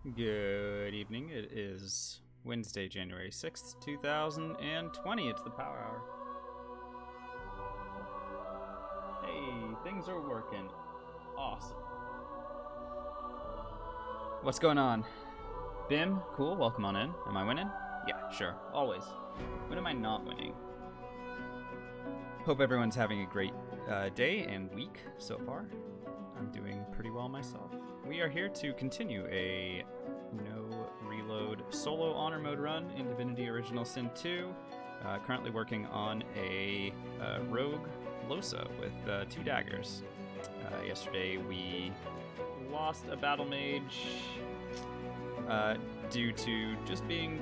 Good evening. It is Wednesday, January 6th, 2020. It's the Power Hour. Hey, things are working. Awesome. What's going on? Bim, cool, welcome on in. Am I winning? Yeah, sure, always. When am I not winning? Hope everyone's having a great day and week so far. I'm doing pretty well myself. We are here to continue a no reload solo honor mode run in Divinity Original Sin 2. Currently working on a rogue Lohse with 2 daggers. Yesterday we lost a battle mage due to just being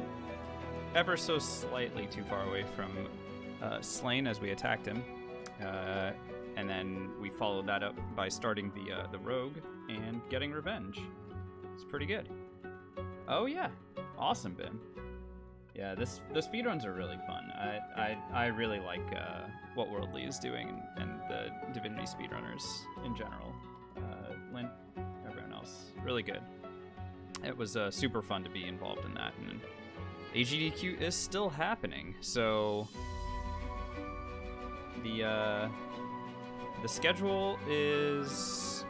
ever so slightly too far away from Slain as we attacked him. And then we followed that up by starting the rogue and getting revenge. It's pretty good. Oh yeah, awesome, Bim. Yeah, the speedruns are really fun. I really like what Worldly is doing and the Divinity speedrunners in general. Lint, everyone else, really good. It was super fun to be involved in that, and AGDQ is still happening. So the schedule is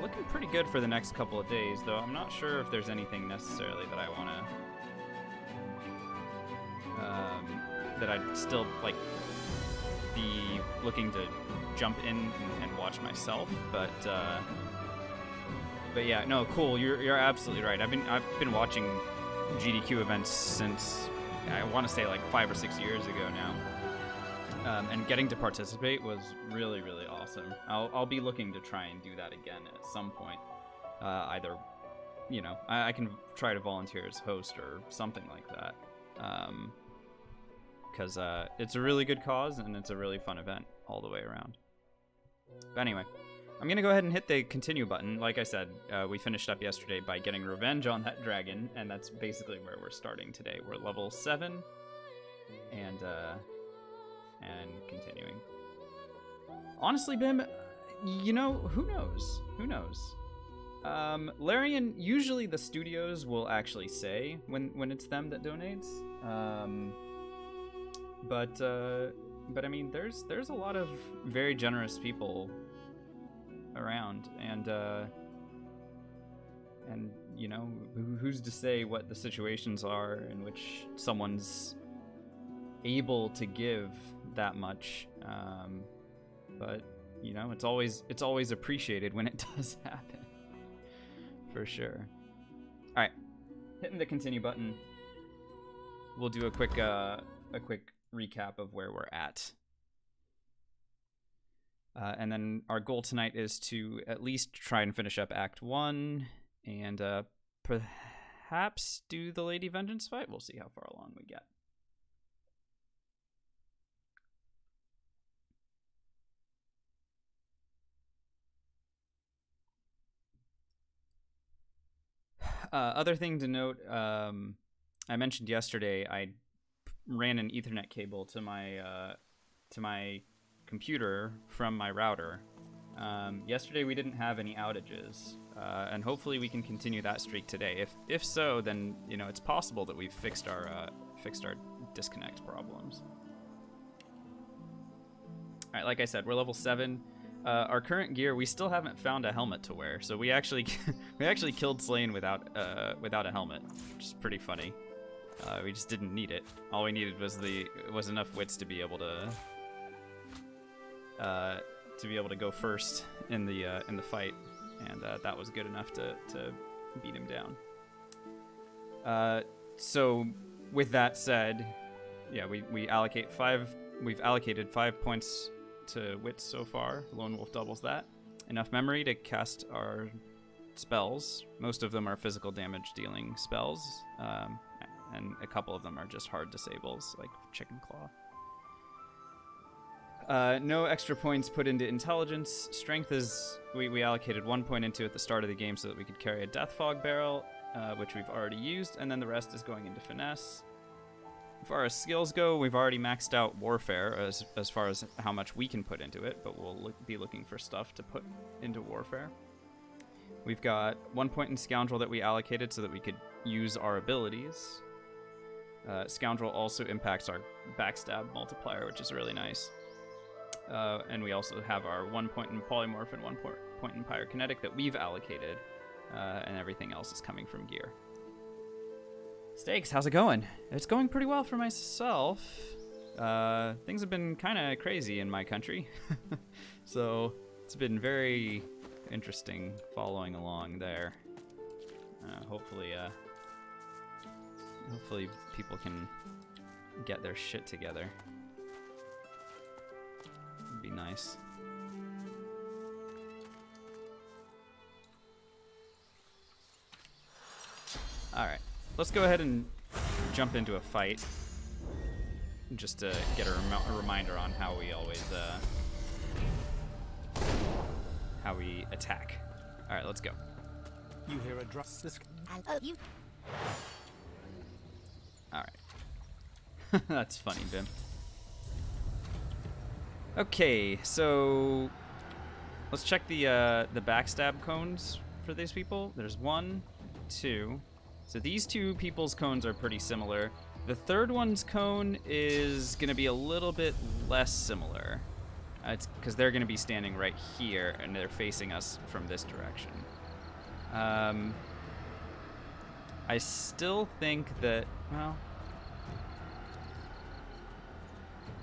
looking pretty good for the next couple of days, though I'm not sure if there's anything necessarily that I want to, that I'd still, like, be looking to jump in and watch myself, but yeah, no, cool, you're absolutely right. I've been watching GDQ events since, I want to say, like 5 or 6 years ago now. And getting to participate was really, really awesome. I'll be looking to try and do that again at some point. Either, you know, I can try to volunteer as host or something like that. Because it's a really good cause and it's a really fun event all the way around. But anyway, I'm going to go ahead and hit the continue button. Like I said, we finished up yesterday by getting revenge on that dragon, and that's basically where we're starting today. We're level 7, and continuing. Honestly, Bim, you know, who knows? Who knows? Larian, usually the studios will actually say when it's them that donates. But I mean, there's a lot of very generous people around, and you know, who's to say what the situations are in which someone's able to give that much, but you know, it's always appreciated when it does happen, for sure. All right, hitting the continue button. We'll do a quick recap of where we're at, and then our goal tonight is to at least try and finish up Act 1, and perhaps do the Lady Vengeance fight. We'll see how far along we get. Other thing to note, I mentioned yesterday I ran an Ethernet cable to my computer from my router. Yesterday we didn't have any outages, and hopefully we can continue that streak today. If so, then you know, it's possible that we've fixed our disconnect problems. All right, like I said, we're level 7. Our current gear, we still haven't found a helmet to wear, so we actually killed Slain without a helmet, which is pretty funny. We just didn't need it. All we needed was enough wits to be able to go first in the fight, and that was good enough to beat him down. So with that said, yeah, we've allocated 5 points to wits so far. Lone Wolf doubles that. Enough memory to cast our spells. Most of them are physical damage dealing spells, and a couple of them are just hard disables, like Chicken Claw. No extra points put into intelligence. Strength is, we allocated 1 point into at the start of the game so that we could carry a Death Fog barrel, which we've already used, and then the rest is going into finesse. As far as skills go, we've already maxed out Warfare as far as how much we can put into it, but we'll be looking for stuff to put into Warfare. We've got 1 point in Scoundrel that we allocated so that we could use our abilities. Scoundrel also impacts our backstab multiplier, which is really nice. And we also have our 1 point in Polymorph and 1 point in Pyrokinetic that we've allocated, and everything else is coming from gear. Steaks, how's it going? It's going pretty well for myself. Things have been kind of crazy in my country, so it's been very interesting following along there. Hopefully people can get their shit together. It'd be nice. All right, let's go ahead and jump into a fight, just to get a reminder on how we always how we attack. All right, let's go. You hear a drum? You. All right. That's funny, Bim. Okay, so let's check the backstab cones for these people. There's 1, 2. So these two people's cones are pretty similar. The third one's cone is going to be a little bit less similar. It's because they're going to be standing right here, and they're facing us from this direction. I still think that, well,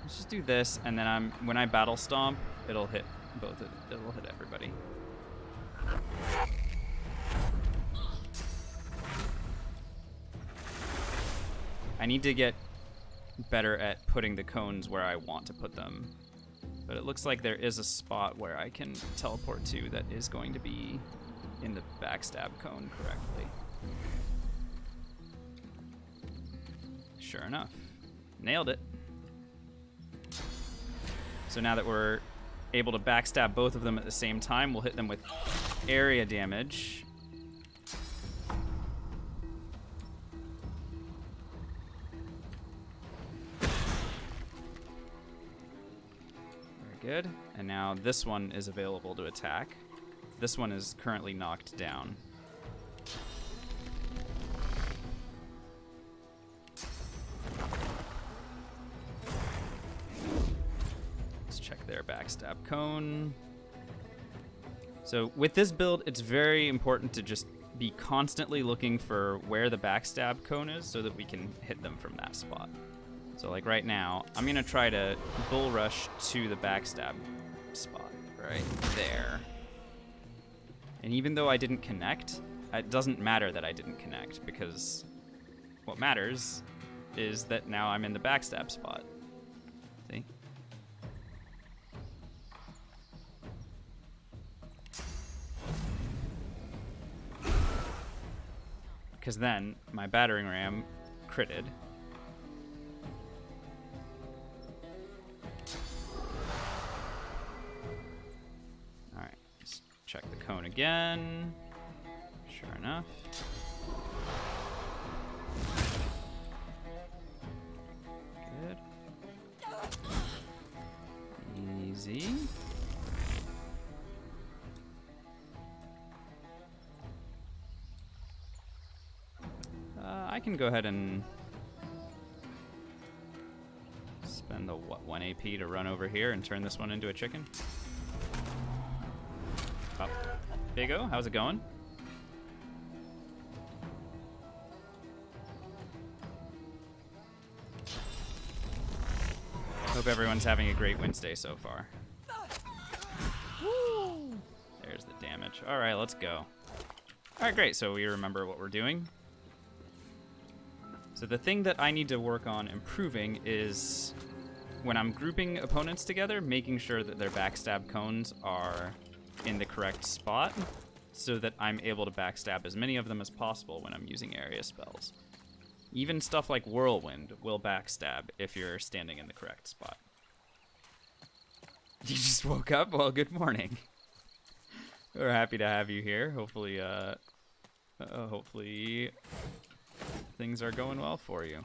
let's just do this, and then when I battle stomp, it'll hit it'll hit everybody. I need to get better at putting the cones where I want to put them. But it looks like there is a spot where I can teleport to that is going to be in the backstab cone correctly. Sure enough. Nailed it. So now that we're able to backstab both of them at the same time, we'll hit them with area damage. Good. And now this one is available to attack. This one is currently knocked down. Let's check their backstab cone. So with this build, it's very important to just be constantly looking for where the backstab cone is so that we can hit them from that spot. So like right now, I'm gonna try to bull rush to the backstab spot right there. And even though I didn't connect, it doesn't matter that I didn't connect, because what matters is that now I'm in the backstab spot. See? Because then my battering ram critted. Check the cone again. Sure enough. Good. Easy. I can go ahead and spend the 1 AP to run over here and turn this one into a chicken. Oh. Big O, how's it going? Hope everyone's having a great Wednesday so far. Woo! There's the damage. All right, let's go. All right, great. So we remember what we're doing. So the thing that I need to work on improving is when I'm grouping opponents together, making sure that their backstab cones are in the correct spot so that I'm able to backstab as many of them as possible when I'm using area spells. Even stuff like Whirlwind will backstab if you're standing in the correct spot. You just woke up? Well, good morning. We're happy to have you here. Hopefully things are going well for you.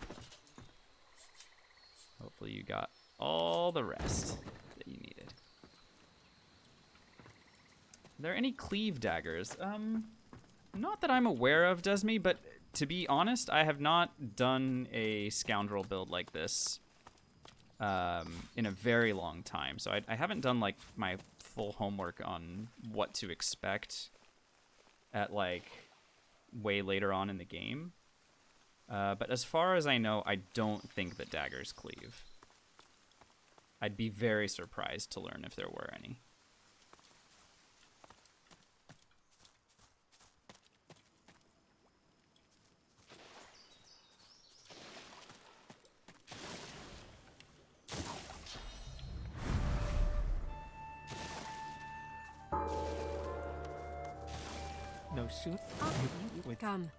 Hopefully you got all the rest that you needed. there any cleave daggers? Not that I'm aware of, Desmi, but to be honest, I have not done a scoundrel build like this in a very long time. So I haven't done like my full homework on what to expect at like way later on in the game. But as far as I know, I don't think that daggers cleave. I'd be very surprised to learn if there were any. No sooner you with Come.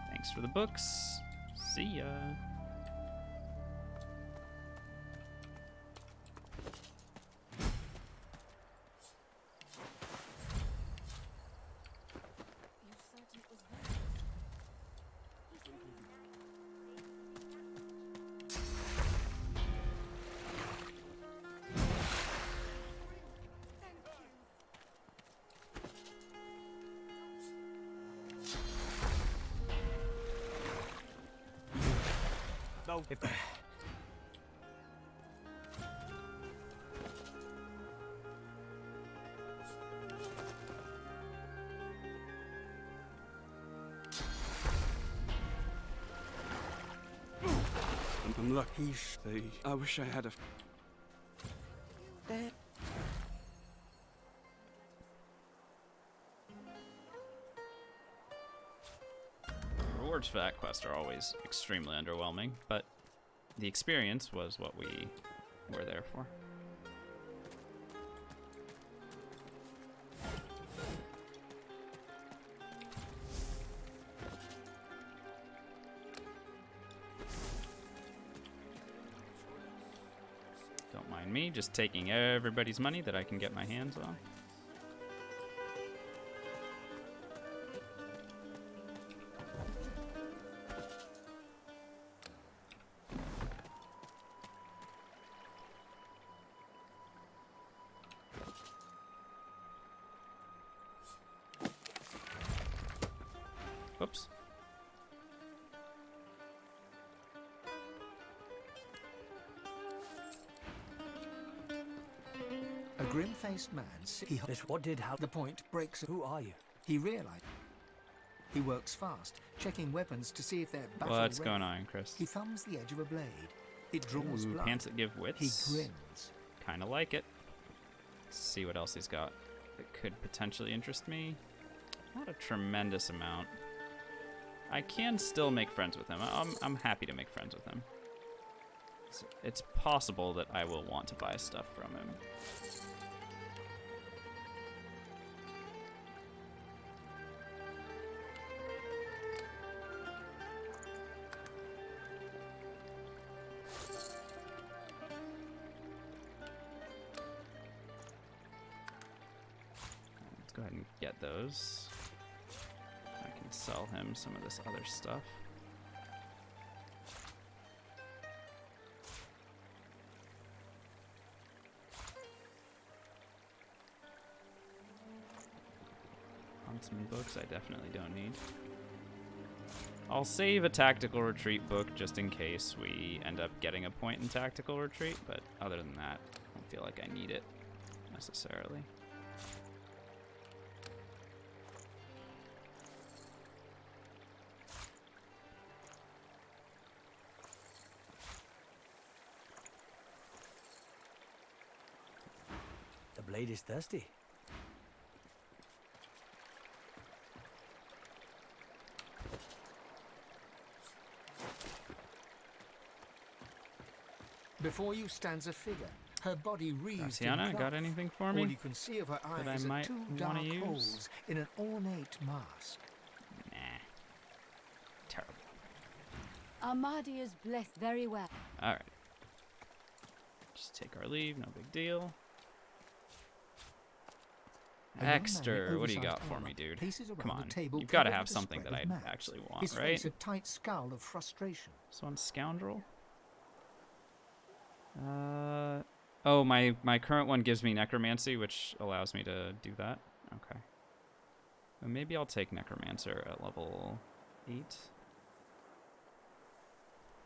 Thanks for the books. See ya. no. If I'm lucky. I wish I had a. Rewards for that quest are always extremely underwhelming, but the experience was what we were there for. Don't mind me just taking everybody's money that I can get my hands on. Whoops. a grim-faced man, what did how the point breaks. Who are you? He realized. He works fast, checking weapons to see if they're battle What's ready. going on, Chris? He thumbs the edge of a blade. It draws Ooh, blood. pants that give He wits. grins. Kind of like it. Let's see what else he's got that could potentially interest me. Not a tremendous amount. I can still make friends with him. I'm happy to make friends with him. It's possible that I will want to buy stuff from him. Let's go ahead and get those. I can sell him some of this other stuff. Huntsman books I definitely don't need. I'll save a tactical retreat book just in case we end up getting a point in tactical retreat, but other than that, I don't feel like I need it necessarily. The blade is thirsty. Before you stands a figure. Her body wreathed in Tatiana, cloth. got anything for All me? you can see of her that I eyes are might two wanna dark use? holes in an ornate mask. Nah. Terrible. Armadi is blessed very well. Alright. Just take our leave, no big deal. A young man in Exter, what do you got oversized for armor me, dude? paces around Come the on, table you've got to covered have with a something spread that of I mats. actually want, His right? face a tight scowl of frustration. This one's scoundrel. Oh, my current one gives me necromancy, which allows me to do that. Okay. Well, maybe I'll take necromancer at level 8.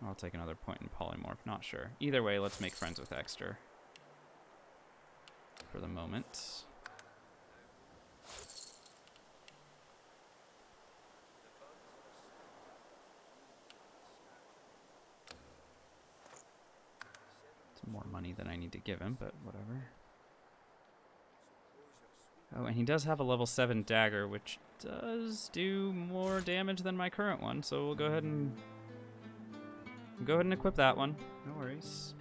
I'll take another point in polymorph. Not sure. Either way, let's make friends with Exter for the moment. More money than I need to give him, but whatever. Oh, and he does have a level 7 dagger, which does do more damage than my current one, so we'll go ahead and equip that one. No worries.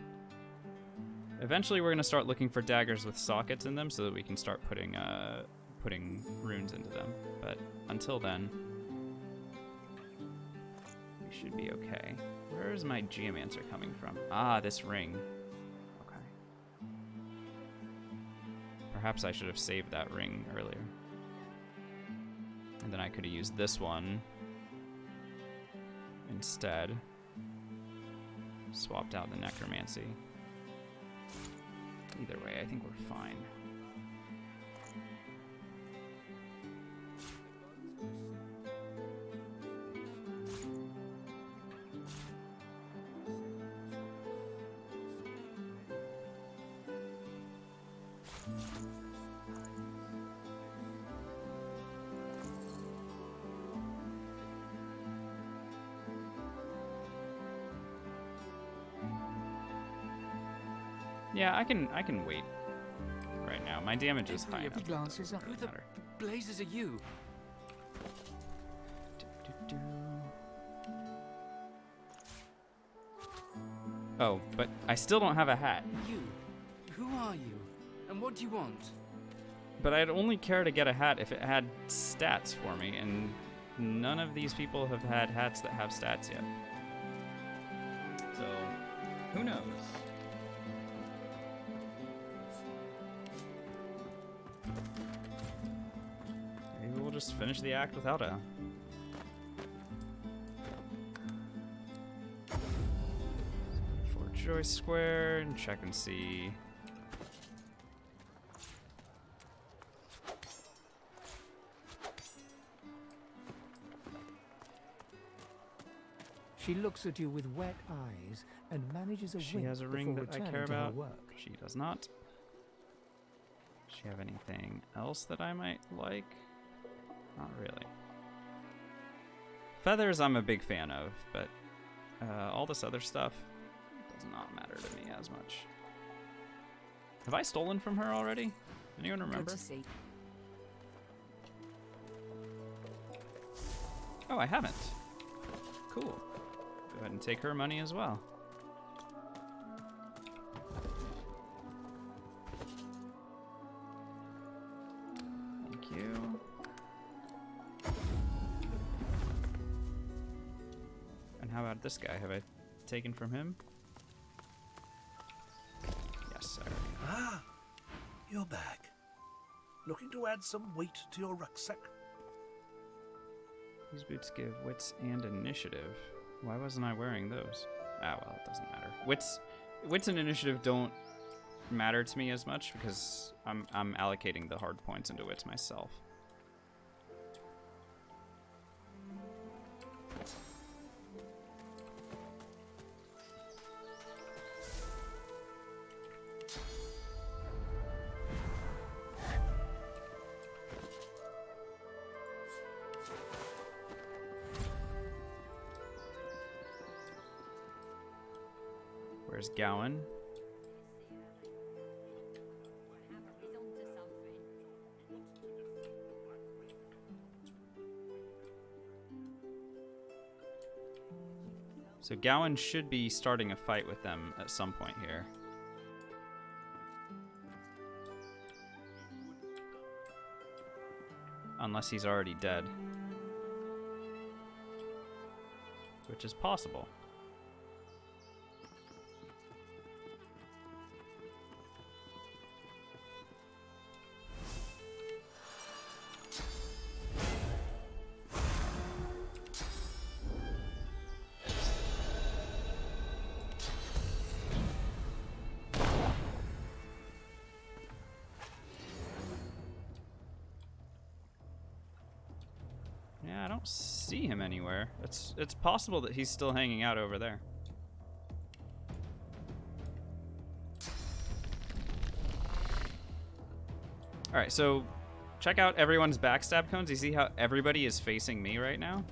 Eventually we're going to start looking for daggers with sockets in them so that we can start putting runes into them. But until then, we should be okay. Where is my geomancer coming from? Ah, this ring. Perhaps I should have saved that ring earlier. And then I could have used this one instead. Swapped out the necromancy. Either way, I think we're fine. Yeah, I can wait right now. My damage is high enough. He glances up. Who the blazes are you? Oh, but I still don't have a hat. You? Who are you? And what do you want? But I'd only care to get a hat if it had stats for me, and none of these people have had hats that have stats yet. So, who knows? Maybe we'll just finish the act without a... Fort Joyce Square and check and see. She looks at you with wet eyes and manages a She wink has a ring before that I returning care to her about. work. She does not. Does she have anything else that I might like? Not really. Feathers I'm a big fan of, but all this other stuff does not matter to me as much. Have I stolen from her already? Anyone remember? Good to see. Oh, I haven't. Cool. Go ahead and take her money as well. Thank you. And how about this guy? Have I taken from him? Yes, sir. Ah, you're back. Looking to add some weight to your rucksack? These boots give wits and initiative. Why wasn't I wearing those? Ah, well, it doesn't matter. Wits and initiative don't matter to me as much because I'm allocating the hard points into wits myself. Where's Gowan? So Gowan should be starting a fight with them at some point here. Unless he's already dead. Which is possible. don't see him anywhere. It's possible that he's still hanging out over there. All right, so check out everyone's backstab cones. You see how everybody is facing me right now?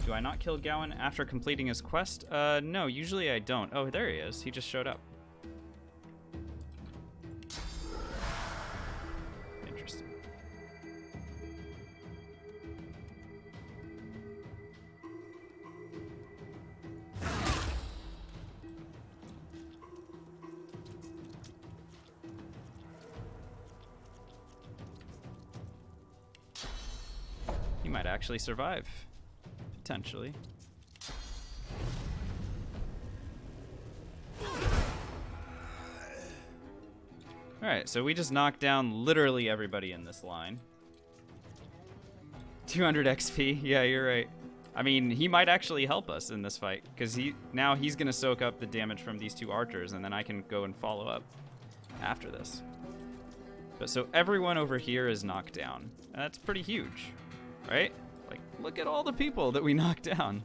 Do I not kill Gowan after completing his quest? No, usually I don't. Oh, there he is. He just showed up. Interesting. He might actually survive. Potentially. Alright, so we just knocked down literally everybody in this line. 200 XP. Yeah, you're right. I mean, he might actually help us in this fight, because now he's going to soak up the damage from these two archers, and then I can go and follow up after this. But so everyone over here is knocked down. And that's pretty huge, right? Like, look at all the people that we knocked down.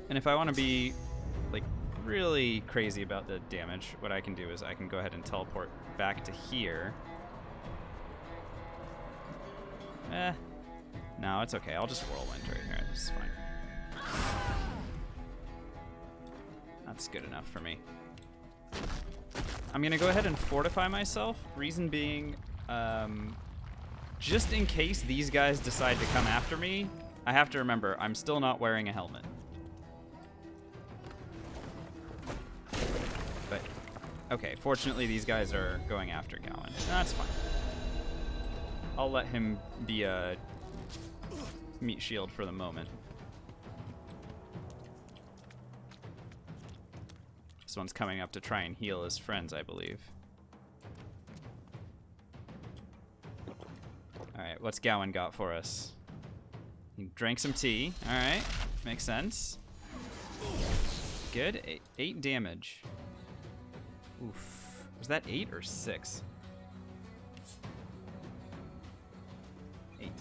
And if I want to be, like, really crazy about the damage, what I can do is I can go ahead and teleport back to here. No, it's okay. I'll just whirlwind right here. This is fine. That's good enough for me. I'm going to go ahead and fortify myself. Reason being, just in case these guys decide to come after me, I have to remember, I'm still not wearing a helmet. But, okay, fortunately these guys are going after Gowan. That's fine. I'll let him be a meat shield for the moment. This one's coming up to try and heal his friends, I believe. Alright, what's Gowan got for us? He drank some tea. Alright, makes sense. Good. 8 damage. Oof. Was that 8 or 6? 8.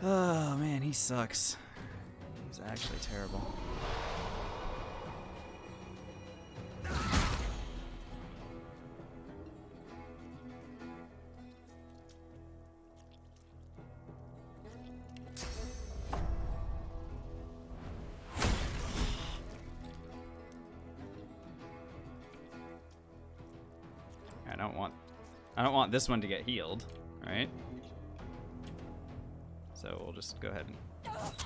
Oh man, he sucks. He's actually terrible. I don't want this one to get healed, right? So we'll just go ahead and pop.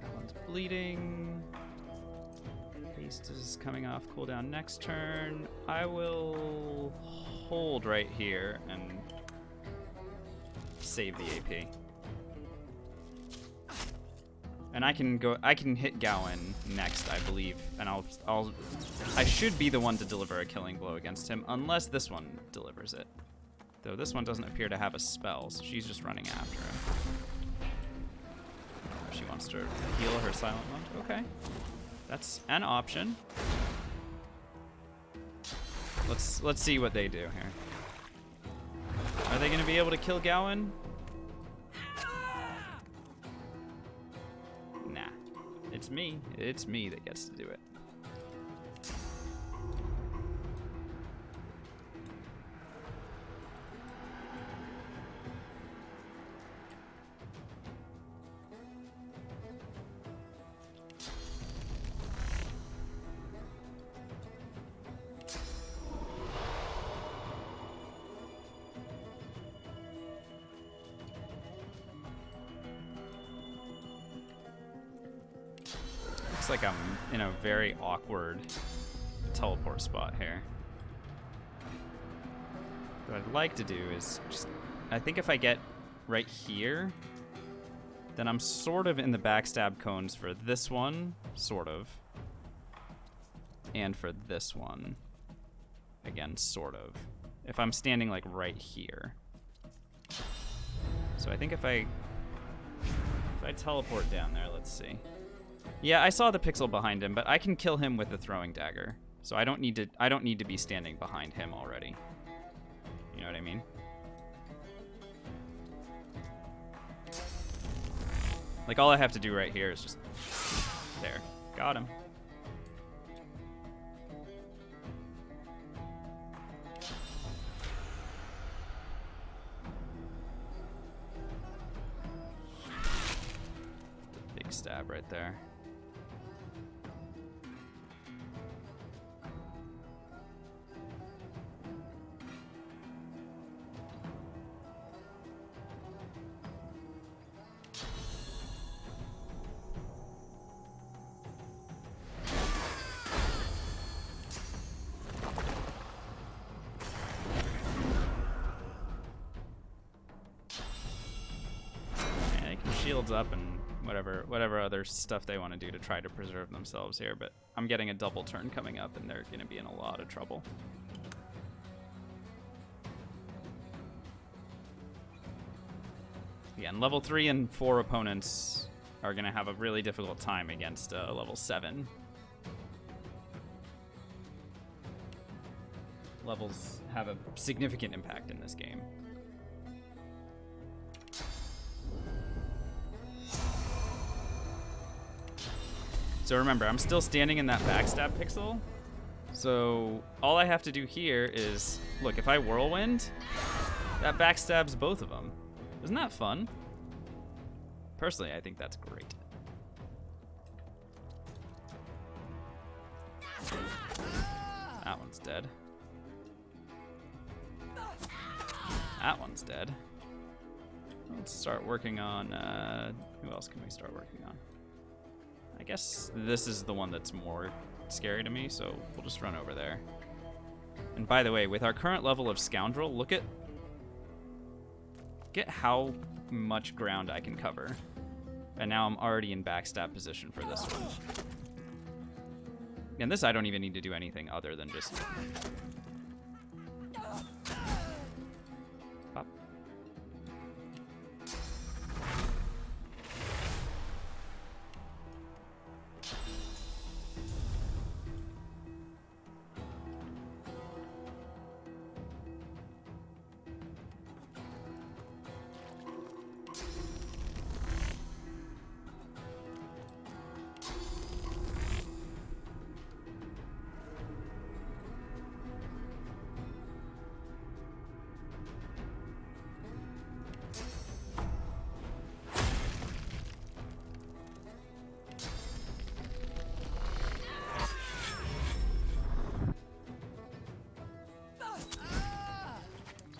That one's bleeding. Haste is coming off cooldown next turn. I will hold right here and save the AP. And I can hit Gowan next, I believe, and I should be the one to deliver a killing blow against him, unless this one delivers it. Though this one doesn't appear to have a spell, so she's just running after him. She wants to heal her silent monk. Okay, that's an option. Let's see what they do here. Are they going to be able to kill Gowan? It's me. It's me that gets to do it. Looks like I'm in a very awkward teleport spot here. What I'd like to do is just, I think if I get right here, then I'm sort of in the backstab cones for this one, sort of. And for this one, again, sort of. If I'm standing like right here. So I think if I teleport down there, let's see. Yeah, I saw the pixel behind him, but I can kill him with the throwing dagger. So I don't need to be standing behind him already. You know what I mean? Like all I have to do right here is just there. Got him. Big stab right there. Shields up and whatever other stuff they want to do to try to preserve themselves here, but I'm getting a double turn coming up and they're going to be in a lot of trouble. Again, level 3 and 4 opponents are going to have a really difficult time against level 7. Levels have a significant impact in this game. So remember, I'm still standing in that backstab pixel. So all I have to do here is, look, if I whirlwind, that backstabs both of them. Isn't that fun? Personally, I think that's great. That one's dead. That one's dead. Let's start working on, who else can we start working on? I guess this is the one that's more scary to me, so we'll just run over there. And by the way, with our current level of Scoundrel, look at how much ground I can cover. And now I'm already in backstab position for this one. And this I don't even need to do anything other than just pop.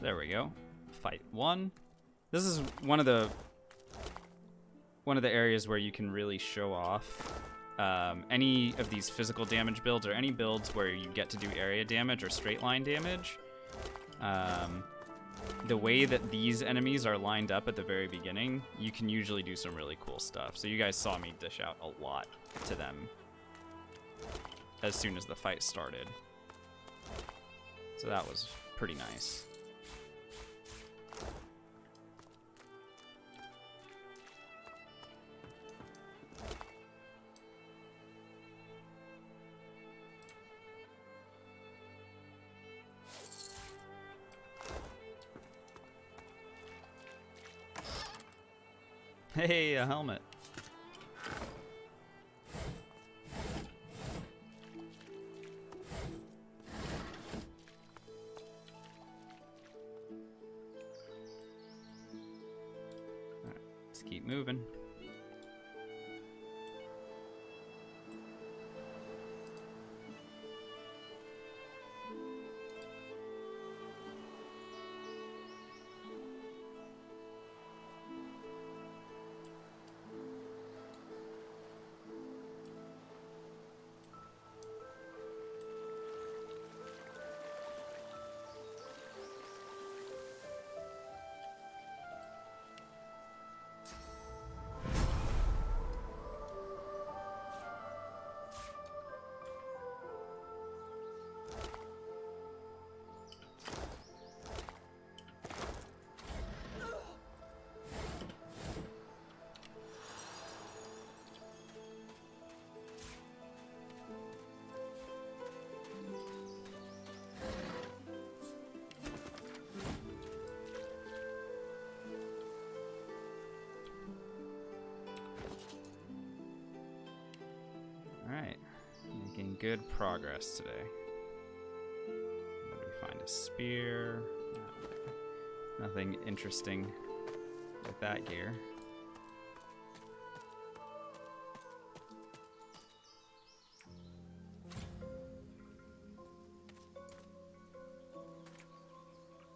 There we go. Fight 1. This is one of the areas where you can really show off any of these physical damage builds or any builds where you get to do area damage or straight line damage. The way that these enemies are lined up at the very beginning, you can usually do some really cool stuff. So you guys saw me dish out a lot to them as soon as the fight started. So that was pretty nice. Hey, a helmet. All right, let's keep moving. good progress today. Where do we find a spear? Nothing interesting with that gear.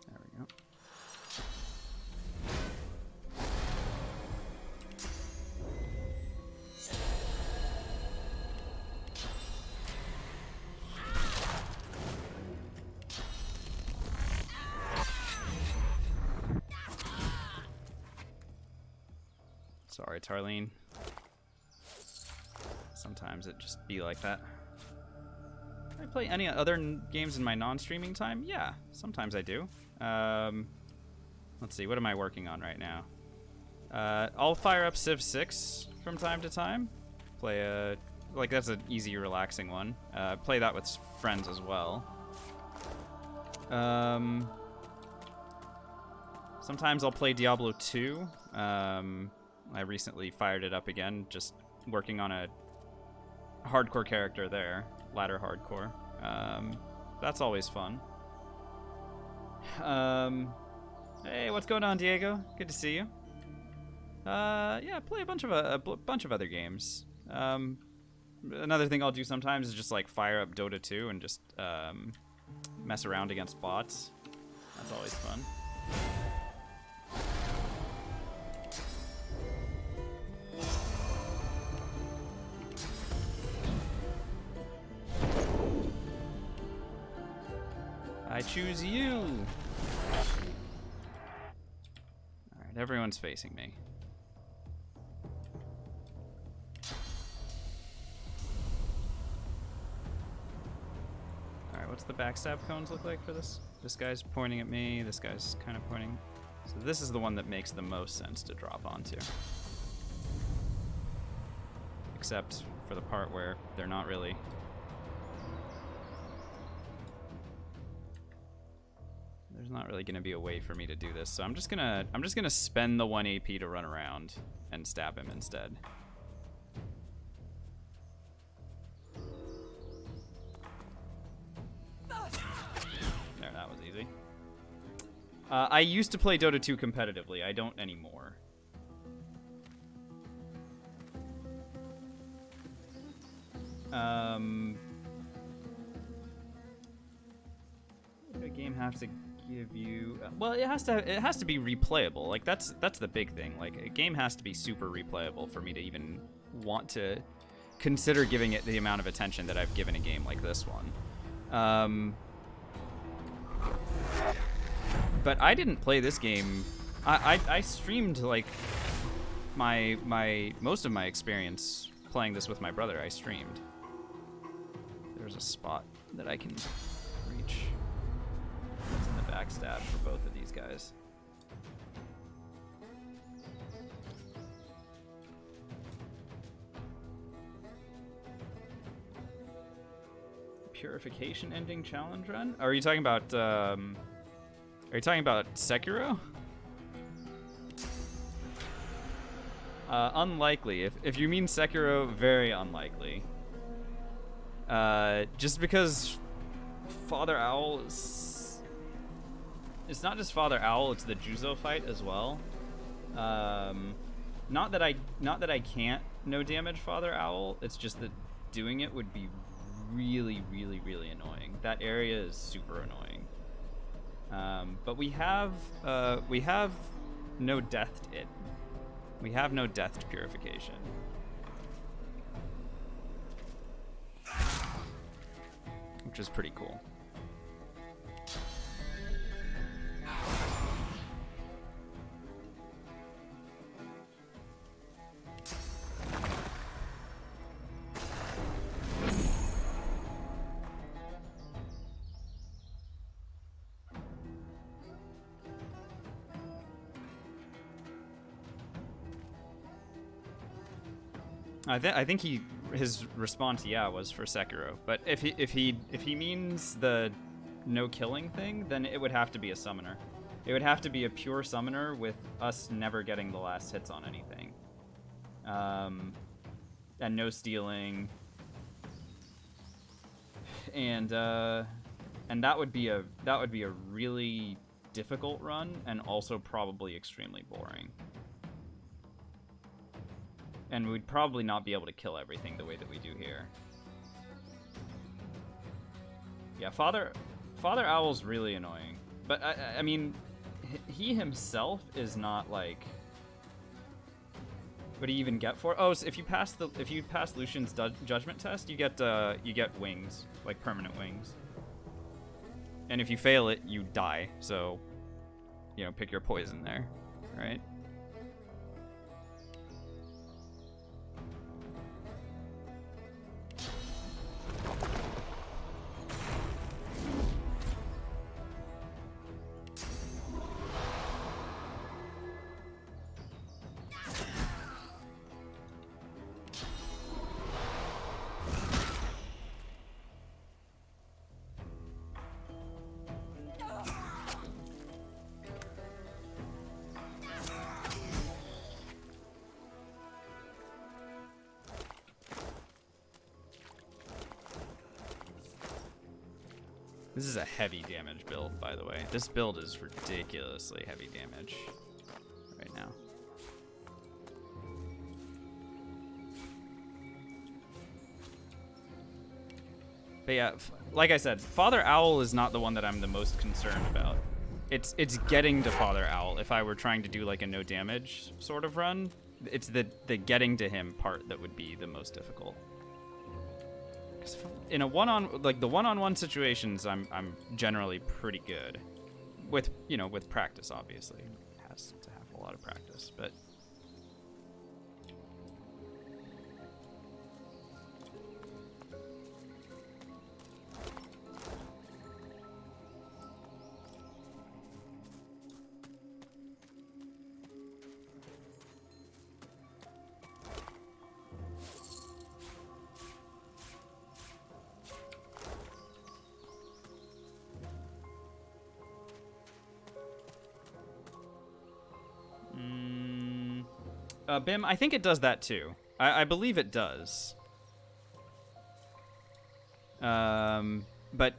There we go. Sorry, Tarlene. Sometimes it just be like that. I play any other games in my non-streaming time? Yeah, sometimes I do. Let's see, what am I working on right now? I'll fire up Civ 6 from time to time. Play a... like, that's an easy, relaxing one. Play that with friends as well. Sometimes I'll play Diablo 2. I recently fired it up again, just working on a hardcore character there, ladder hardcore. That's always fun. Hey, what's going on, Diego? Good to see you. Yeah, play a bunch of other games. Another thing I'll do sometimes is just like fire up Dota 2 and just mess around against bots. That's always fun. I choose you! Alright, everyone's facing me. Alright, what's the backstab cones look like for this? This guy's pointing at me, this guy's kind of pointing. So this is the one that makes the most sense to drop onto. Except for the part where they're not really. There's not really gonna be a way for me to do this, so I'm just gonna spend the 1 AP to run around and stab him instead. There, that was easy. I used to play Dota 2 competitively. I don't anymore. What does a game have to give you? Well, it has to be replayable. Like that's the big thing. Like a game has to be super replayable for me to even want to consider giving it the amount of attention that I've given a game like this one. But I didn't play this game. I streamed like my most of my experience playing this with my brother. I streamed. There's a spot that I can reach. It's in the backstab for both of these guys. Purification ending challenge run? Are you talking about Sekiro? Unlikely. If you mean Sekiro, very unlikely. Just because Father Owl is... It's not just Father Owl, it's the Juzo fight as well. Not that I can't no damage Father Owl, it's just that doing it would be really, really, really annoying. That area is super annoying. But we have no deathed it. We have no deathed purification. Which is pretty cool. I think his response was for Sekiro, but if he means the no killing thing, then it would have to be a summoner. It would have to be a pure summoner with us never getting the last hits on anything, and no stealing. and that would be a really difficult run, and also probably extremely boring. And we'd probably not be able to kill everything the way that we do here. Yeah, Father Owl's really annoying. But, I mean, he himself is not, like... What do you even get for it? Oh, so if you pass Lucian's judgment test, you get wings, like permanent wings. And if you fail it, you die. So, you know, pick your poison there, right? This is a heavy damage build, by the way. This build is ridiculously heavy damage right now. But yeah, like I said, Father Owl is not the one that I'm the most concerned about. It's getting to Father Owl. If I were trying to do like a no damage sort of run, it's the getting to him part that would be the most difficult. In a one-on-one situations, I'm generally pretty good, with practice. Obviously, it has to have a lot of practice, but. Bim, I think it does that too. I believe it does. But,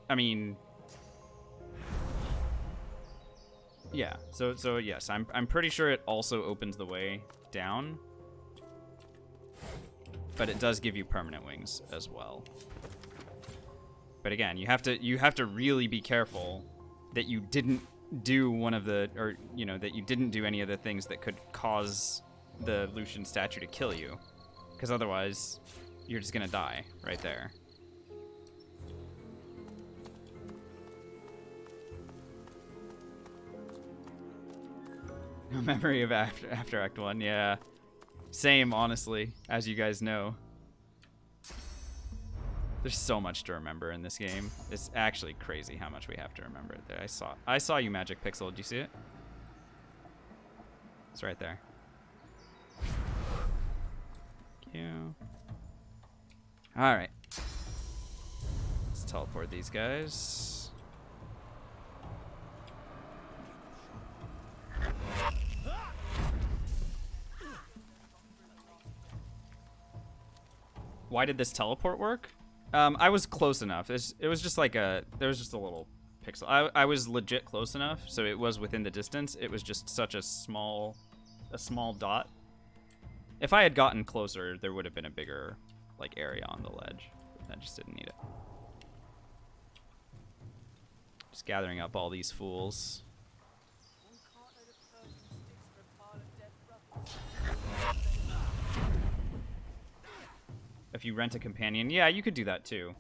I mean, yeah. So yes, I'm pretty sure it also opens the way down. But it does give you permanent wings as well. But again, you have to really be careful that you didn't do one of the, or that you didn't do any of the things that could cause the Lucian statue to kill you, because otherwise you're just gonna die right there. No memory of after Act 1, yeah. Same, honestly, as you guys know. There's so much to remember in this game. It's actually crazy how much we have to remember there. I saw you, Magic Pixel. Did you see it? It's right there. Thank you. All right. Let's teleport these guys. Why did this teleport work? I was close enough. It was just like there was just a little pixel. I was legit close enough, so it was within the distance. It was just such a small dot. If I had gotten closer, there would have been a bigger like area on the ledge. I just didn't need it. Just gathering up all these fools. If you rent a companion, yeah, you could do that too.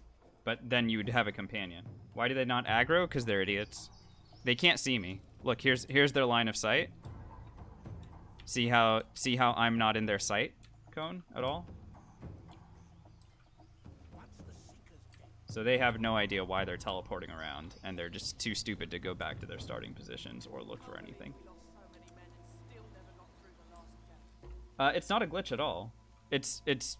But then you'd have a companion. Why do they not aggro? Because they're idiots. They can't see me. Look, here's their line of sight. See how I'm not in their sight cone at all? So they have no idea why they're teleporting around, and they're just too stupid to go back to their starting positions or look for anything. It's not a glitch at all.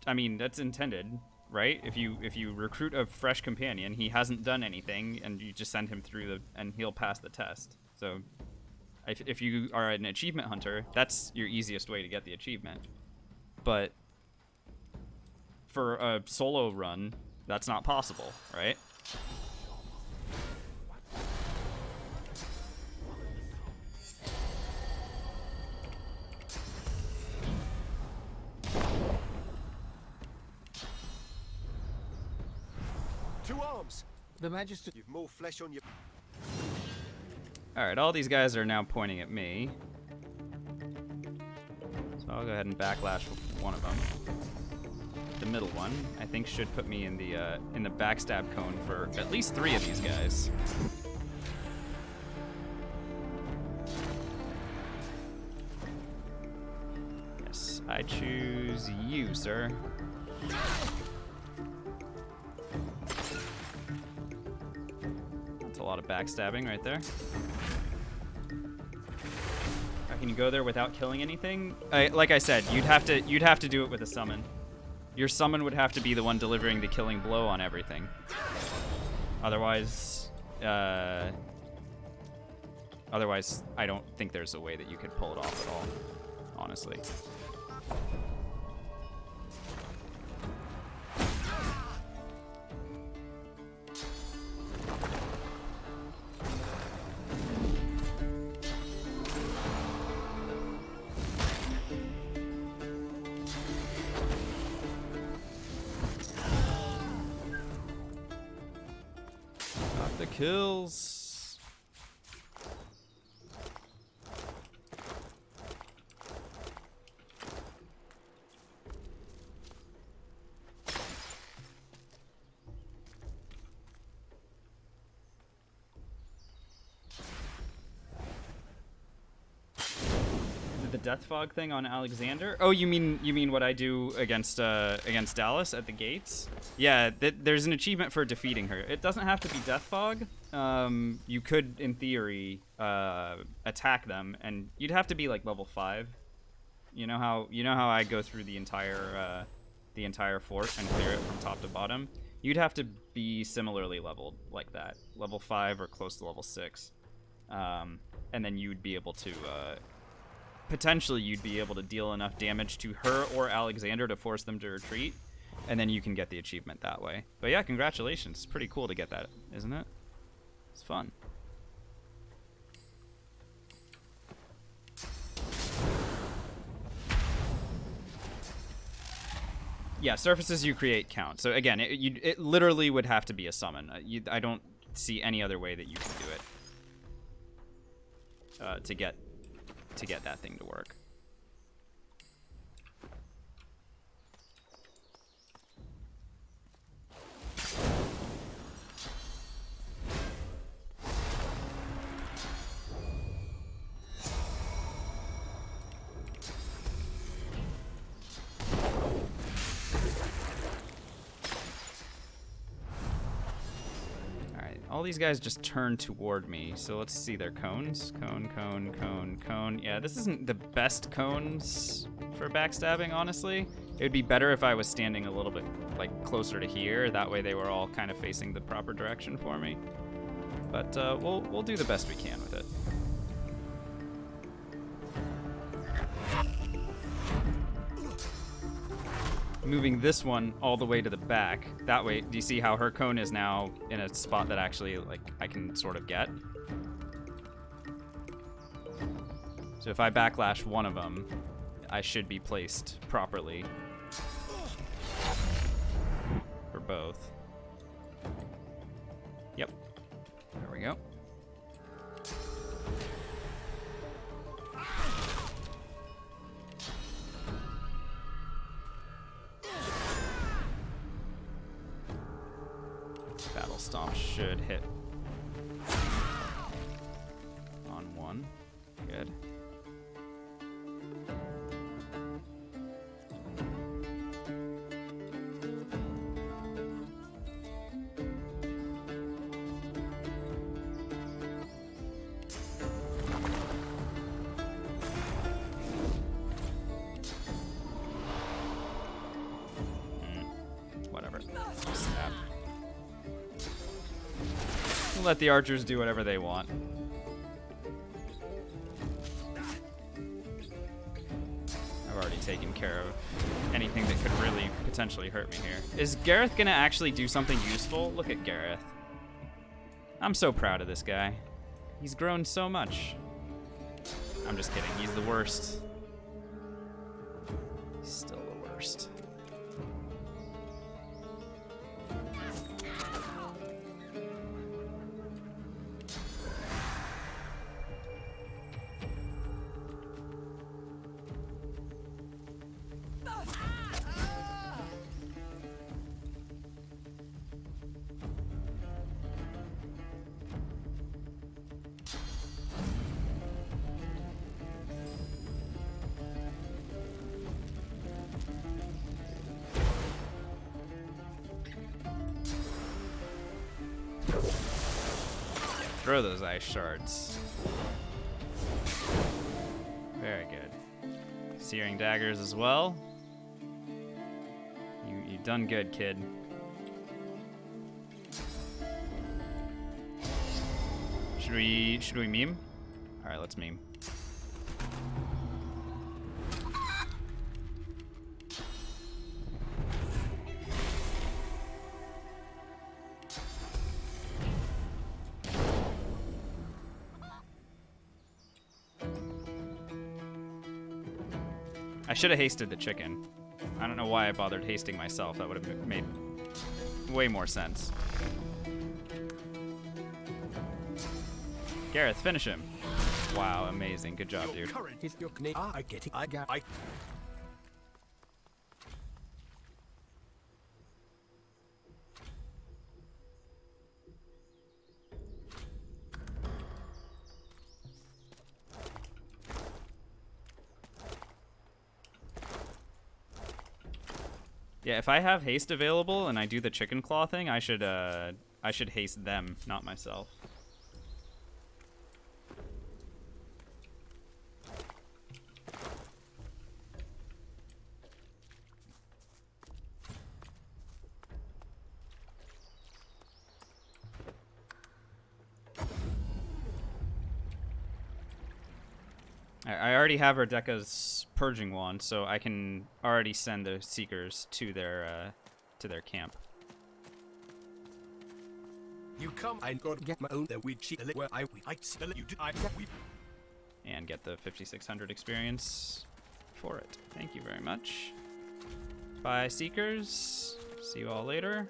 I mean, that's intended, right? If you recruit a fresh companion, he hasn't done anything, and you just send him through and he'll pass the test. So, if you are an achievement hunter, that's your easiest way to get the achievement. But for a solo run, That's not possible, right? Two arms. The Magister. You've more flesh on your. Alright, all these guys are now pointing at me. So I'll go ahead and backlash one of them. The middle one, I think, should put me in the backstab cone for at least 3 of these guys. Yes, I choose you, sir. That's a lot of backstabbing right there. Can you go there without killing anything? Like I said, you'd have to do it with a summon. Your summon would have to be the one delivering the killing blow on everything. Otherwise, I don't think there's a way that you could pull it off at all, honestly. The kills. The death fog thing on Alexander? Oh, you mean what I do against Dallas at the gates? Yeah, there's an achievement for defeating her. It doesn't have to be death fog. You could, in theory, attack them, and you'd have to be like level 5. You know how I go through the entire fort and clear it from top to bottom? You'd have to be similarly leveled like that, level 5 or close to level 6, and then you'd be able to. Potentially, you'd be able to deal enough damage to her or Alexander to force them to retreat, and then you can get the achievement that way. But yeah, congratulations. It's pretty cool to get that, isn't it? It's fun. Yeah, surfaces you create count. So again, it literally would have to be a summon. I don't see any other way that you can do it to get that thing to work. All these guys just turn toward me, so let's see their cones. Cone, cone, cone, cone. Yeah, this isn't the best cones for backstabbing, honestly. It would be better if I was standing a little bit like closer to here. That way they were all kind of facing the proper direction for me. But we'll do the best we can with it. Moving this one all the way to the back. That way, do you see how her cone is now in a spot that actually, like, I can sort of get? So if I backlash one of them, I should be placed properly for both. Yep. There we go. Battle Stomp should hit on one. Good. Whatever. Snap. We'll let the archers do whatever they want. I've already taken taking care of anything that could really potentially hurt me here. Is Gareth gonna actually do something useful? Look at Gareth. I'm so proud of this guy. He's grown so much. I'm just kidding. He's the worst. He's still the worst. Throw those ice shards. Very good. Searing daggers as well. You've done good, kid. Should we meme? All right, let's meme. I should have hasted the chicken. I don't know why I bothered hasting myself. That would have made way more sense. Gareth, finish him. Wow, amazing. Good job, dude. Yeah, if I have haste available and I do the chicken claw thing, I should haste them, not myself. I already have Rebecca's purging wand, so I can already send the seekers to their camp. You come, I got to get my own that we cheat where I you do I we And get the 5600 experience for it. Thank you very much. Bye, seekers. See you all later.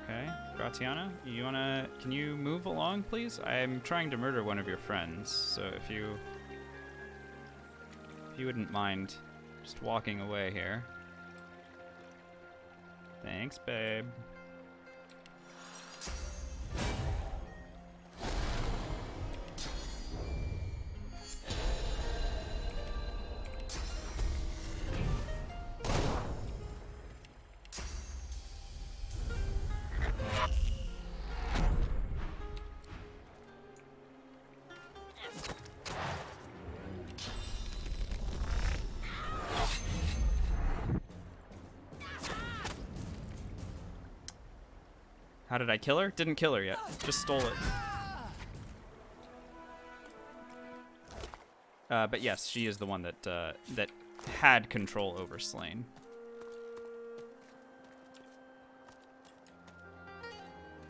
Okay, Gratiana, can you move along, please? I'm trying to murder one of your friends, so if you wouldn't mind just walking away here. Thanks, babe. How did I kill her? Didn't kill her yet. Just stole it. But yes, she is the one that that had control over Slain.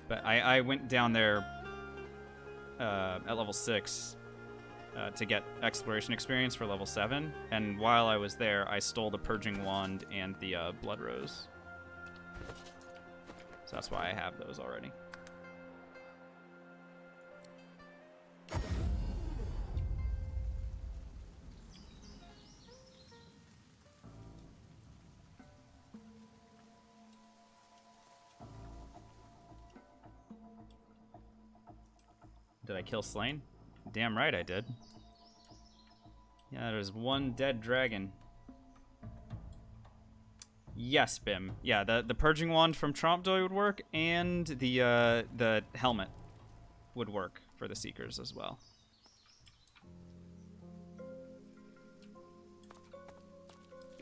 But I went down there at level 6 to get exploration experience for level 7, and while I was there, I stole the Purging Wand and the Blood Rose. So that's why I have those already. Did I kill Slain? Damn right I did. Yeah, there's one dead dragon. Yes, Bim. Yeah, the Purging Wand from Trompdoy would work, and the helmet would work for the Seekers as well.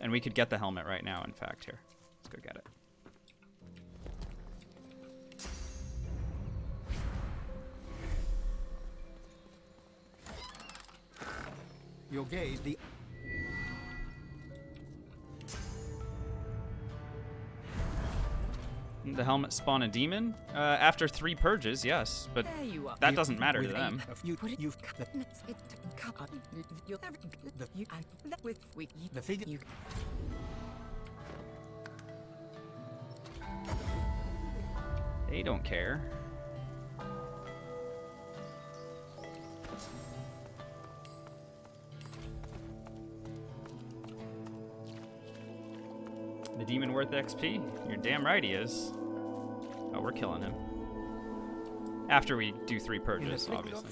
And we could get the helmet right now, in fact. Here, let's go get it. Your gaze, the The helmet spawn a demon? After 3 purges, yes, but There you are. that doesn't matter to with them. the figure. You They don't care. The demon worth XP? You're damn right he is. Oh, we're killing him. After we do 3 purges, obviously.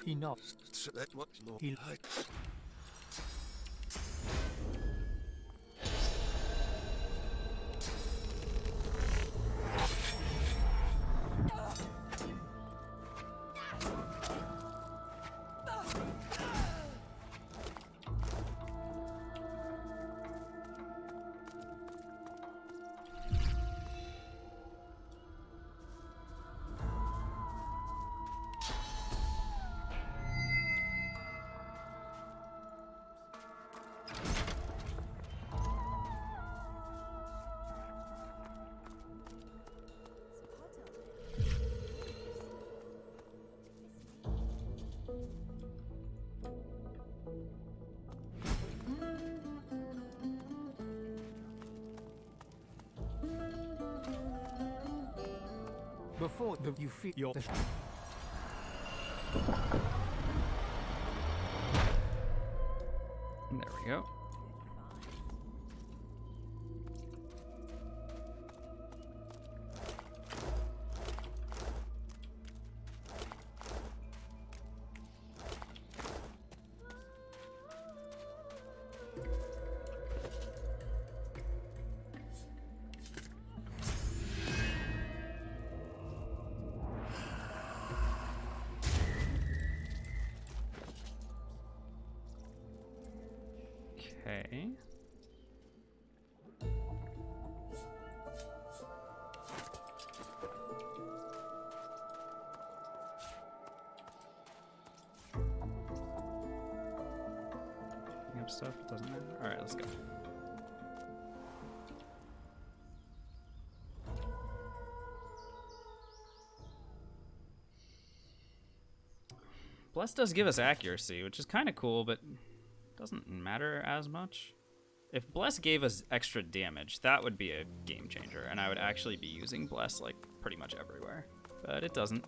He nods. So that what more? He before you feel your. There we go. Okay. Picking up stuff, it doesn't matter. Alright, let's go. Bless does give us accuracy, which is kind of cool, but doesn't matter as much. If Bless gave us extra damage, that would be a game changer, and I would actually be using Bless like pretty much everywhere. But it doesn't.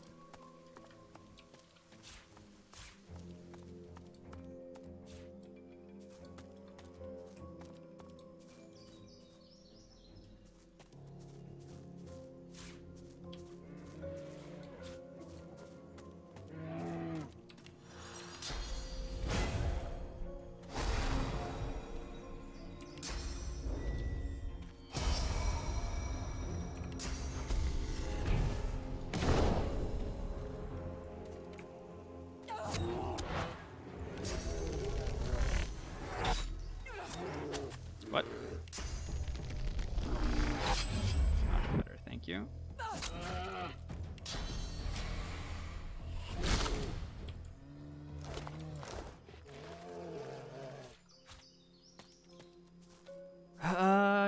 What? Much better, thank you.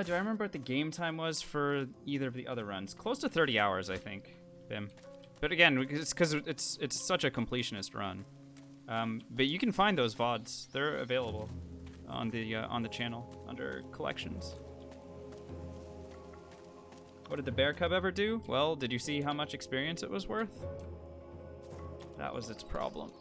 Do I remember what the game time was for either of the other runs? Close to 30 hours, I think, Bim. But again, it's because it's such a completionist run. But you can find those VODs. They're available on the channel under collections. What did the bear cub ever do? Well, did you see how much experience it was worth? That was its problem.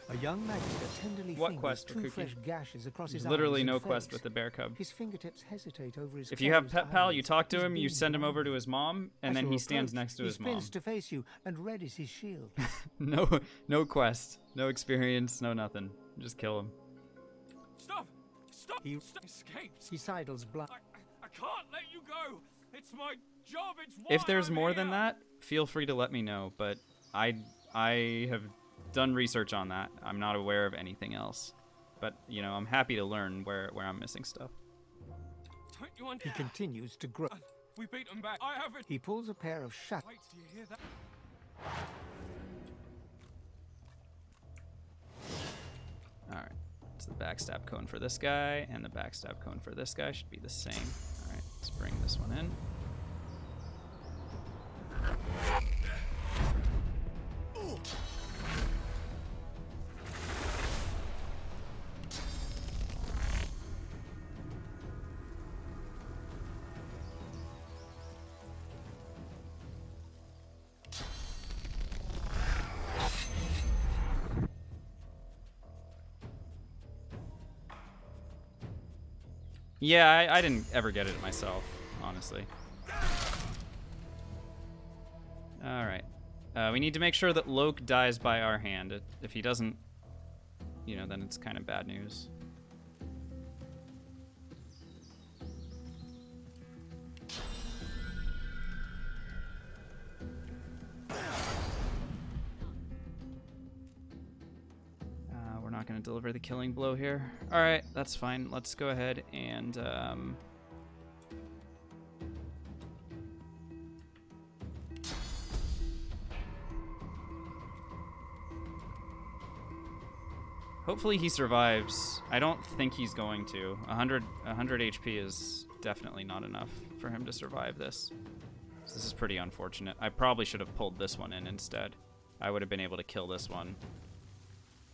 A young magister tenderly What fingers quest for 2 Cookie? fresh gashes across There's his literally eyes no and quest face. with the bear cub. His fingertips hesitate over his If you have closed Pet Pal, you eyelids. talk to His him, you beam send him over to rises. his mom, and As then you he stands approach, next to he his mom. spins to face you and readies his shield. No quest, no experience, no nothing. Just kill him. Stop! Stop! He Escaped. he sidles blind. I can't let you go. It's my job. It's why If there's I'm more here. than that, feel free to let me know, but I have done research on that. I'm not aware of anything else. But, you know, I'm happy to learn where I'm missing stuff. Don't you want? He continues to grow. We beat them back. I haven't. He pulls a pair of shutters. Wait, do you hear that? Alright, so the backstab cone for this guy and the backstab cone for this guy should be the same. Alright, let's bring this one in. Yeah, I didn't ever get it myself, honestly. Alright. We need to make sure that Loke dies by our hand. If he doesn't, you know, then it's kind of bad news. We're not going to deliver the killing blow here. Alright, that's fine. Let's go ahead and... hopefully he survives. I don't think he's going to. 100 HP is definitely not enough for him to survive this. So this is pretty unfortunate. I probably should have pulled this one in instead. I would have been able to kill this one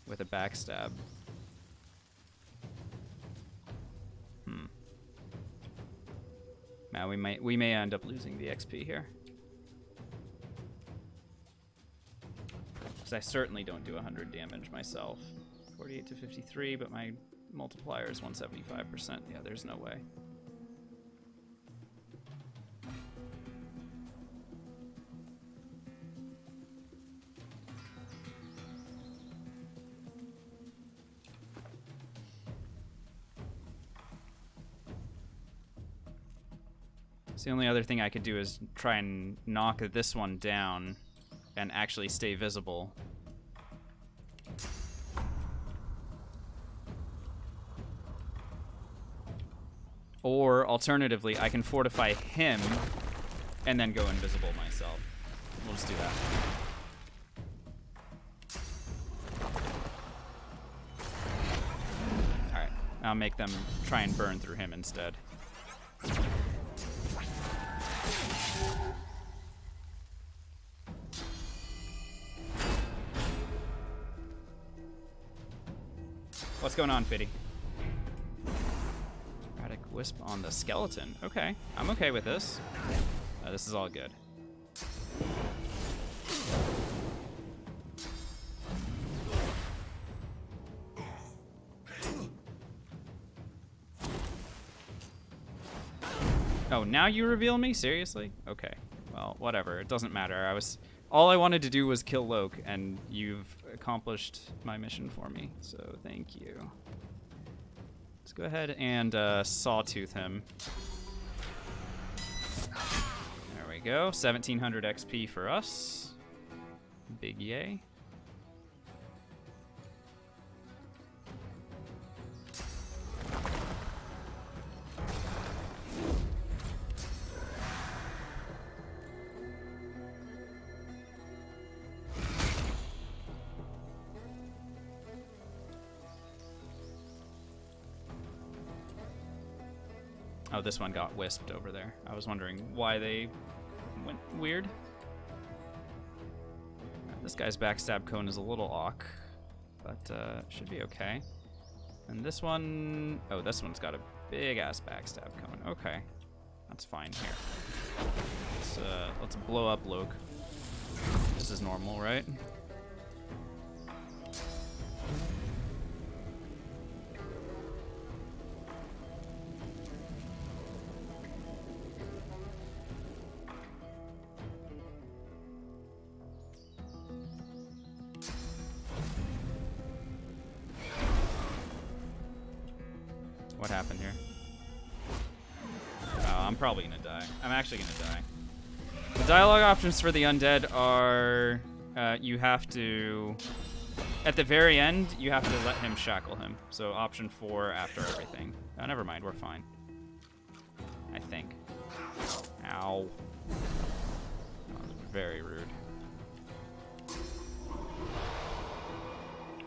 with a backstab. Now we may end up losing the XP here. Because I certainly don't do 100 damage myself. 48 to 53, but my multiplier is 175%. Yeah, there's no way. So the only other thing I could do is try and knock this one down and actually stay visible. Or alternatively, I can fortify him and then go invisible myself. We'll just do that. Alright, I'll make them try and burn through him instead. What's going on, Fiddy? Erratic Wisp on the skeleton. Okay, I'm okay with this. This is all good. Oh, now you reveal me? Seriously? Okay. Well, whatever. It doesn't matter. All I wanted to do was kill Loke, and you've accomplished my mission for me. So thank you. Let's go ahead and sawtooth him. There we go. 1700 XP for us. Big yay. Oh, this one got wisped over there. I was wondering why they went weird. This guy's backstab cone is a little awk, but should be okay. And this one, oh, this one's got a big ass backstab cone. Okay, that's fine here. Let's blow up Loke. This is normal, right? What happen here? Oh, I'm probably gonna die. I'm actually gonna die. The dialogue options for the undead are you have to, at the very end, you have to let him shackle him. So option 4 after everything. Oh, never mind, we're fine. I think. Ow. That was very rude.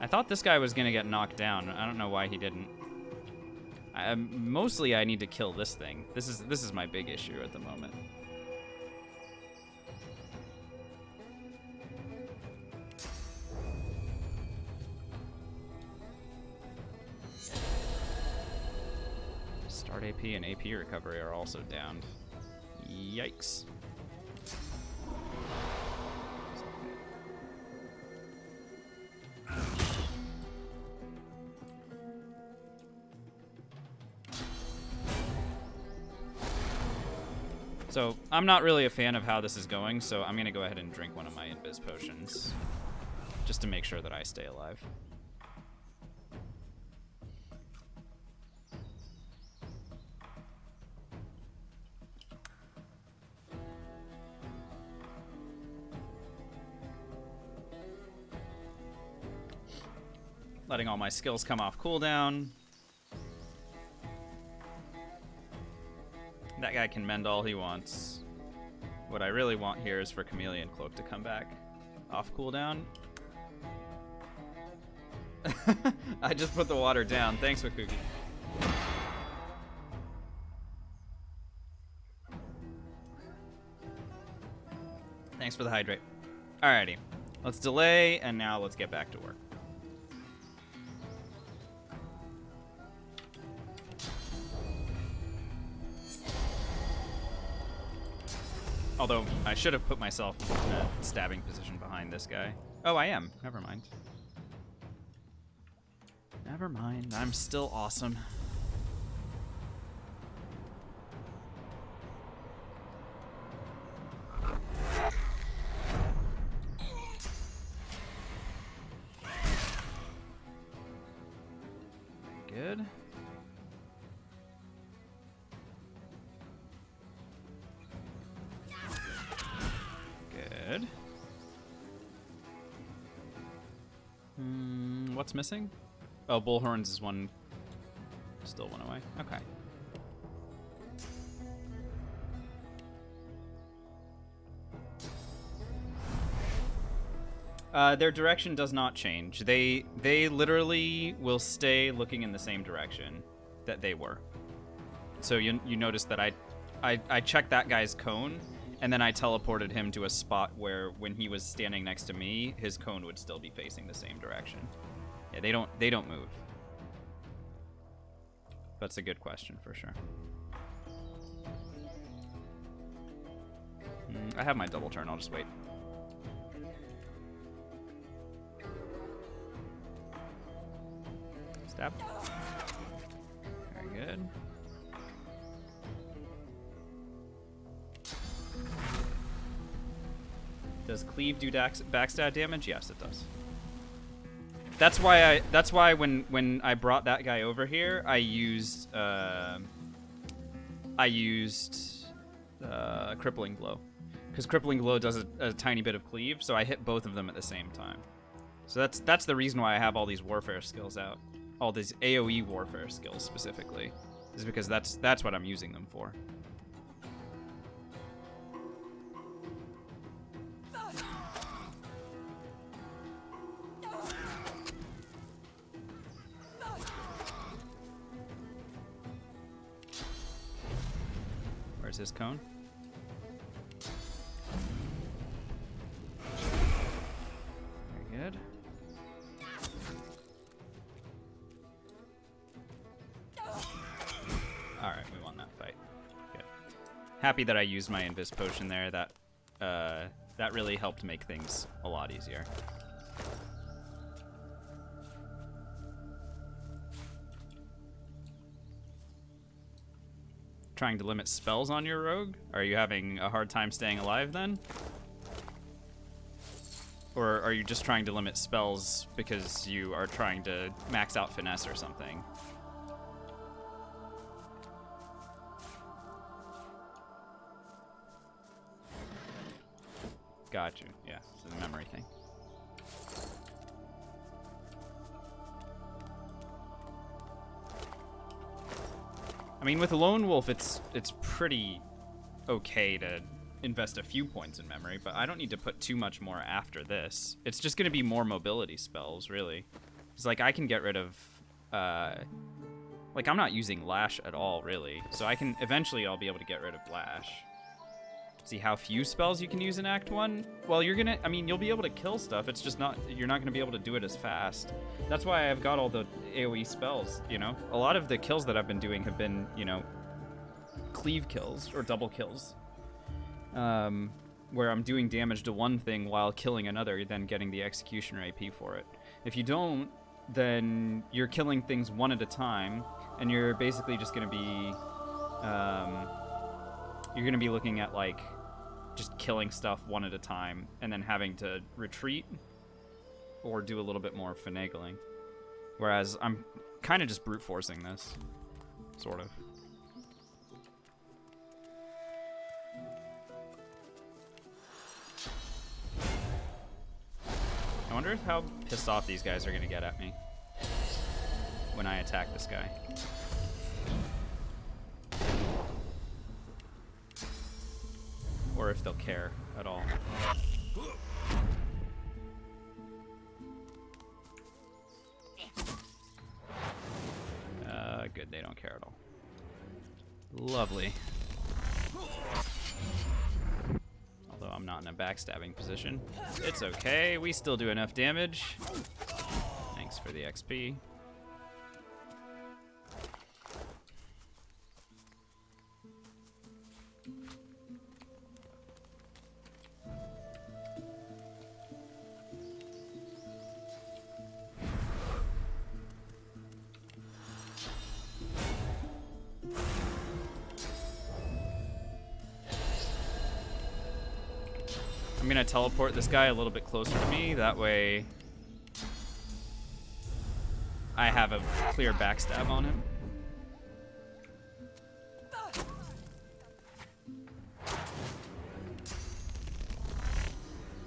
I thought this guy was gonna get knocked down. I don't know why he didn't. Mostly I need to kill this thing. This is my big issue at the moment. Start AP and AP recovery are also downed. Yikes. So, I'm not really a fan of how this is going, so I'm gonna go ahead and drink one of my invis potions. Just to make sure that I stay alive. Letting all my skills come off cooldown. That guy can mend all he wants. What I really want here is for Chameleon Cloak to come back off cooldown. I just put the water down. Thanks, Wakugi. Thanks for the hydrate. Alrighty. Let's delay, and now let's get back to work. Although, I should have put myself in a stabbing position behind this guy. Oh, I am. Never mind. Never mind. I'm still awesome. Good. Good. What's missing? Oh, Bullhorns is one. Still one away. Okay. Their direction does not change. They literally will stay looking in the same direction that they were. So you notice that I checked that guy's cone, and then I teleported him to a spot where when he was standing next to me, his cone would still be facing the same direction. Yeah, they don't move. That's a good question for sure. I have my double turn. I'll just wait. Stab. Very good. Does cleave do backstab damage? Yes, it does. That's why when I brought that guy over here, I used crippling blow, because crippling blow does a tiny bit of cleave, so I hit both of them at the same time. So that's the reason why I have all these warfare skills out, all these AOE warfare skills specifically, is because that's what I'm using them for. Where's his cone? Very good. Alright, we won that fight. Good. Happy that I used my invis potion there. That really helped make things a lot easier. Trying to limit spells on your rogue? Are you having a hard time staying alive then? Or are you just trying to limit spells because you are trying to max out finesse or something? Got you. Yeah, it's a memory thing. I mean, with a lone wolf, it's pretty okay to invest a few points in memory, but I don't need to put too much more after this. It's just going to be more mobility spells, really. It's like I can get rid of, like I'm not using Lash at all, really. So I can, eventually I'll be able to get rid of Lash. See how few spells you can use in Act 1? Well, you're gonna, I mean, you'll be able to kill stuff. It's just not, you're not gonna be able to do it as fast. That's why I've got all the AoE spells, you know? A lot of the kills that I've been doing have been, you know, cleave kills or double kills. Where I'm doing damage to one thing while killing another, then getting the Executioner AP for it. If you don't, then you're killing things one at a time, and you're basically just gonna be, you're gonna be looking at like just killing stuff one at a time and then having to retreat or do a little bit more finagling. Whereas I'm kind of just brute forcing this, sort of. I wonder how pissed off these guys are gonna get at me when I attack this guy. Or if they'll care at all. Good, they don't care at all. Lovely. Although I'm not in a backstabbing position. It's okay, we still do enough damage. Thanks for the XP. I'm gonna teleport this guy a little bit closer to me, that way I have a clear backstab on him.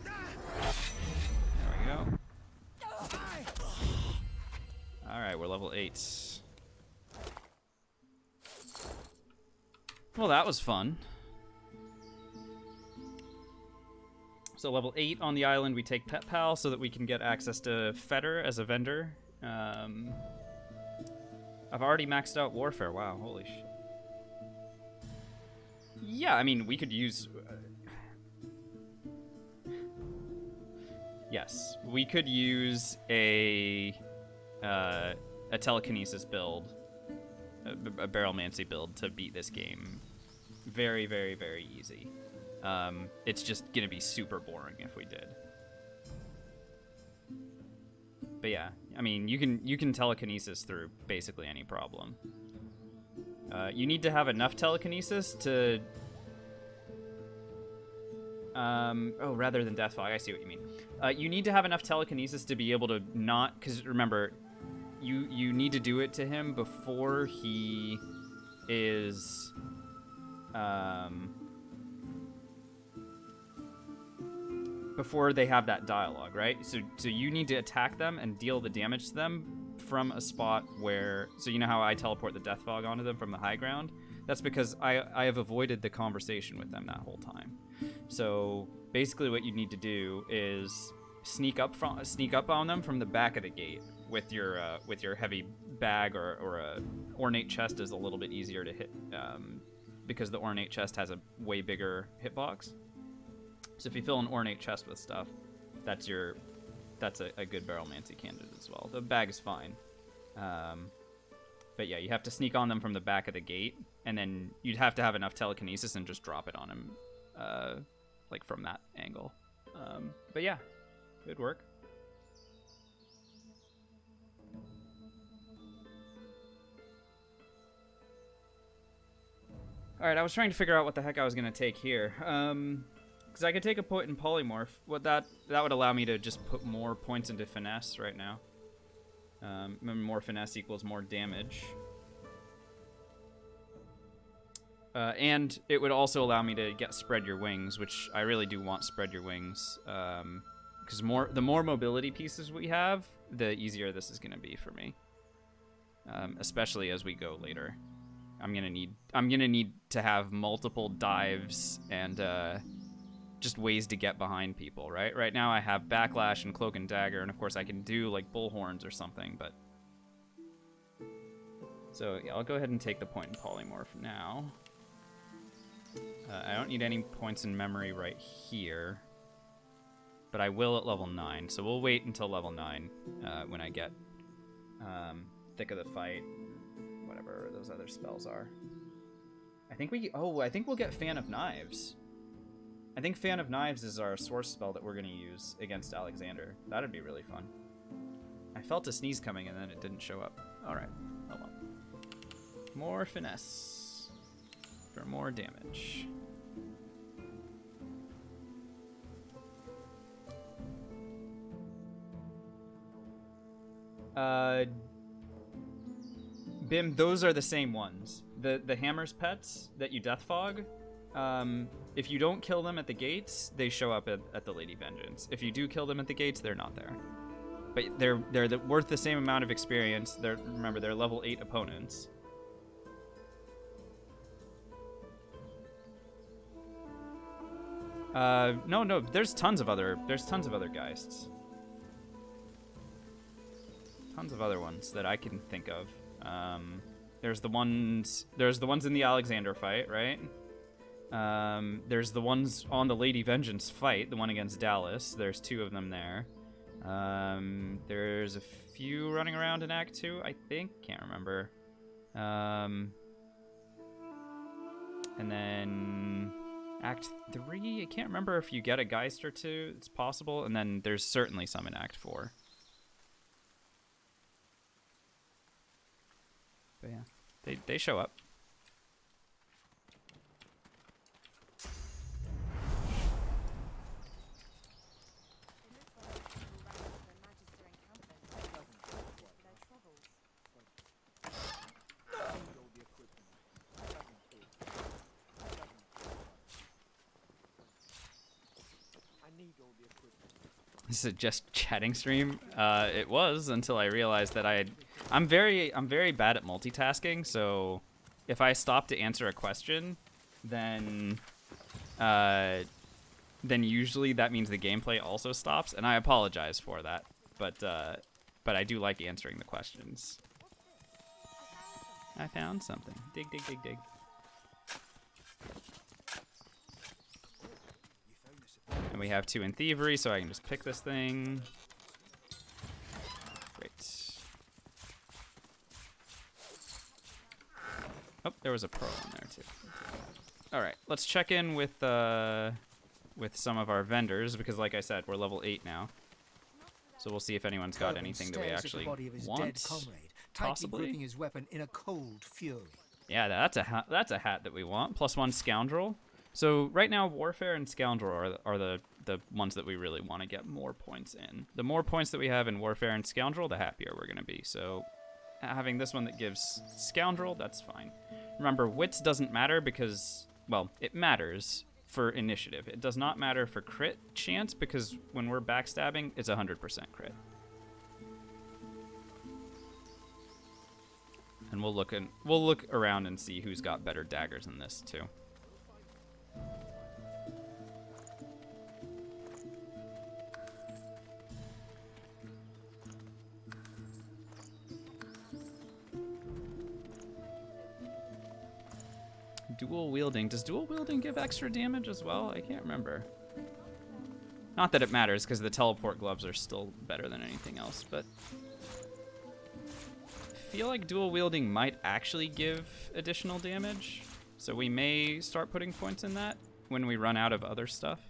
There we go. Alright, we're level 8. Well, that was fun. So level 8 on the island, we take Pet Pal so that we can get access to Fetter as a vendor. I've already maxed out Warfare. Wow, holy shit. Yeah, I mean, we could use... yes, we could use a telekinesis build, a Barrelmancy build to beat this game. Very, very, very easy. It's just gonna be super boring if we did. But yeah, I mean, you can telekinesis through basically any problem. You need to have enough telekinesis to... oh, rather than Death Fog, I see what you mean. You need to have enough telekinesis to be able to not... Because remember, you need to do it to him before he is... before they have that dialogue, right? So you need to attack them and deal the damage to them from a spot where... So you know how I teleport the Death Fog onto them from the high ground? That's because I have avoided the conversation with them that whole time. So basically what you need to do is sneak up on them from the back of the gate with your heavy bag, or a ornate chest is a little bit easier to hit, because the ornate chest has a way bigger hitbox. So if you fill an ornate chest with stuff, that's a good Barrelmancy candidate as well. The bag is fine. But yeah, you have to sneak on them from the back of the gate, and then you'd have to have enough telekinesis and just drop it on him, like from that angle. But yeah, good work. Alright, I was trying to figure out what the heck I was going to take here. Because I could take a point in Polymorph. That would allow me to just put more points into Finesse right now. More Finesse equals more damage. And it would also allow me to get spread your wings, which I really do want spread your wings. Because the more mobility pieces we have, the easier this is going to be for me. Especially as we go later. I'm gonna need to have multiple dives and just ways to get behind people, right? Right now I have backlash and cloak and dagger, and of course I can do like bullhorns or something, but so yeah, I'll go ahead and take the point in polymorph now. I don't need any points in memory right here, but I will at level 9, so we'll wait until level 9 when I get thick of the fight, whatever those other spells are. I think we'll get Fan of Knives. I think Fan of Knives is our source spell that we're going to use against Alexander. That'd be really fun. I felt a sneeze coming and then it didn't show up. Alright, oh well. More finesse for more damage. Bim, those are the same ones. The Hammer's pets that you death fog, if you don't kill them at the gates, they show up at the Lady Vengeance. If you do kill them at the gates, they're not there. But they're worth the same amount of experience. Remember, they're level 8 opponents. No, there's tons of other Geists. Tons of other ones that I can think of. There's the ones in the Alexander fight, right? There's the ones on the Lady Vengeance fight, the one against Dallas. There's 2 of them there. There's a few running around in Act 2, I think. Can't remember. And then Act 3, I can't remember if you get a Geist or 2. It's possible. And then there's certainly some in Act 4. But yeah, they show up. This is a just chatting stream. It was until I realized that I'm very bad at multitasking. So if I stop to answer a question, then usually that means the gameplay also stops, and I apologize for that. But I do like answering the questions. I found something. Dig, dig, dig, dig. And we have 2 in thievery, so I can just pick this thing. Great. Oh, there was a pearl in there too. All right, let's check in with some of our vendors because, like I said, we're level 8 now. So we'll see if anyone's got anything that we actually want. Possibly. Gripping his weapon in a cold fury. Yeah, that's a hat that we want. +1 scoundrel. So right now, Warfare and Scoundrel are the ones that we really want to get more points in. The more points that we have in Warfare and Scoundrel, the happier we're going to be. So having this one that gives Scoundrel, that's fine. Remember, Wits doesn't matter because, well, it matters for initiative. It does not matter for crit chance because when we're backstabbing, it's 100% crit. And we'll look around and see who's got better daggers than this too. Dual wielding. Does dual wielding give extra damage as well? I can't remember. Not that it matters, because the teleport gloves are still better than anything else, but I feel like dual wielding might actually give additional damage, so we may start putting points in that when we run out of other stuff.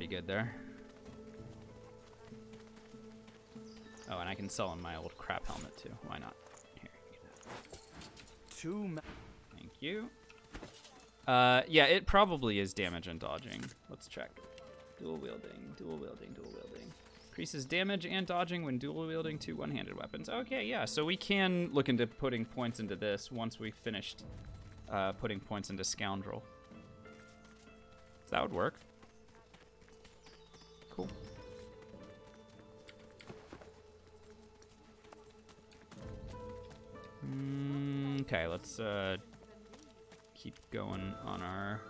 good there. Oh, and I can sell him my old crap helmet too. Why not? Here, thank you. Yeah, it probably is damage and dodging. Let's check. Dual wielding, dual wielding, dual wielding. Increases damage and dodging when dual wielding 2 one-handed weapons. Okay, yeah, so we can look into putting points into this once we've finished putting points into Scoundrel. So that would work. Cool. Okay, let's keep going on our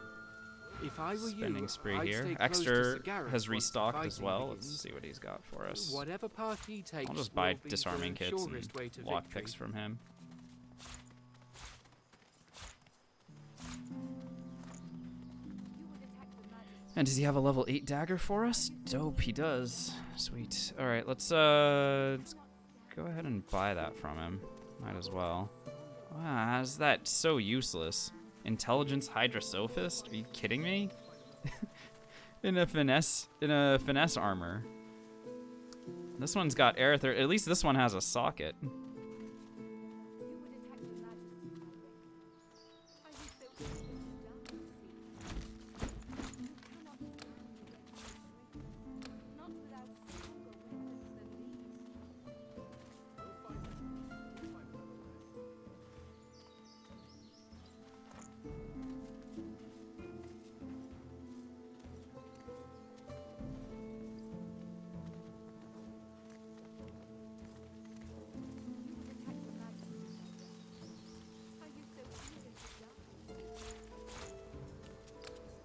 If I were spending you, spree I'd here. stay close to Exter Cigarette has once the restocked as fighting well. begins. Let's see what he's got for us. Whatever path he takes, I'll just buy will be disarming the kits and surest way to lock victory. picks from him. And does he have a level 8 dagger for us? Dope, he does. Sweet. Alright, let's go ahead and buy that from him. Might as well. Wow, how's that so useless? Intelligence Hydrosophist? Are you kidding me? in a finesse armor. This one's got Aerithur. At least this one has a socket.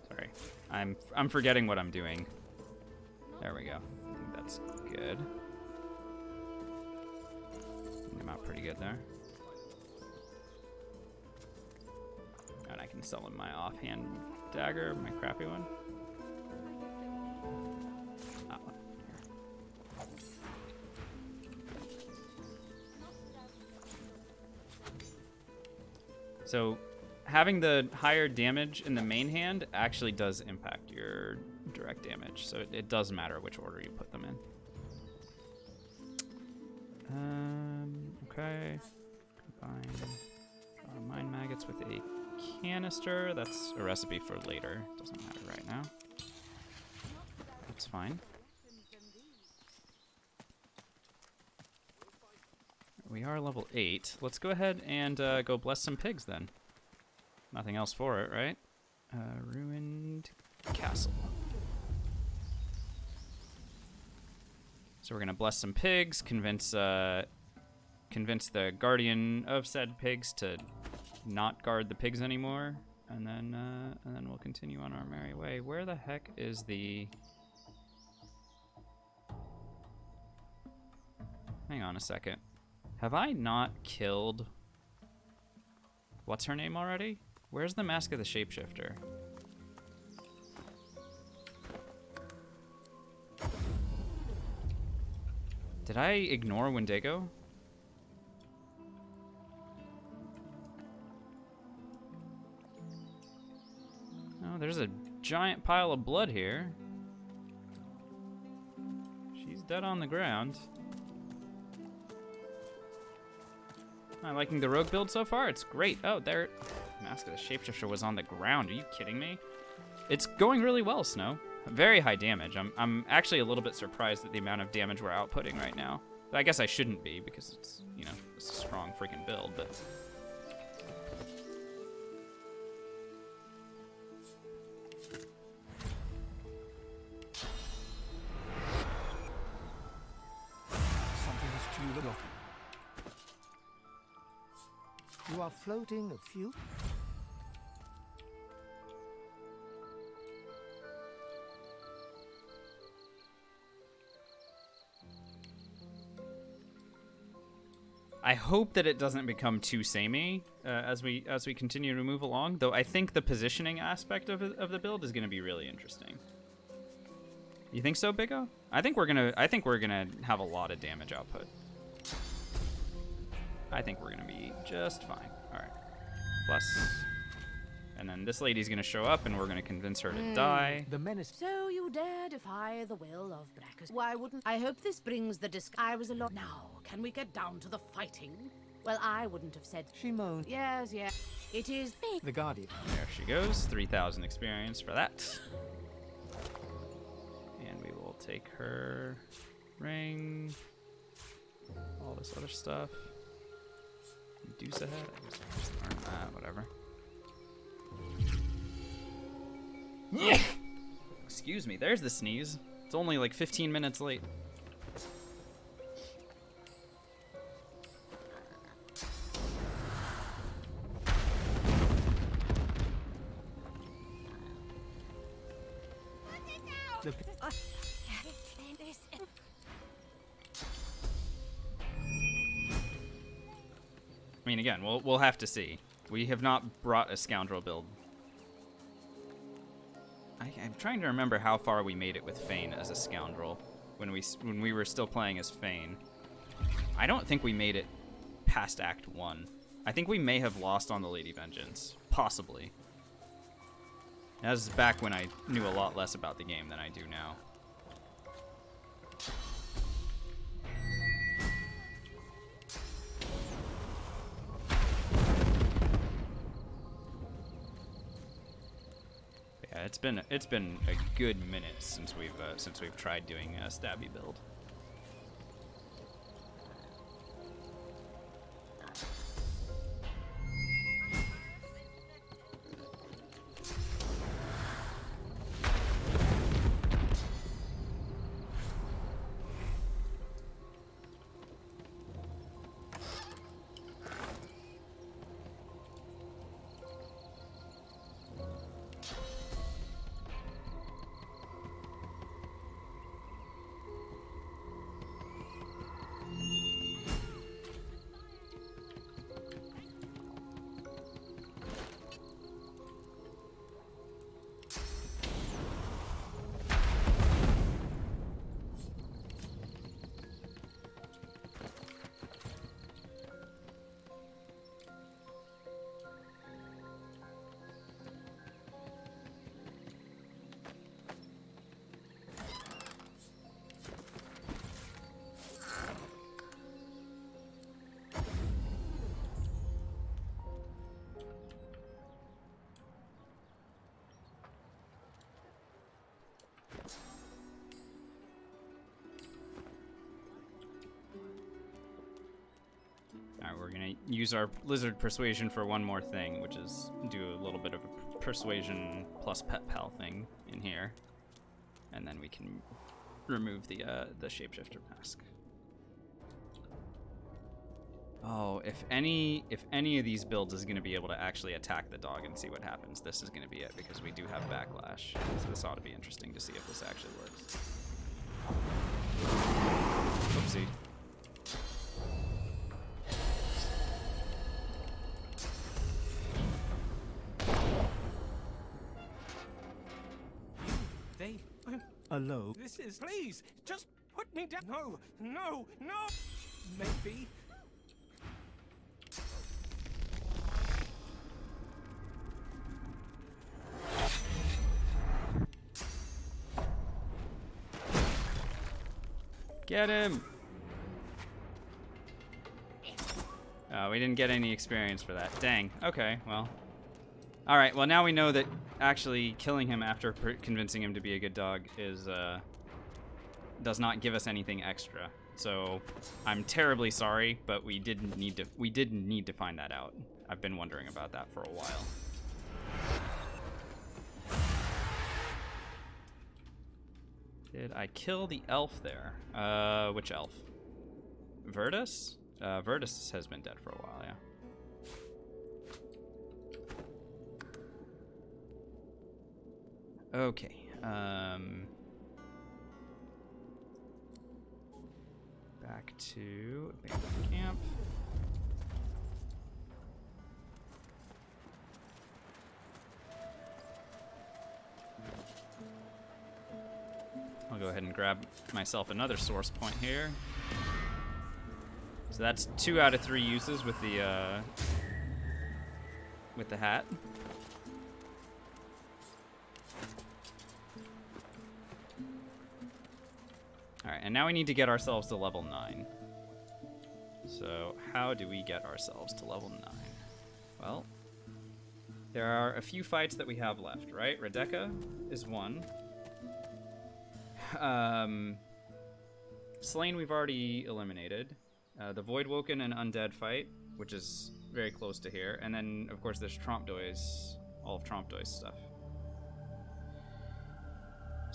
Sorry. I'm forgetting what I'm doing. There we go. I think that's good. I'm out pretty good there. And I can sell him my offhand dagger, my crappy one. That one. Here. So having the higher damage in the main hand actually does impact your direct damage, so it does matter which order you put them in. Okay. Combine mine maggots with a canister. That's a recipe for later. Doesn't matter right now. That's fine. We are level 8. Let's go ahead and go bless some pigs then. Nothing else for it, right? Ruined castle. So we're gonna bless some pigs, convince the guardian of said pigs to not guard the pigs anymore, and then we'll continue on our merry way. Where the heck is the? Hang on a second. Have I not killed? What's her name already? Where's the Mask of the Shapeshifter? Did I ignore Wendigo? Oh, there's a giant pile of blood here. She's dead on the ground. I'm liking the rogue build so far. It's great. Oh, there. Mask of the Shapeshifter was on the ground. Are you kidding me? It's going really well, Snow. Very high damage. I'm actually a little bit surprised at the amount of damage we're outputting right now. But I guess I shouldn't be because it's, you know, it's a strong freaking build, but. Something is due the lock. You are floating a few. I hope that it doesn't become too samey as we continue to move along. Though I think the positioning aspect of the build is going to be really interesting. You think so, Big O? I think we're gonna have a lot of damage output. I think we're gonna be just fine. All right, plus, and then this lady's gonna show up, and we're gonna convince her to die. The menace. So you you dare defy the will of Brackus? Why wouldn't I? Hope this brings the I was alone. Now, can we get down to the fighting? Well, I wouldn't have said. She moaned. Yes, yes. It is me. The Guardian. There she goes. 3,000 experience for that. And we will take her ring. All this other stuff. Medusa head. I just learned that. Whatever. Excuse me. There's the sneeze. It's only like 15 minutes late. I mean, again, we'll have to see. We have not brought a scoundrel build. I'm trying to remember how far we made it with Fane as a scoundrel when we were still playing as Fane. I don't think we made it past Act 1. I think we may have lost on the Lady Vengeance, possibly. That was back when I knew a lot less about the game than I do now. Yeah, it's been a good minute since we've tried doing a stabby build. Alright, we're gonna use our lizard persuasion for one more thing, which is do a little bit of a persuasion plus pet pal thing in here. And then we can remove the shapeshifter mask. Oh, if any of these builds is gonna be able to actually attack the dog and see what happens, this is gonna be it, because we do have backlash. So this ought to be interesting to see if this actually works. Oopsie. Alone. This is. Please, just put me down. No, no, no. Maybe. Get him! Oh, we didn't get any experience for that. Dang. Okay, well. Alright, well now we know that actually killing him after convincing him to be a good dog is, does not give us anything extra. So, I'm terribly sorry, but we did need to find that out. I've been wondering about that for a while. Did I kill the elf there? Which elf? Virtus? Virtus has been dead for a while, yeah. Okay, back to abandoned camp. I'll go ahead and grab myself another source point here. So that's 2 out of 3 uses with the hat. Alright, and now we need to get ourselves to level 9. So, how do we get ourselves to level 9? Well, there are a few fights that we have left, right? Redeka is one. Slain we've already eliminated. The Voidwoken and Undead fight, which is very close to here. And then, of course, there's Trompdoy's, all of Trompdoy's stuff.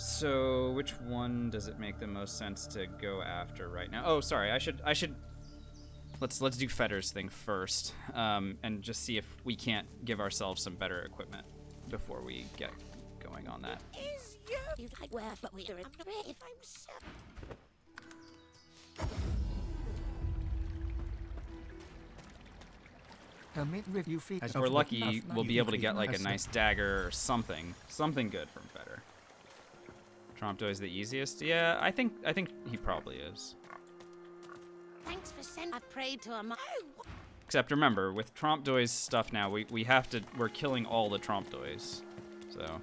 So, which one does it make the most sense to go after right now? Oh, sorry, I should. Let's do Fetter's thing first, and just see if we can't give ourselves some better equipment before we get going on that. Review feed. If we're lucky, we'll be able to get like a nice dagger or something good from Fetter. Trompdo is the easiest. Yeah, I think he probably is. Thanks for sending. I prayed to him. Except remember, with Trompdoy's stuff now, we have to. We're killing all the Trompdoys, so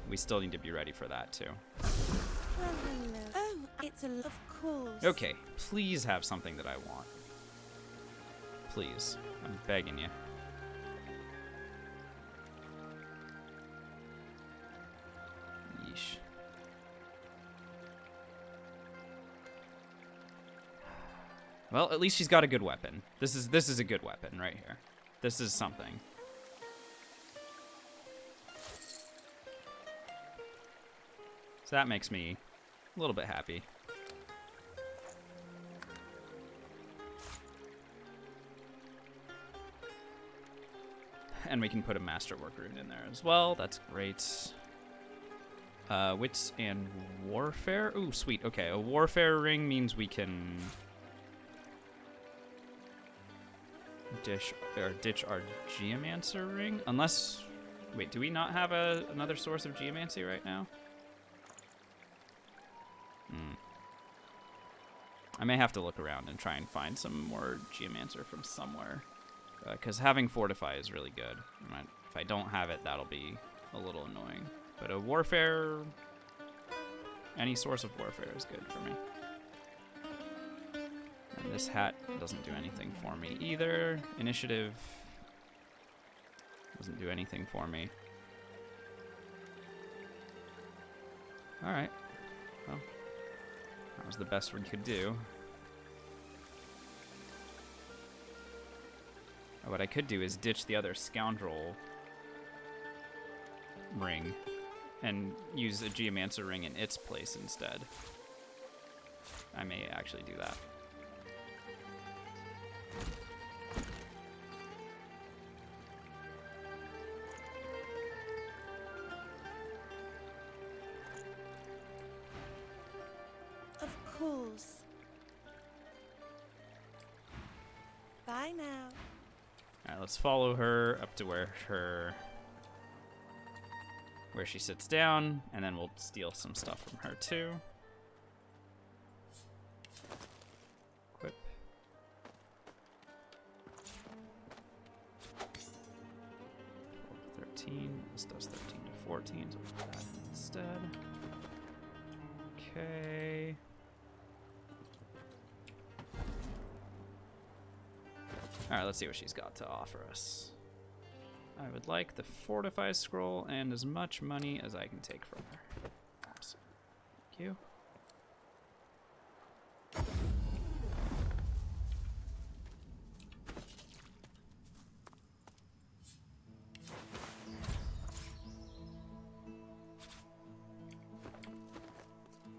we still need to be ready for that too. Oh, it's of course. Okay, please have something that I want. Please, I'm begging you. Yeesh. Well, at least she's got a good weapon. This is a good weapon right here. This is something. So that makes me a little bit happy. And we can put a Masterwork rune in there as well. That's great. Wits and Warfare. Ooh, sweet. Okay, a Warfare ring means we can ditch our Geomancer ring. Unless, wait, do we not have another source of Geomancy right now? I may have to look around and try and find some more Geomancer from somewhere. Because having Fortify is really good. If I don't have it, that'll be a little annoying. But a Warfare, any source of Warfare is good for me. And this hat doesn't do anything for me either. Initiative doesn't do anything for me. Alright. Well, that was the best we could do. What I could do is ditch the other Scoundrel ring and use a Geomancer ring in its place instead. I may actually do that. Of course. Bye now. Alright, let's follow her up to where she sits down, and then we'll steal some stuff from her too. Equip. 13. This does 13 to 14, so we'll put that in instead. Okay. Alright, let's see what she's got to offer us. I would like the Fortify Scroll and as much money as I can take from her. Awesome. Thank you.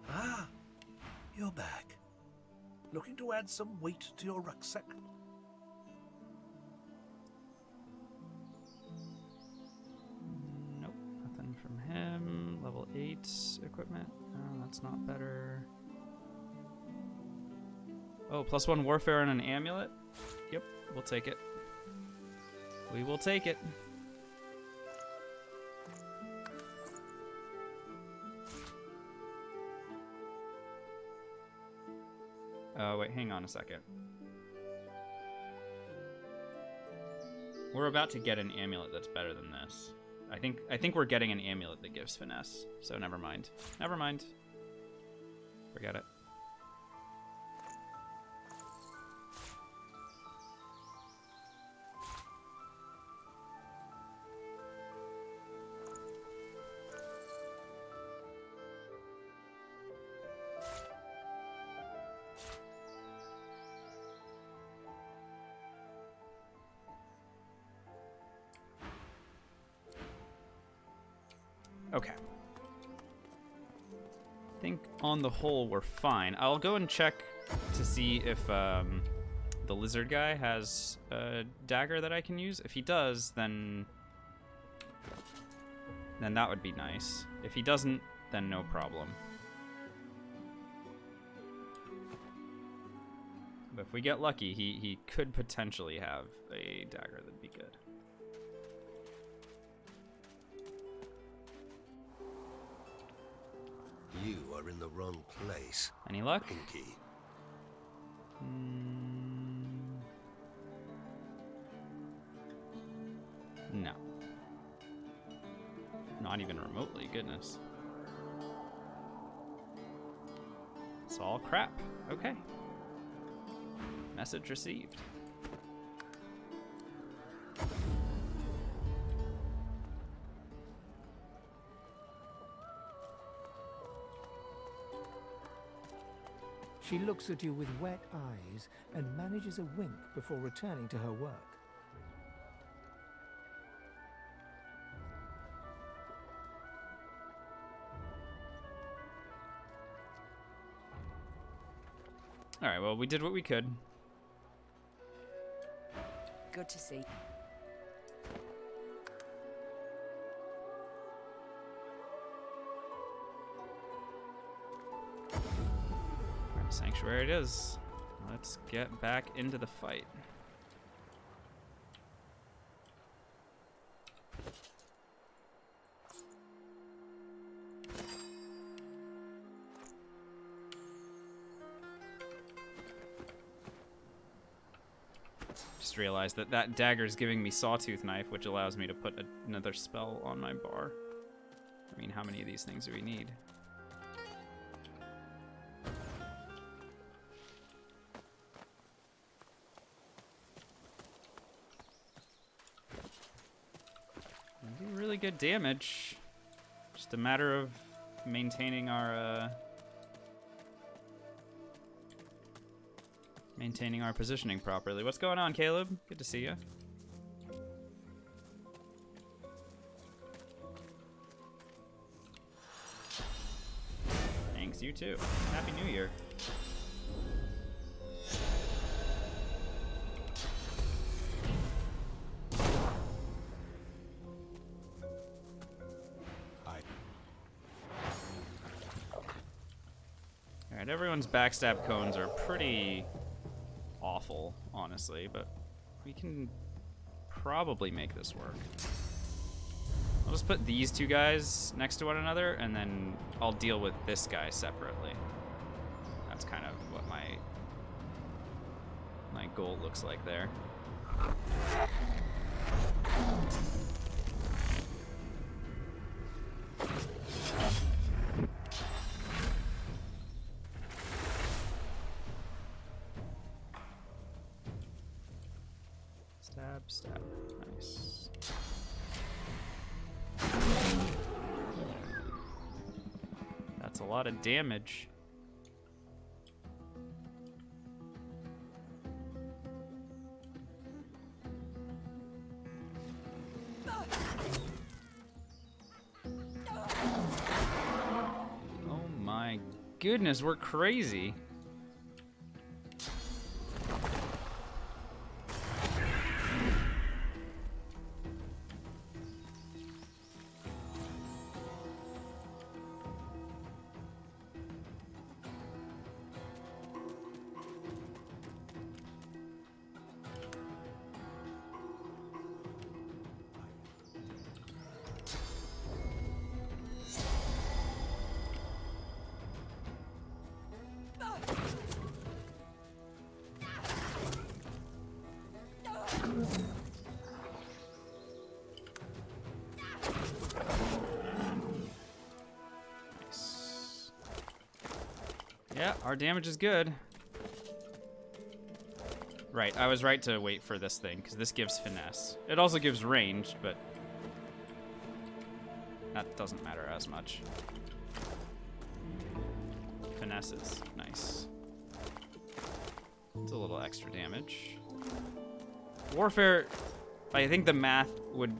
Ah, you're back. Looking to add some weight to your rucksack? Nope, nothing from him. Level 8 equipment. Oh, that's not better. Oh, +1 warfare and an amulet? Yep, we'll take it. We will take it. Oh, wait, hang on a second. We're about to get an amulet that's better than this. I think we're getting an amulet that gives finesse, so never mind. Never mind. Forget it. Okay. I think on the whole we're fine. I'll go and check to see if the lizard guy has a dagger that I can use. If he does, then that would be nice. If he doesn't, then no problem. But if we get lucky, he could potentially have a dagger that'd be good. You are in the wrong place, Any luck? Pinky. No. Not even remotely, goodness. It's all crap. Okay. Message received. She looks at you with wet eyes and manages a wink before returning to her work. All right, well, we did what we could. Good to see. Sanctuary it is. Let's get back into the fight. Just realized that that dagger is giving me Sawtooth Knife, which allows me to put another spell on my bar. I mean, how many of these things do we need? Do really good damage. Just a matter of maintaining our positioning properly. What's going on, Caleb? Good to see you. Thanks, you too. Happy New Year. Alright, everyone's backstab cones are pretty awful, honestly, but we can probably make this work. I'll just put these two guys next to one another, and then I'll deal with this guy separately. That's kind of what my goal looks like there. Stab, stab. Nice. That's a lot of damage. Oh my goodness, we're crazy. Yeah, our damage is good. Right, I was right to wait for this thing, because this gives finesse. It also gives range, but that doesn't matter as much. Finesse is nice. It's a little extra damage. Warfare, I think the math would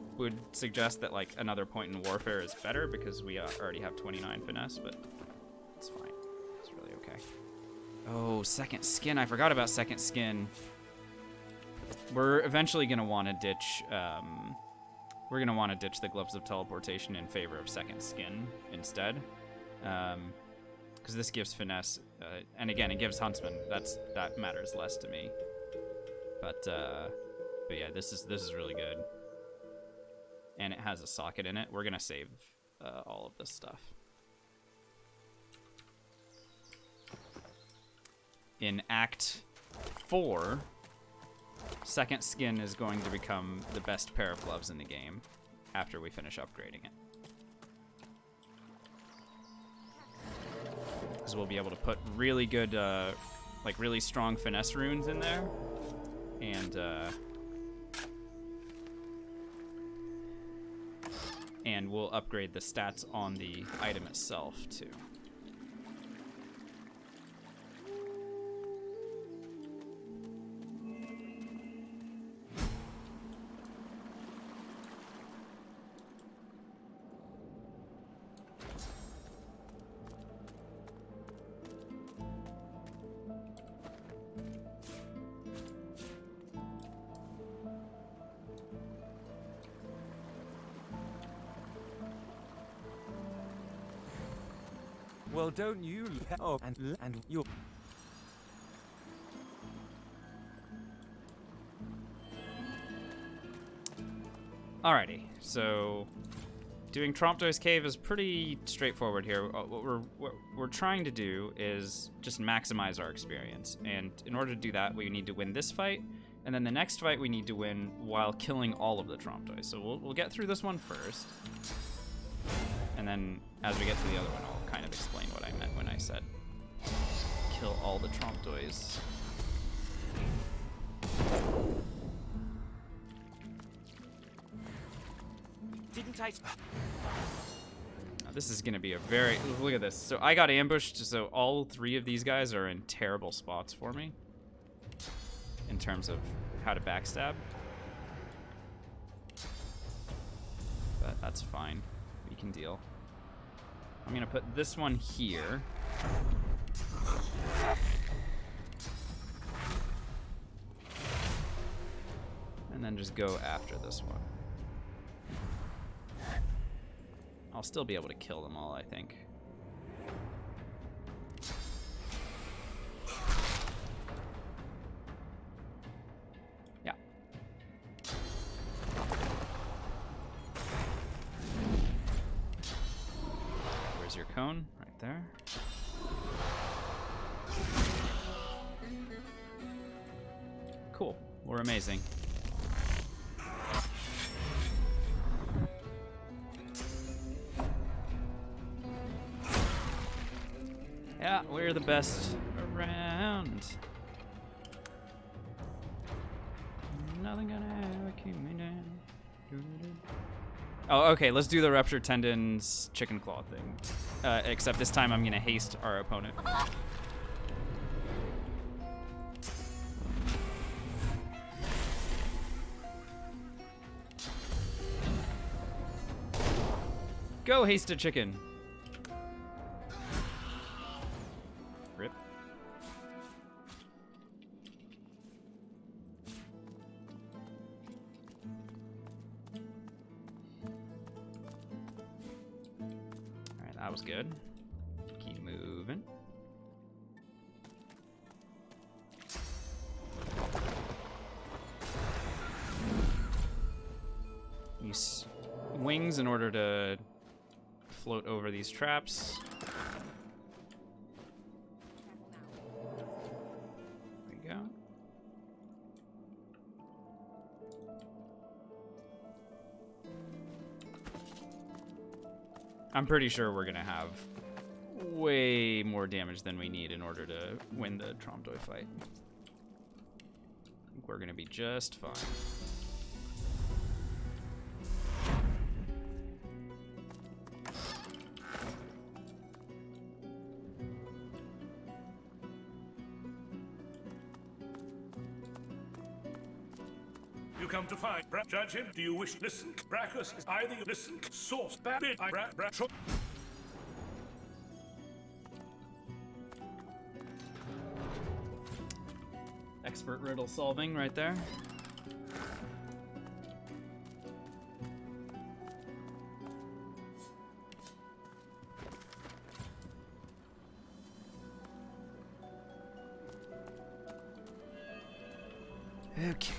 suggest that like another point in warfare is better because we already have 29 finesse, but it's fine. It's really okay. Oh, second skin. I forgot about second skin. We're eventually gonna want to ditch. We're gonna want to ditch the gloves of teleportation in favor of second skin instead, because this gives finesse, and again, it gives huntsman. That matters less to me. But yeah, this is really good, and it has a socket in it. We're gonna save all of this stuff. In Act 4. Second skin is going to become the best pair of gloves in the game after we finish upgrading it. Because we'll be able to put really good, like really strong finesse runes in there. And we'll upgrade the stats on the item itself too. Well, don't you? Oh, and you. Alrighty, so doing Tromptoy's Cave is pretty straightforward here. What we're trying to do is just maximize our experience, and in order to do that, we need to win this fight, and then the next fight we need to win while killing all of the Tromptoys. So we'll get through this one first, and then as we get to the other one, I'll kind of explain what I meant when I said kill all the Tromptoys. Didn't I? Now, this is going to be a very... Look at this. So I got ambushed, so all three of these guys are in terrible spots for me in terms of how to backstab. But that's fine. We can deal. I'm going to put this one here. And then just go after this one. I'll still be able to kill them all, I think. Yeah. Where's your cone? Right there. Cool. We're amazing. Yeah, we're the best around. Nothing gonna ever keep me down. Oh, okay, let's do the ruptured tendons chicken claw thing. Except this time I'm gonna haste our opponent. Go, hasted chicken. Rip. Alright, that was good. Keep moving. Use wings in order to float over these traps. There we go. I'm pretty sure we're gonna have way more damage than we need in order to win the Tromdoi fight. I think we're gonna be just fine. You come to find judge him. Do you wish listen? Brachus is either you listen source bad I Expert riddle solving right there. Okay.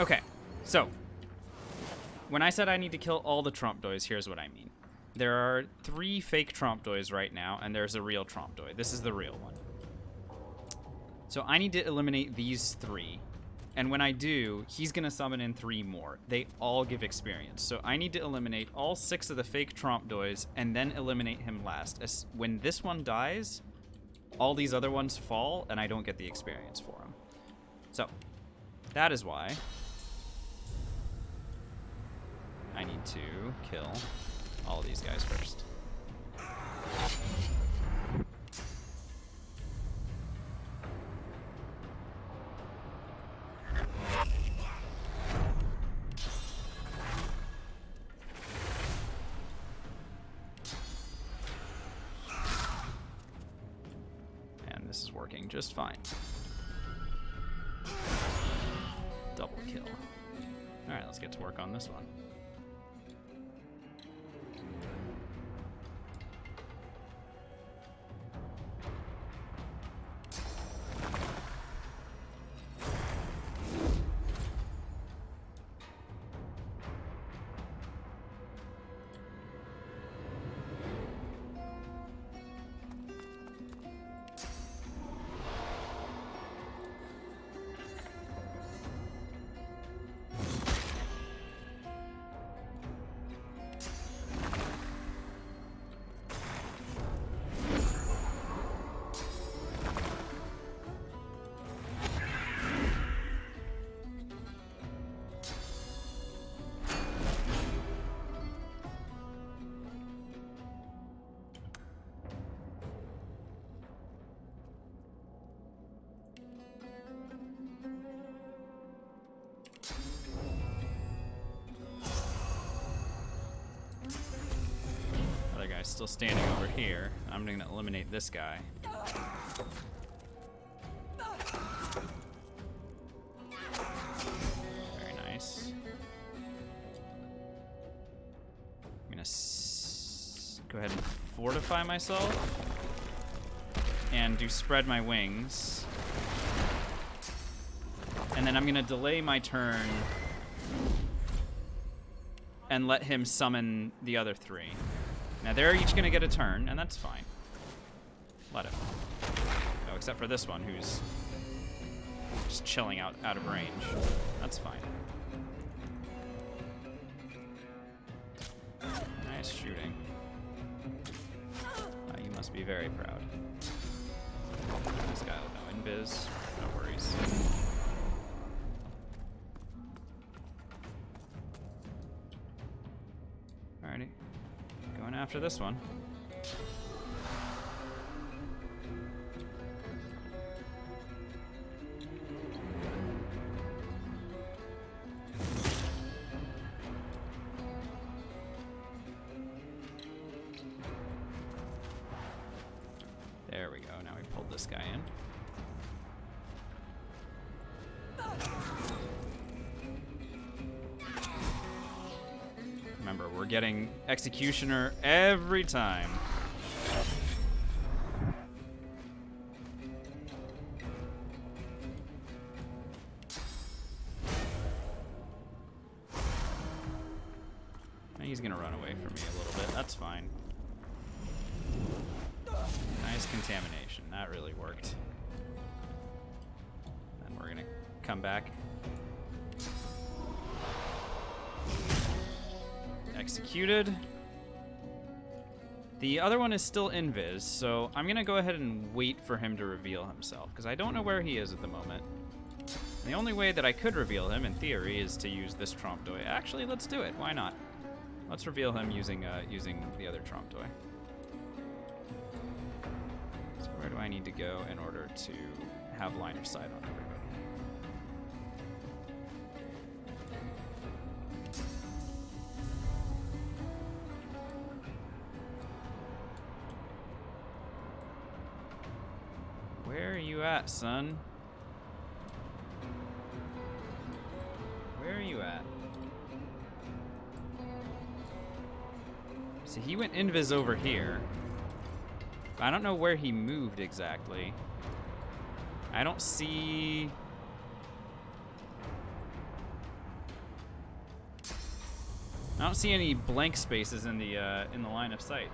Okay, so when I said I need to kill all the Tromdois, here's what I mean. There are 3 fake Tromdois right now, and there's a real Tromdoi. This is the real one. So I need to eliminate these 3, and when I do, he's gonna summon in 3 more. They all give experience, so I need to eliminate all 6 of the fake Tromdois and then eliminate him last. As when this one dies, all these other ones fall, and I don't get the experience for them. So that is why I need to kill all these guys first. And this is working just fine. Double kill. Alright, let's get to work on this one. Still standing over here. I'm gonna eliminate this guy. Very nice. I'm gonna go ahead and fortify myself and do spread my wings. And then I'm gonna delay my turn and let him summon the other 3. Now they're each gonna get a turn, and that's fine. Let him. Oh, except for this one, who's just chilling out of range. That's fine. Nice shooting. You must be very proud. This guy will know invis. No worries. Alrighty. Going after this one. There we go. Now we pulled this guy in. Remember, we're getting Executioner every time. He's gonna run away from me a little bit. That's fine. Nice contamination. That really worked. And we're gonna come back. Executed. The other one is still invis, so I'm gonna go ahead and wait for him to reveal himself, because I don't know where he is at the moment. The only way that I could reveal him, in theory, is to use this Trompe d'oeil. Actually, let's do it. Why not? Let's reveal him using the other Trompe d'oeil. So where do I need to go in order to have line of sight on everybody? Where are you at, son? Where are you at? So he went invis over here. I don't know where he moved exactly. I don't see... I don't see any blank spaces in the line of sight.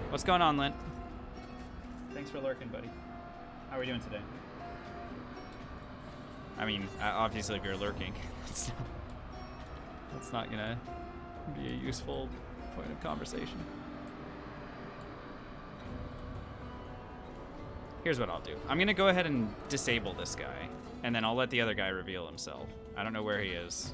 What's going on, Lint? Thanks for lurking, buddy. How are we doing today? I mean, obviously if you're lurking, it's not gonna be a useful point of conversation. Here's what I'll do. I'm gonna go ahead and disable this guy, and then I'll let the other guy reveal himself. I don't know where he is.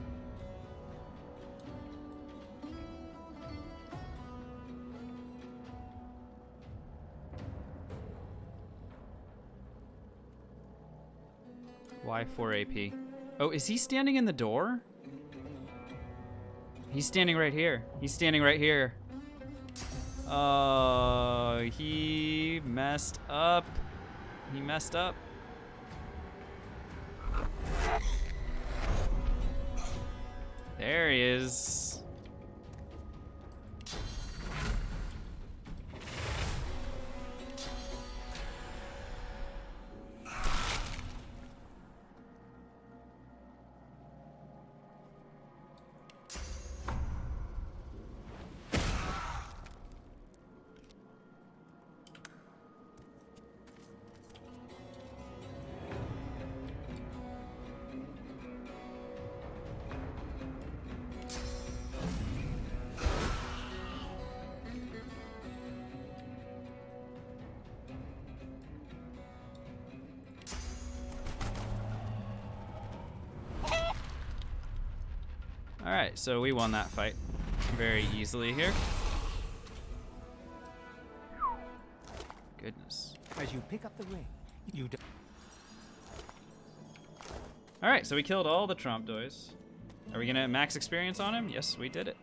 Why 4 AP? Oh, is he standing in the door? He's standing right here. He's standing right here. Oh, he messed up. He messed up. There he is. Alright, so we won that fight very easily here. Goodness. As you pick up the ring, you do. Alright, so we killed all the Trompe d'oeils. Are we gonna max experience on him? Yes, we did it.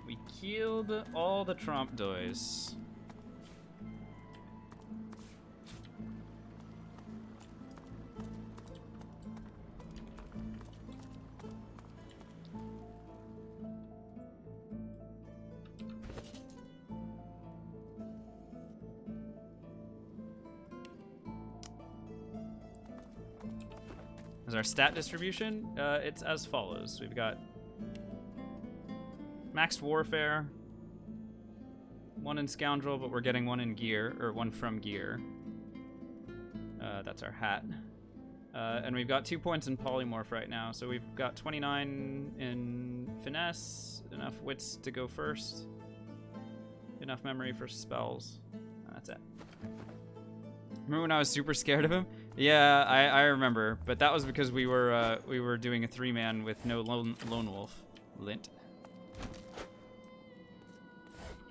We killed all the Trompe d'oeils. As our stat distribution, it's as follows. We've got maxed warfare, 1 in scoundrel, but we're getting 1 in gear, or 1 from gear. That's our hat. And we've got 2 points in polymorph right now, so we've got 29 in finesse, enough wits to go first, enough memory for spells. That's it. Remember when I was super scared of him? Yeah, I remember, but that was because we were doing a 3-man with no lone wolf, Lint.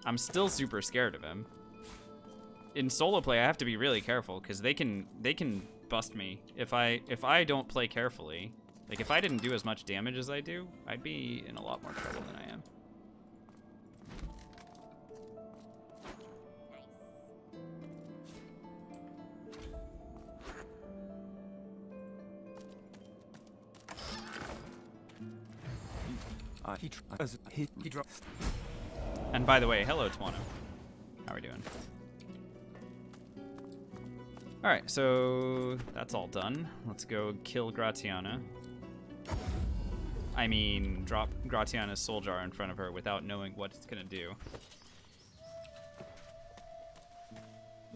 I'm still super scared of him. In solo play, I have to be really careful because they can bust me if I don't play carefully. Like if I didn't do as much damage as I do, I'd be in a lot more trouble than I am. He dropped. And by the way, hello, Twano. How are we doing? Alright, so that's all done. Let's go kill Gratiana. I mean, drop Gratiana's soul jar in front of her without knowing what it's gonna do.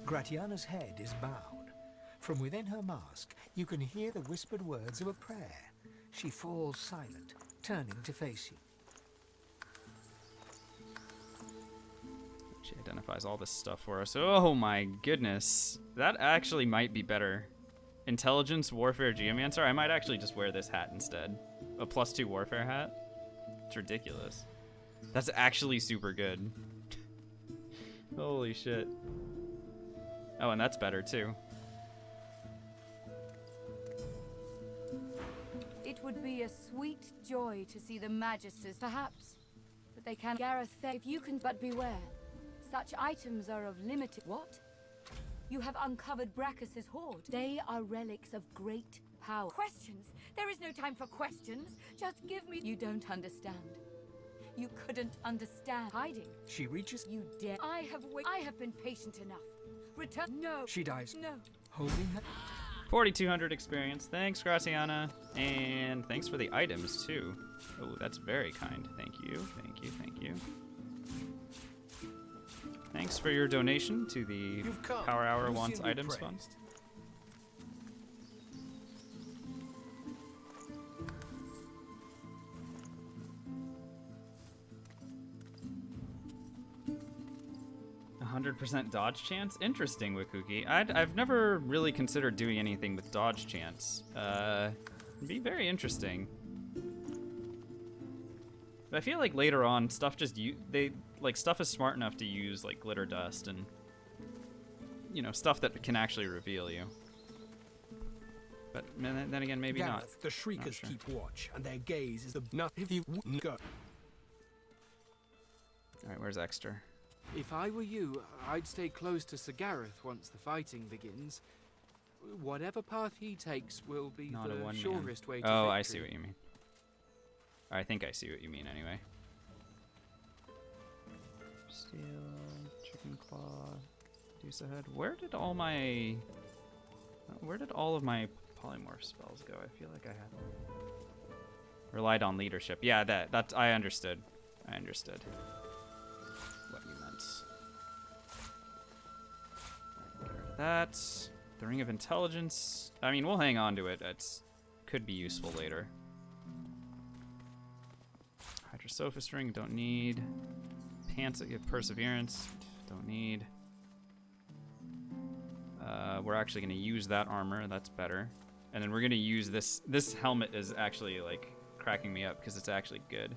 Gratiana's head is bowed. From within her mask, you can hear the whispered words of a prayer. She falls silent, turning to face you. She identifies all this stuff for us. Oh my goodness. That actually might be better. Intelligence, Warfare, Geomancer. I might actually just wear this hat instead. A +2 Warfare hat. It's ridiculous. That's actually super good. Holy shit. Oh, and that's better too. It would be a sweet joy to see the Magisters, perhaps. But they can. Gareth, if you can but beware. Such items are of limited... What? You have uncovered Brachus's hoard. They are relics of great power. Questions? There is no time for questions. Just give me... You don't understand. You couldn't understand. Hiding. She reaches... You dare. I have been patient enough. Return... No. She dives. No. Holding her... 4,200 experience. Thanks, Gratiana. And thanks for the items, too. Oh, that's very kind. Thank you, thank you, thank you. Thanks for your donation to the Power Hour Wants Items Fund. %, dodge chance? Interesting, Wikuki. I've never really considered doing anything with dodge chance. It'd be very interesting. But I feel like later on, stuff just stuff is smart enough to use like glitter dust and stuff that can actually reveal you. But then again, maybe Gareth, not. The Shriekers sure. keep watch, and their gaze is the nut. If you wouldn't go. All right, where's Exter? If I were you, I'd stay close to Sir Gareth once the fighting begins. Whatever path he takes will be Not a the one-man. surest way to Oh, victory. I see what you mean. I think I see what you mean anyway. Steel, chicken claw, deuce ahead. Where did all of my polymorph spells go? I feel like I had relied on leadership. Yeah, that's I understood. I understood what you meant. Alright, get rid of that. The Ring of Intelligence. I mean, we'll hang on to it. It could be useful later. Hydrosophist Ring, don't need. Pants that give Perseverance, don't need. We're actually going to use that armor, that's better. And then we're going to use this. This helmet is actually like cracking me up because it's actually good.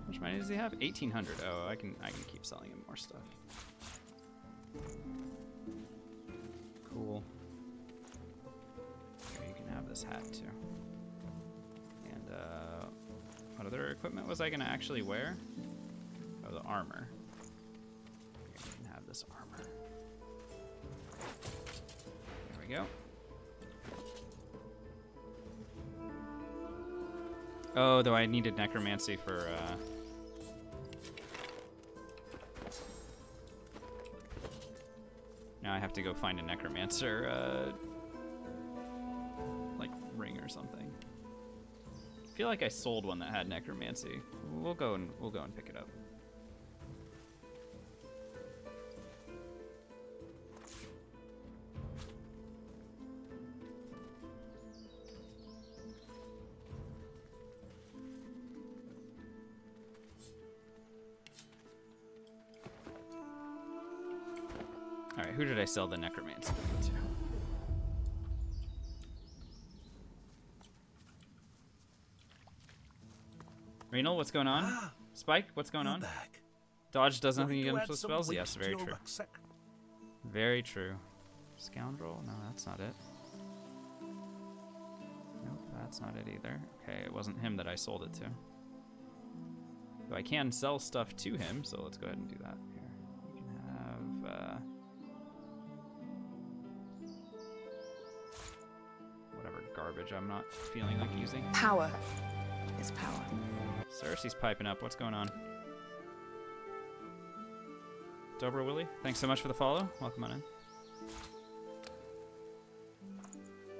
How much money does he have? 1,800. Oh, I can keep selling him more stuff. Cool. Okay, you can have this hat too. And what other equipment was I gonna actually wear? Oh, the armor. Okay, you can have this armor. There we go. Oh, though I needed necromancy for now I have to go find a necromancer like ring or something. I feel like I sold one that had necromancy. We'll go and pick it up. Alright, who did I sell the necromancy to? Renal, what's going on? Spike, what's going on? Back. Dodge does nothing Looking to against add with some spells? weight Yes, to very your true. rucksack? Very true. Scoundrel? No, that's not it. Nope, that's not it either. Okay, it wasn't him that I sold it to. Though I can sell stuff to him, so let's go ahead and do that. Here, you can have whatever garbage I'm not feeling like using. Power is power. Cersei's piping up. What's going on? Dobro Willie, thanks so much for the follow. Welcome on in.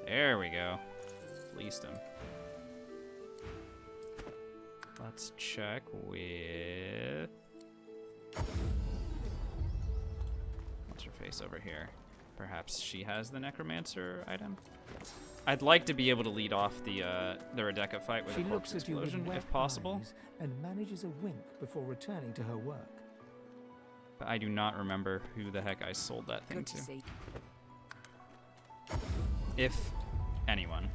There we go. Fleeced him. Let's check with... What's her face over here? Perhaps she has the Necromancer item? I'd like to be able to lead off the Rebecca fight with She a corpse looks at you with explosion, wet if possible. eyes and manages a wink before returning to her work. But I do not remember who the heck I sold that thing Good to to. see. If anyone.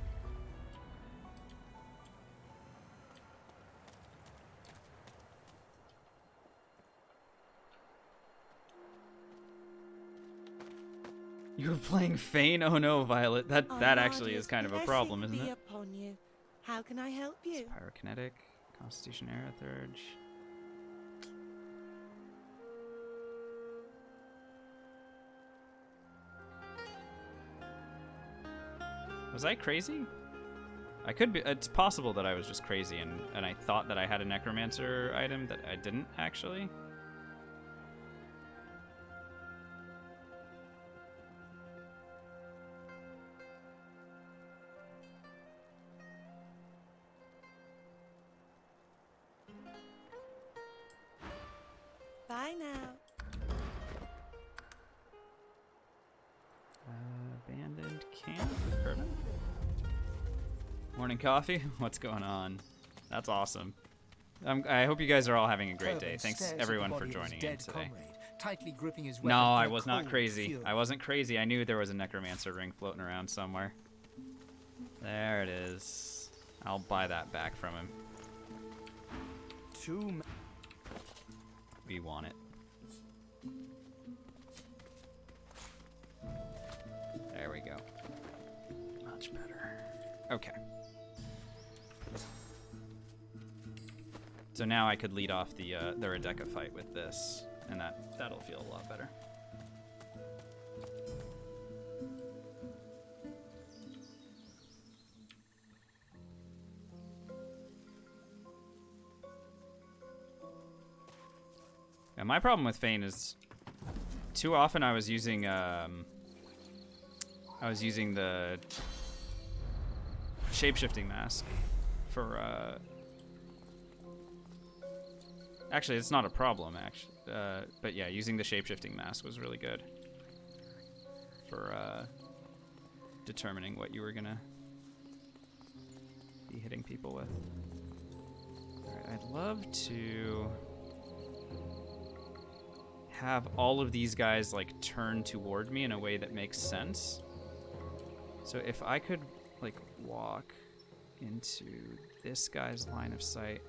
You were playing Fane? Oh no, Violet. That actually is kind of a problem, isn't it? Upon you. How can I help you? Pyrokinetic, Constitution Air Thurge. Was I crazy? I could be. It's possible that I was just crazy and I thought that I had a Necromancer item that I didn't actually. Bye now. Abandoned camp? Perfect. Morning coffee? What's going on? That's awesome. I hope you guys are all having a great day. Herman Thanks stares at everyone the for body of his joining in dead today. comrade, tightly gripping his No, weapon I in a was not cold crazy. fury. I wasn't crazy. I knew there was a Necromancer ring floating around somewhere. There it is. I'll buy that back from him. We want it. There we go. Much better. Okay. So now I could lead off the Rebecca fight with this, and that'll feel a lot better. Yeah, my problem with Fane is too often I was using the shapeshifting mask for actually it's not a problem actually, but yeah, using the shapeshifting mask was really good for determining what you were gonna be hitting people with. Alright, I'd love to have all of these guys like turn toward me in a way that makes sense. So if I could like walk into this guy's line of sight.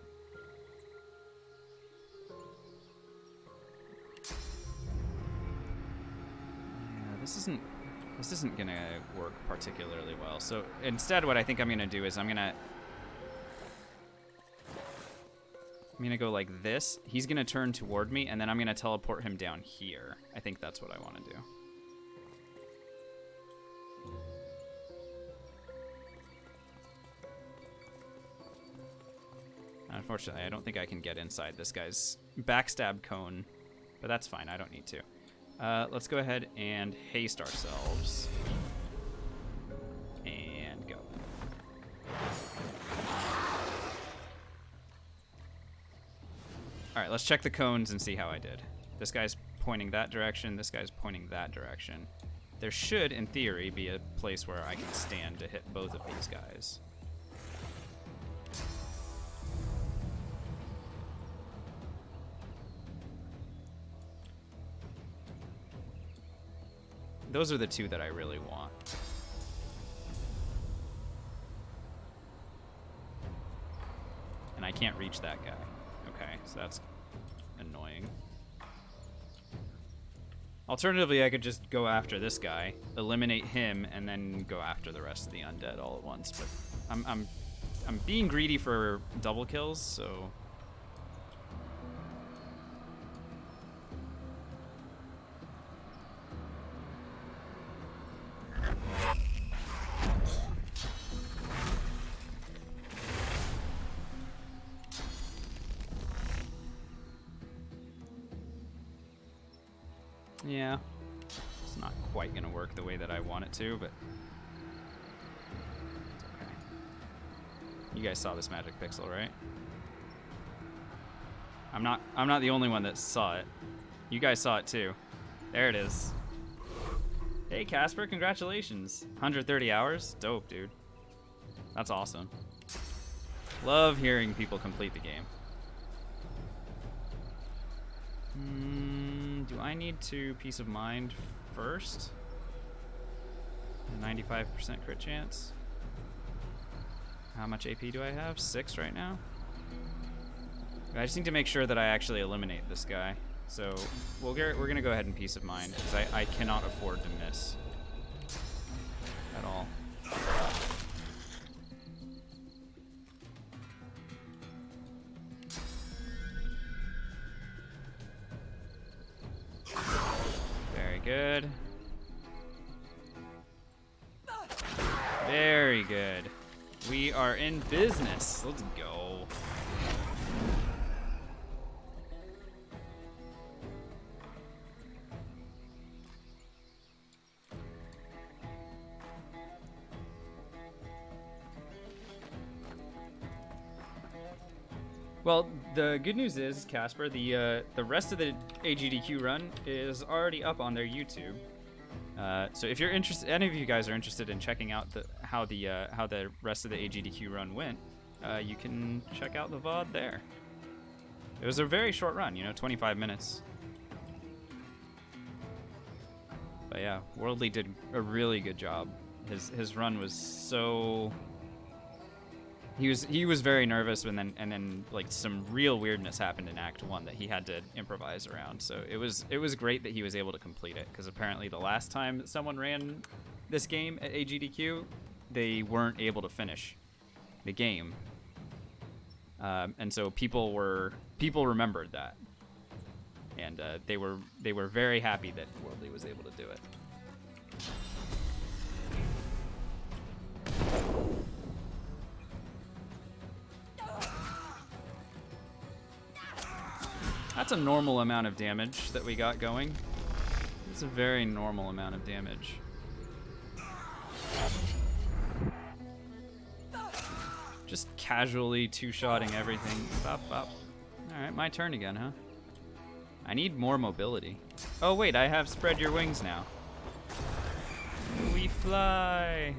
Yeah, this isn't gonna work particularly well. So instead what I think I'm gonna do is I'm gonna go like this. He's gonna turn toward me, and then I'm gonna teleport him down here. I think that's what I want to do. Unfortunately, I don't think I can get inside this guy's backstab cone, but that's fine. I don't need to. Let's go ahead and haste ourselves. And go. Alright, let's check the cones and see how I did. This guy's pointing that direction, this guy's pointing that direction. There should, in theory, be a place where I can stand to hit both of these guys. Those are the two that I really want. And I can't reach that guy. Okay, so that's annoying. Alternatively, I could just go after this guy, eliminate him, and then go after the rest of the undead all at once. But I'm being greedy for double kills, so. Yeah, it's not quite gonna work the way that I want it to, but it's okay. You guys saw this magic pixel, right? I'm not the only one that saw it. You guys saw it too. There it is. Hey Casper, congratulations. 130 hours? Dope, dude. That's awesome. Love hearing people complete the game. Do I need to Peace of Mind first? 95% crit chance. How much AP do I have? 6 right now? I just need to make sure that I actually eliminate this guy. So we're gonna go ahead and Peace of Mind, because I cannot afford to miss at all. Very good. Very good. We are in business. Let's go. Well, the good news is, Casper, the rest of the AGDQ run is already up on their YouTube. So if you're interested, any of you guys are interested in checking out how the rest of the AGDQ run went, you can check out the VOD there. It was a very short run, 25 minutes. But yeah, Worldly did a really good job. His run was so. He was very nervous, and then like some real weirdness happened in Act 1 that he had to improvise around. So it was great that he was able to complete it, because apparently the last time that someone ran this game at AGDQ, they weren't able to finish the game, and so people remembered that, and they were very happy that Worldly was able to do it. That's a normal amount of damage that we got going. It's a very normal amount of damage. Just casually two-shotting everything. Bop, bop. Alright, my turn again, huh? I need more mobility. Oh wait, I have spread your wings now. We fly!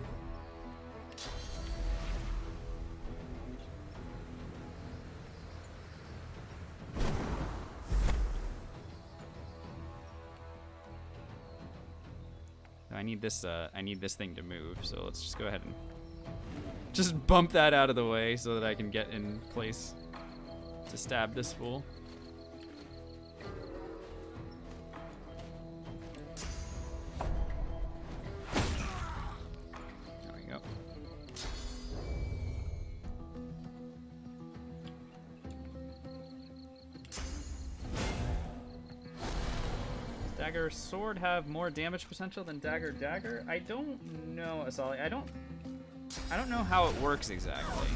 I need this thing to move, so let's just go ahead and just bump that out of the way so that I can get in place to stab this fool. There we go. Dagger Sword have more damage potential than Dagger Dagger? I don't know, Asali. I don't know how it works exactly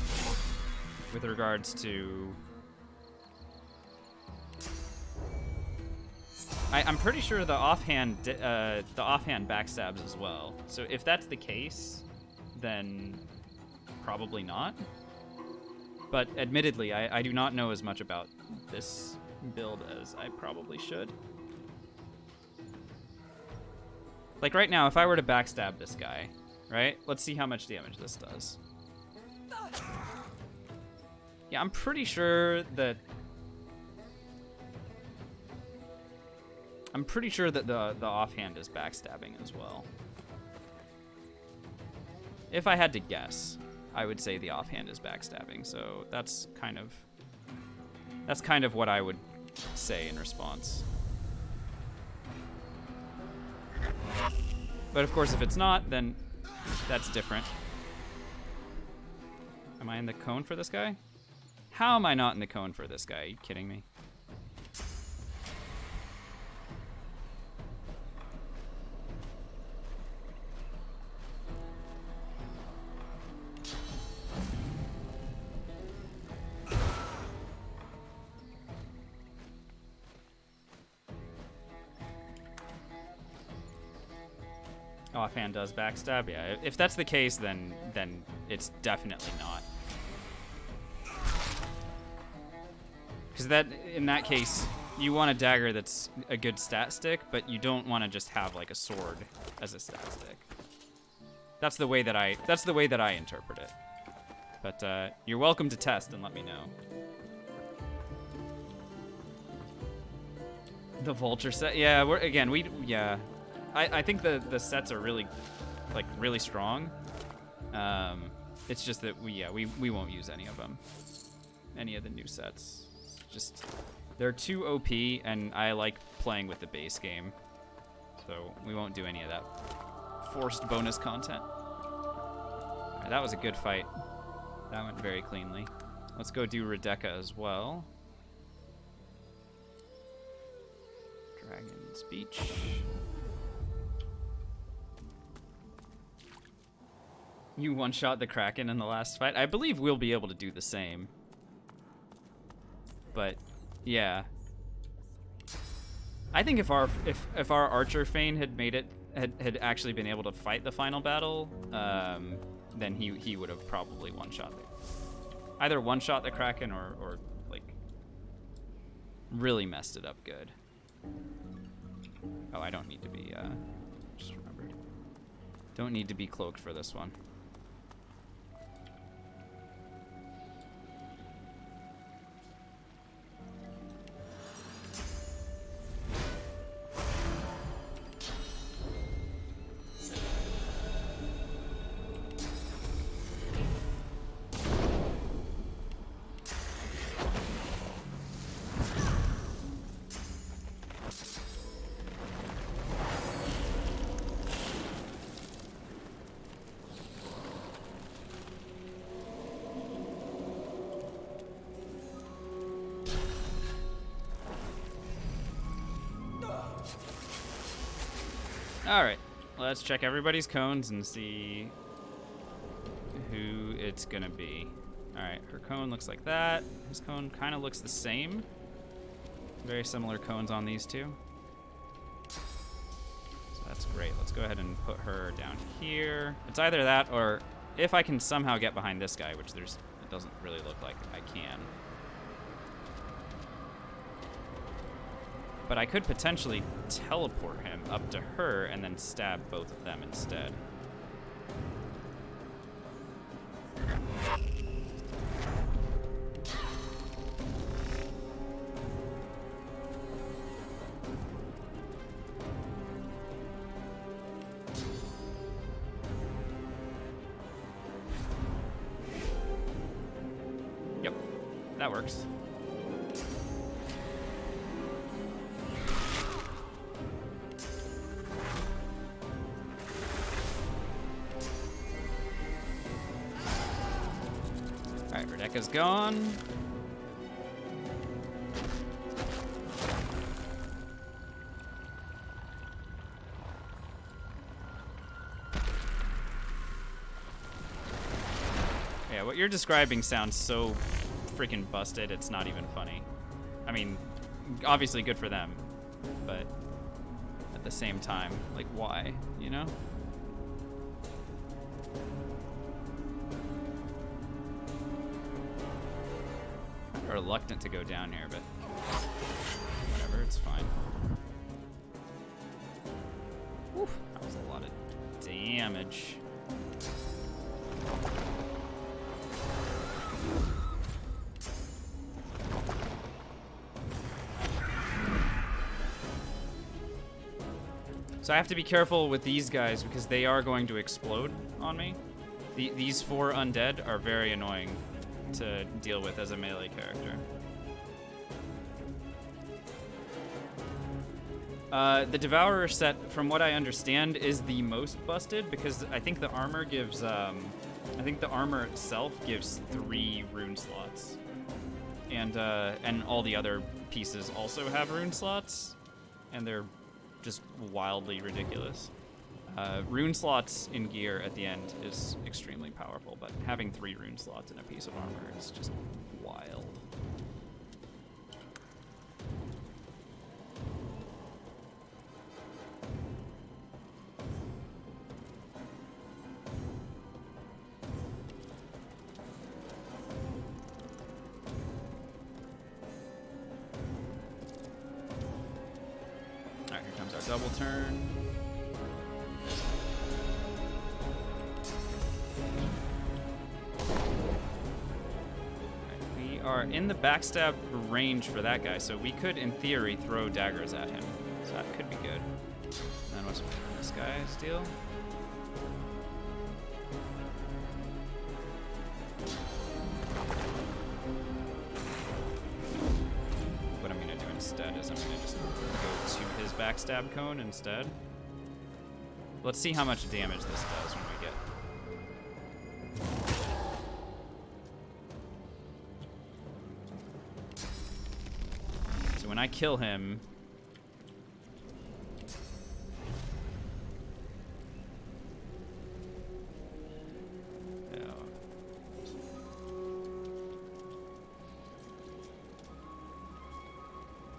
with regards to. I'm pretty sure the offhand backstabs as well. So if that's the case, then probably not. But admittedly, I do not know as much about this build as I probably should. Like right now, if I were to backstab this guy, right? Let's see how much damage this does. Yeah, I'm pretty sure that the offhand is backstabbing as well. If I had to guess, I would say the offhand is backstabbing. So that's kind of what I would say in response. But of course, if it's not, then that's different. Am I in the cone for this guy? How am I not in the cone for this guy? Are you kidding me? Offhand does backstab, yeah. If that's the case, then it's definitely not. Because in that case, you want a dagger that's a good stat stick, but you don't want to just have like a sword as a stat stick. That's the way that I interpret it. But you're welcome to test and let me know. The vulture set, yeah. I think the sets are really, like, really strong. It's just that we won't use any of them. Any of the new sets. It's just, they're too OP, and I like playing with the base game. So we won't do any of that forced bonus content. All right, that was a good fight. That went very cleanly. Let's go do Rebecca as well. Dragon's Beach. You one-shot the Kraken in the last fight. I believe we'll be able to do the same. But yeah, I think if our Archer Fane had made it had actually been able to fight the final battle, then he would have probably one-shot it. Either one-shot the Kraken or like really messed it up good. Oh, I don't need to be just remembered. Don't need to be cloaked for this one. Alright, let's check everybody's cones and see who it's gonna be. Alright, her cone looks like that. His cone kind of looks the same. Very similar cones on these two. So that's great. Let's go ahead and put her down here. It's either that or if I can somehow get behind this guy, which it doesn't really look like I can. But I could potentially teleport him up to her and then stab both of them instead. Yep, that works. Rebecca's gone. Yeah, what you're describing sounds so freaking busted, it's not even funny. I mean, obviously good for them, but at the same time, like, why, you know? Reluctant to go down here, but whatever, it's fine. Whew, that was a lot of damage. So I have to be careful with these guys because they are going to explode on me. These 4 undead are very annoying to deal with as a melee character. The Devourer set, from what I understand, is the most busted because I think the armor gives, I think the armor itself gives 3 rune slots. And all the other pieces also have rune slots, and they're just wildly ridiculous. Rune slots in gear at the end is extremely powerful, but having 3 rune slots in a piece of armor is just wild. Alright, here comes our double turn. We are in the backstab range for that guy, so we could, in theory, throw daggers at him. So that could be good. And then what's this guy's deal? What I'm gonna do instead is I'm gonna just go to his backstab cone instead. Let's see how much damage this does when we get. So when I kill him,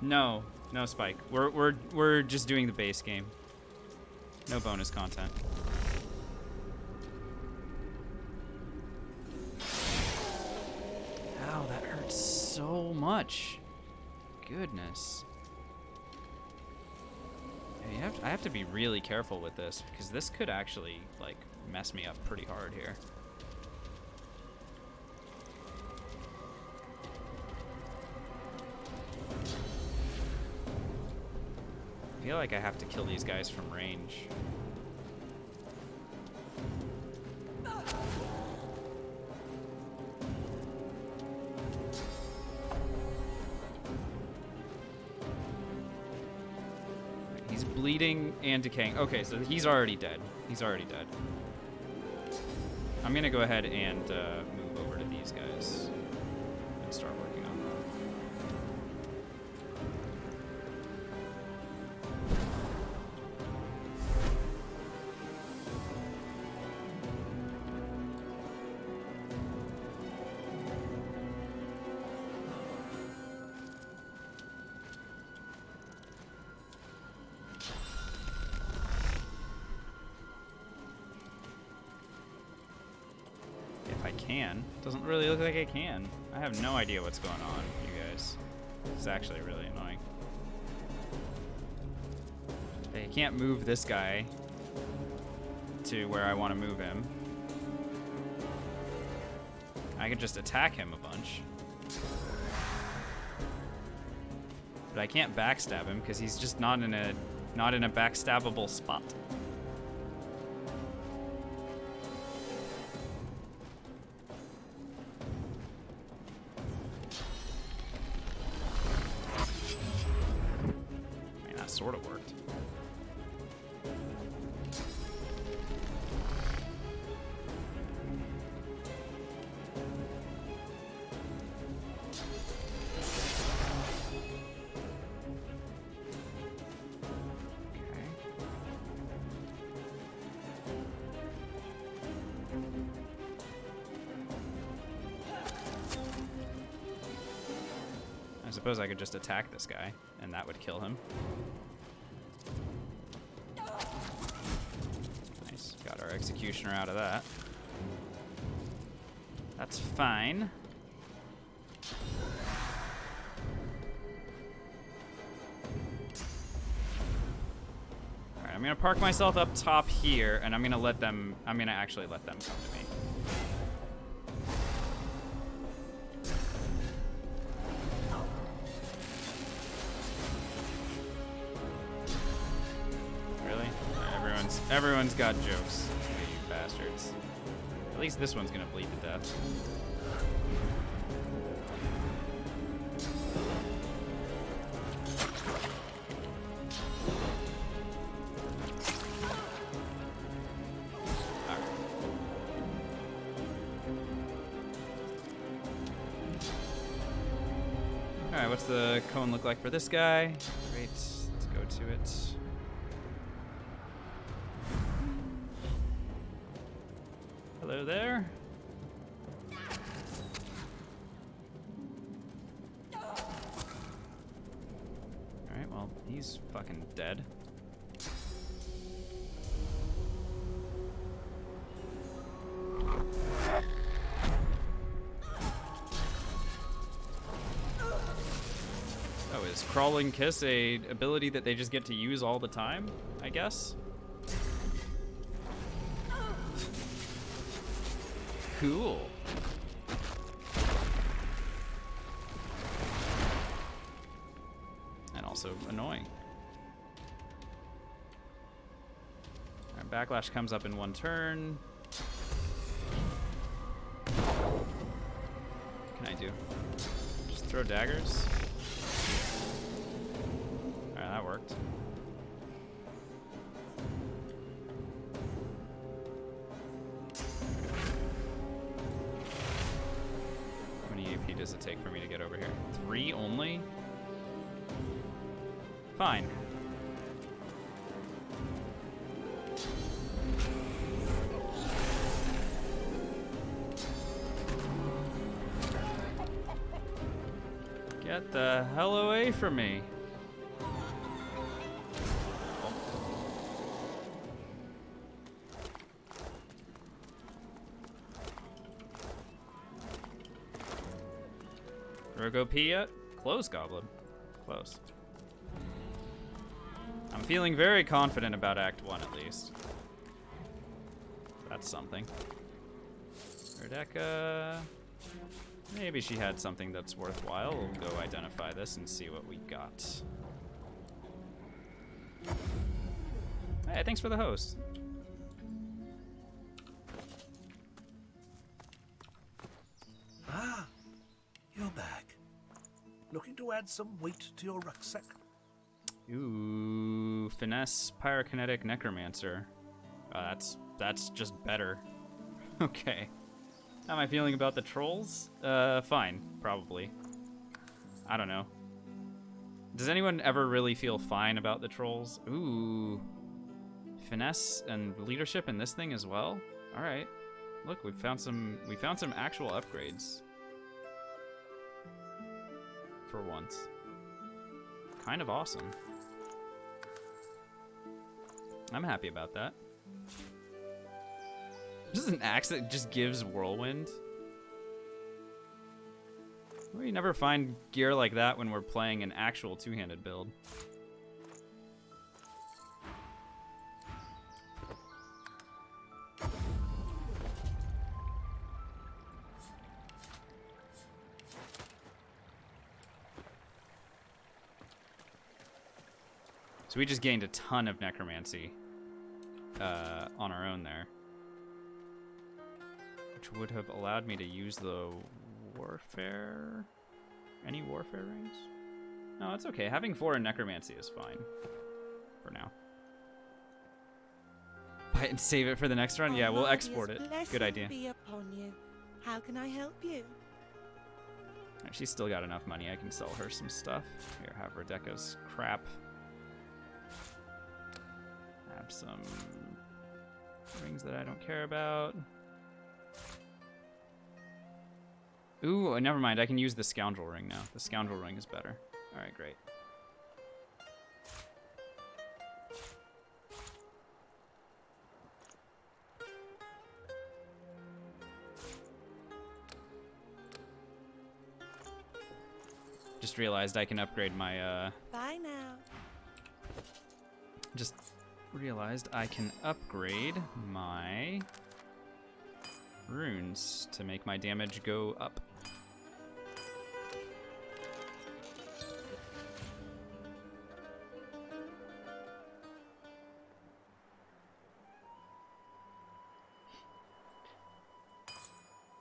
no, no spike. We're just doing the base game. No bonus content. Ow, that hurts so much. Goodness. Yeah, I have to be really careful with this because this could actually like mess me up pretty hard here. I feel like I have to kill these guys from range. He's bleeding and decaying. Okay, so he's already dead. He's already dead. I'm gonna go ahead and move over to these guys and start working on them. If I can. Doesn't really look like I can. I have no idea what's going on, you guys. It's actually really annoying. I can't move this guy to where I want to move him. I could just attack him a bunch. But I can't backstab him because he's just not in a backstabbable spot. Sort of worked. I suppose I could just attack this guy, and that would kill him. Nice. Got our executioner out of that. That's fine. Alright, I'm gonna park myself up top here, and I'm gonna actually let them come to me. Everyone's got jokes, you bastards. At least this one's gonna bleed to death. what's the cone look like for this guy? Great, let's go to it. Hello there. Alright, well, he's fucking dead. Oh, is Crawling Kiss a ability that they just get to use all the time, I guess? Cool. And also annoying. Our backlash comes up in one turn. What can I do? Just throw daggers? Alright, that worked. How many AP does it take for me to get over here? 3 only? Fine. Get the hell away from me. Rogopia? Close, Goblin. Close. I'm feeling very confident about Act 1, at least. That's something. Rebecca. Maybe she had something that's worthwhile. We'll go identify this and see what we got. Hey, thanks for the host. Ah, you're back. Looking to add some weight to your rucksack? Ooh, finesse, pyrokinetic, necromancer. That's just better. Okay. How am I feeling about the trolls? Fine, probably. I don't know. Does anyone ever really feel fine about the trolls? Ooh. Finesse and leadership in this thing as well? Alright. Look, we found some actual upgrades. For once. Kind of awesome. I'm happy about that. This is an axe that just gives whirlwind. We never find gear like that when we're playing an actual two-handed build. So we just gained a ton of necromancy on our own there. Which would have allowed me to use the warfare... Any warfare rings? No, it's okay. Having 4 in necromancy is fine. For now. Buy it and save it for the next run? Yeah, we'll export it. Good idea. Be upon you. How can I help you? Right, she's still got enough money. I can sell her some stuff. Here, have Rebecca's crap. Have some rings that I don't care about. Ooh, never mind. I can use the scoundrel ring now. The scoundrel ring is better. All right, great. Just realized I can upgrade my Bye now. just realized I can upgrade my runes to make my damage go up.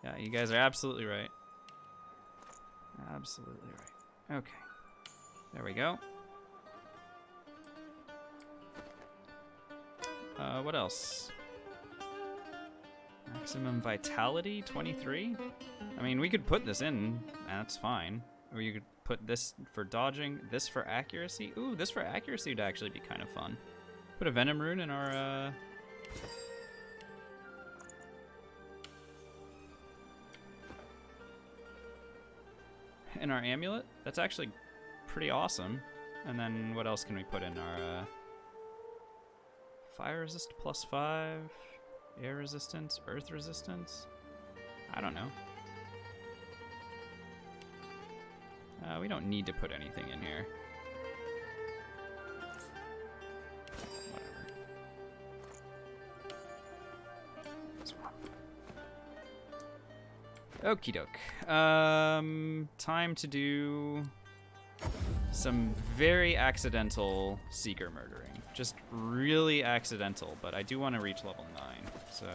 Yeah, you guys are absolutely right. Absolutely right. Okay. There we go. What else? Maximum vitality, 23? I mean, we could put this in, and that's fine. Or you could put this for dodging, this for accuracy. Ooh, this for accuracy would actually be kind of fun. Put a Venom Rune in our amulet. That's actually pretty awesome. And then what else can we put in our fire resist +5, air resistance, earth resistance? I don't know. We don't need to put anything in here. Whatever. Okie doke. Time to do some very accidental Seeker murdering. Just really accidental, but I do want to reach level 9, so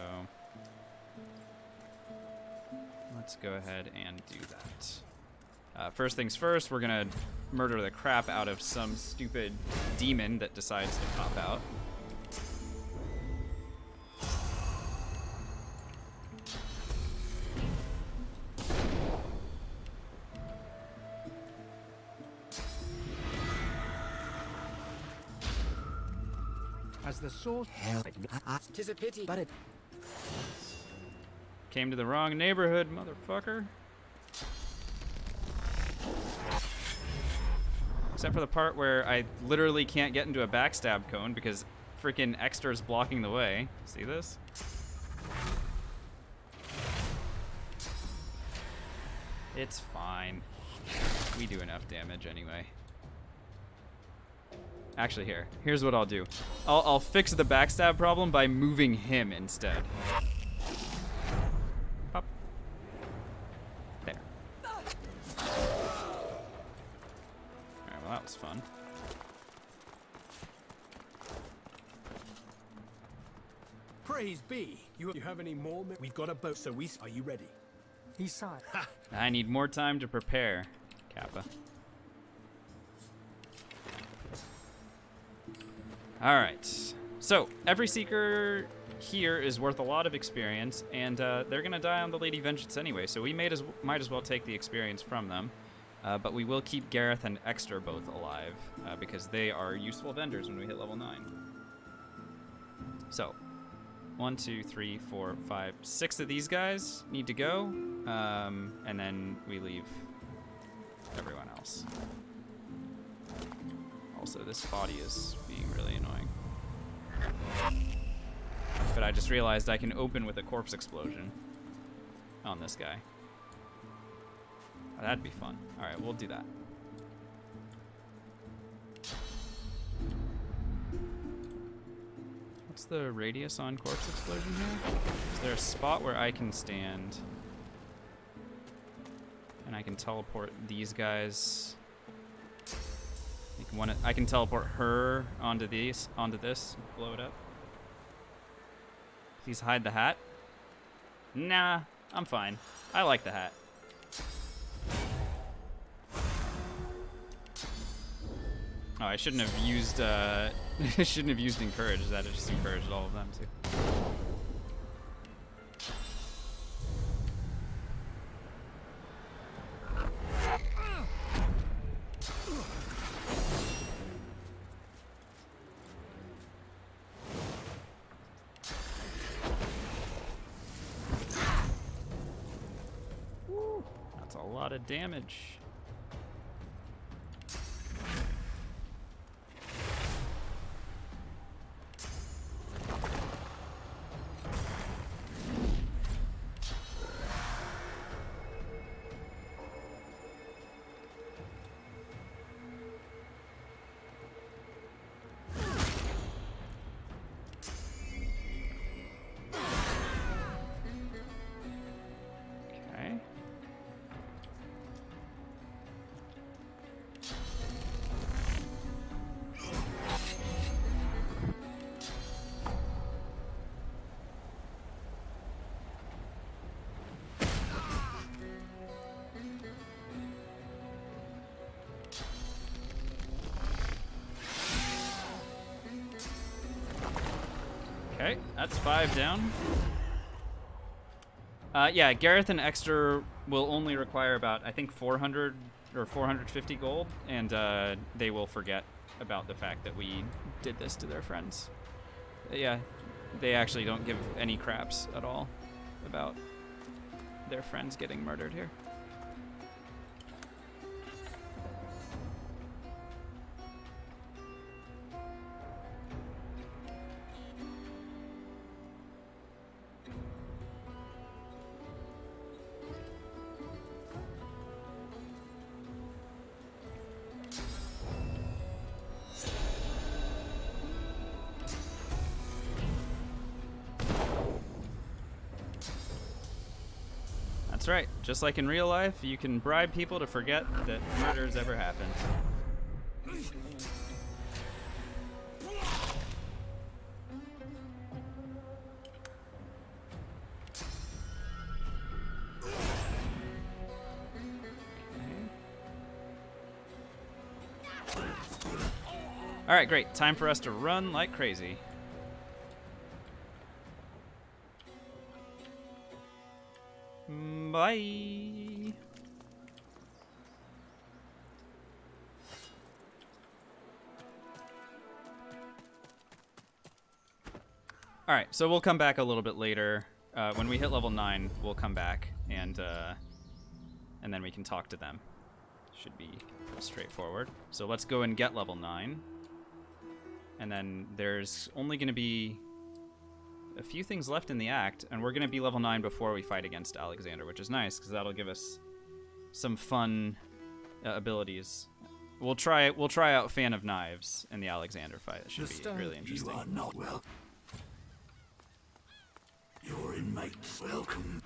let's go ahead and do that. First things first, we're gonna murder the crap out of some stupid demon that decides to pop out. As the source. Tis a pity, but it. Came to the wrong neighborhood, motherfucker. Except for the part where I literally can't get into a backstab cone because freaking Exter's blocking the way. See this? It's fine. We do enough damage anyway. Actually, here's what I'll do. I'll fix the backstab problem by moving him instead. Pop. There. Alright, well that was fun. Praise be. You have any more? We've got a boat, so are you ready? He sighed. I need more time to prepare, Kappa. Alright, so every Seeker here is worth a lot of experience, and they're gonna die on the Lady Vengeance anyway, so we might as well take the experience from them. But we will keep Gareth and Exter both alive, because they are useful vendors when we hit level 9. So, 1, 2, 3, 4, 5, 6 of these guys need to go, and then we leave everyone else. Also, this body is being really annoying. But I just realized I can open with a corpse explosion on this guy. Oh, that'd be fun. Alright, we'll do that. What's the radius on corpse explosion here? Is there a spot where I can stand and I can teleport these guys? I can teleport her onto this, blow it up. Please hide the hat. Nah, I'm fine. I like the hat. Oh, I shouldn't have used encourage. That just encouraged all of them too. That's a lot of damage. Okay, that's 5 down. Yeah, Gareth and Exter will only require about, I think, 400 or 450 gold, and they will forget about the fact that we did this to their friends. Yeah, they actually don't give any craps at all about their friends getting murdered here. That's right. Just like in real life, you can bribe people to forget that murders ever happened. All right, great. Time for us to run like crazy. Bye. All right, so we'll come back a little bit later. When we hit level 9, we'll come back and then we can talk to them. Should be straightforward. So let's go and get level 9. And then there's only going to be a few things left in the act, and we're going to be level 9 before we fight against Alexander, which is nice because that'll give us some fun abilities. We'll try out Fan of Knives in the Alexander fight. It should be really interesting. You are not well. Your inmates welcome.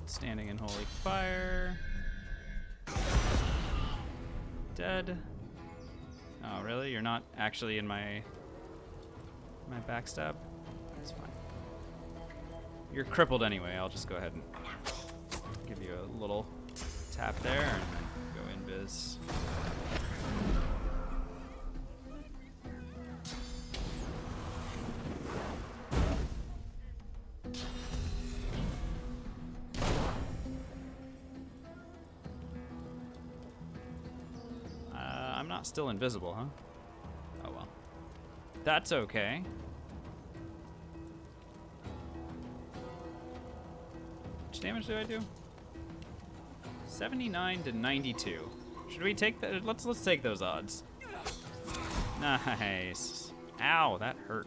Standing in holy fire. Dead. Oh, really? You're not actually in my backstab? That's fine. You're crippled anyway. I'll just go ahead and give you a little tap there and then go in biz. Still invisible, huh? Oh well. That's okay. How much damage do I do? 79 to 92. Should we take that? Let's take those odds. Nice. Ow, that hurt.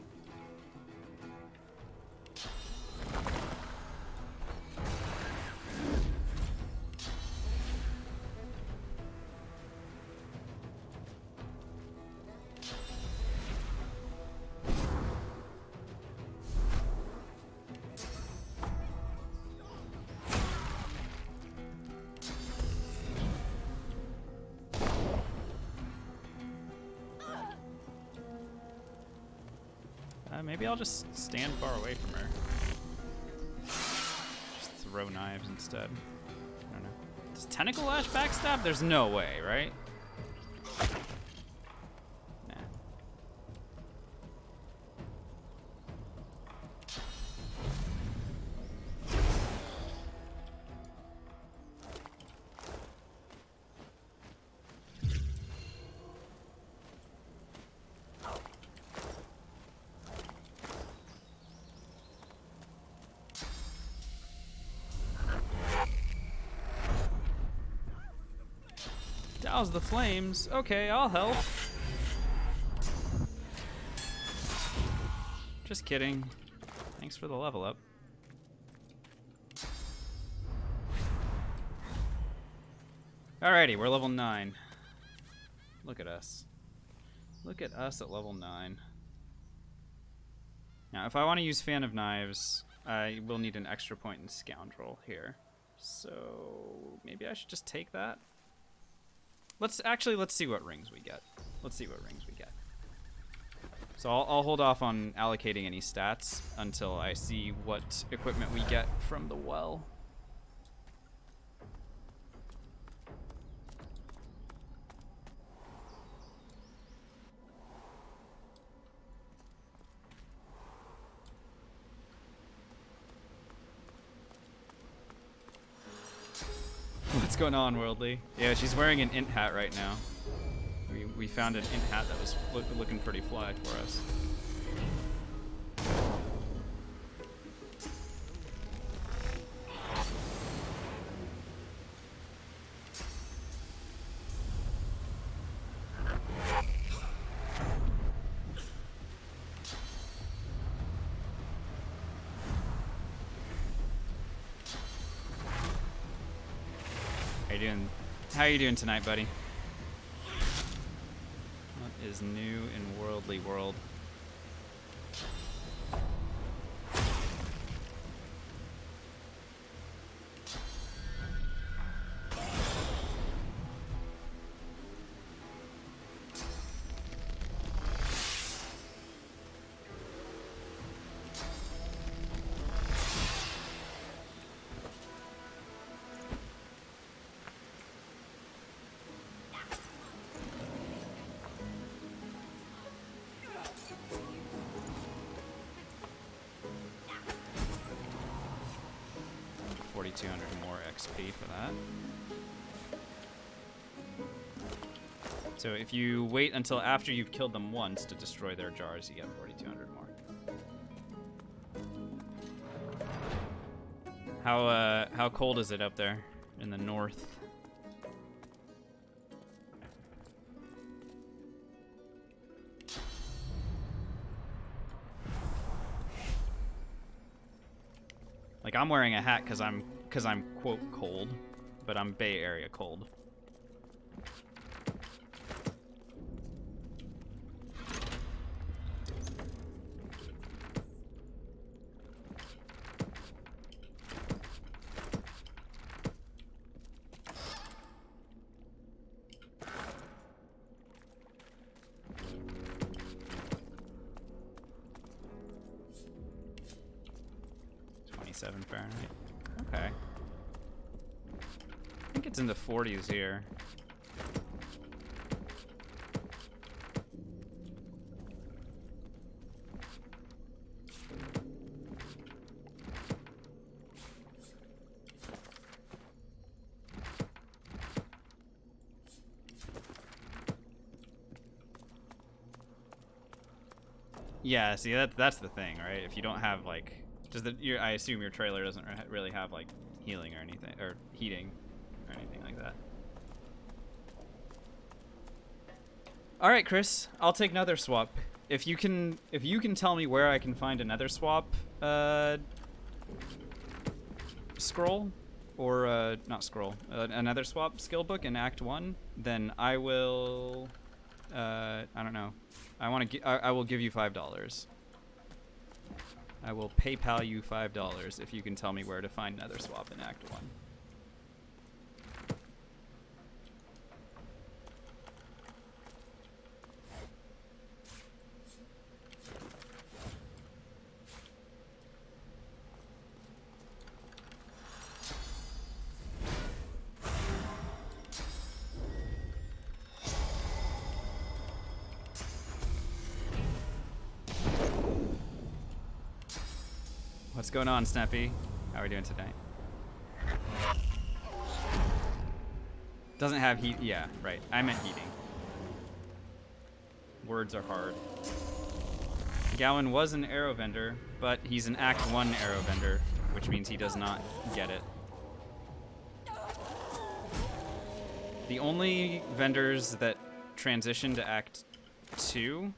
Maybe I'll just stand far away from her. Just throw knives instead. I don't know. Does Tentacle Lash backstab? There's no way, right? Nah. Douse the flames. Okay, I'll help. Just kidding. Thanks for the level up. Alrighty, we're level 9. Look at us. Look at us at level 9. Now, if I want to use Fan of Knives, I will need an extra point in Scoundrel here. So maybe I should just take that. Let's see what rings we get. Let's see what rings we get. So I'll hold off on allocating any stats until I see what equipment we get from the well. What's going on, Worldly? Yeah, she's wearing an int hat right now. We found an int hat that was looking pretty fly for us. How you doing tonight, buddy? What is new in Worldly World? more XP for that. So if you wait until after you've killed them once to destroy their jars, you get 4,200 more. How cold is it up there in the north? Like, I'm wearing a hat because I'm quote cold, but I'm Bay Area cold. Fahrenheit. Okay. I think it's in the 40s here. Yeah, see, that's the thing, right? If you don't have, like, I assume your trailer doesn't really have, like, healing or anything, or heating or anything like that. All right, Chris, I'll take another swap. If you can tell me where I can find another swap scroll, or not scroll, another swap skill book in Act 1, then I will. I don't know. I will give you $5. I will PayPal you $5 if you can tell me where to find another swap in Act 1. What's going on, Snappy? How are we doing tonight? Doesn't have heat. Yeah, right. I meant heating. Words are hard. Gowan was an arrow vendor, but he's an Act 1 arrow vendor, which means he does not get it. The only vendors that transition to Act 2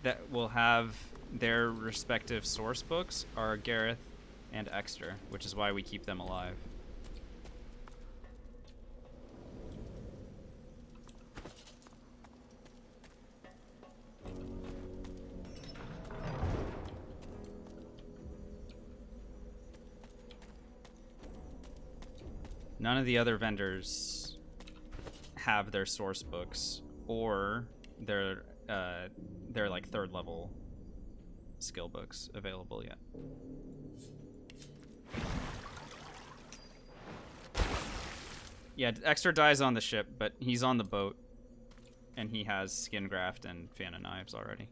that will have their respective source books are Gareth and Exter, which is why we keep them alive. None of the other vendors have their source books or their like 3rd level skill books available yet. Yeah, Exter dies on the ship, but he's on the boat, and he has skin graft and fan of knives already.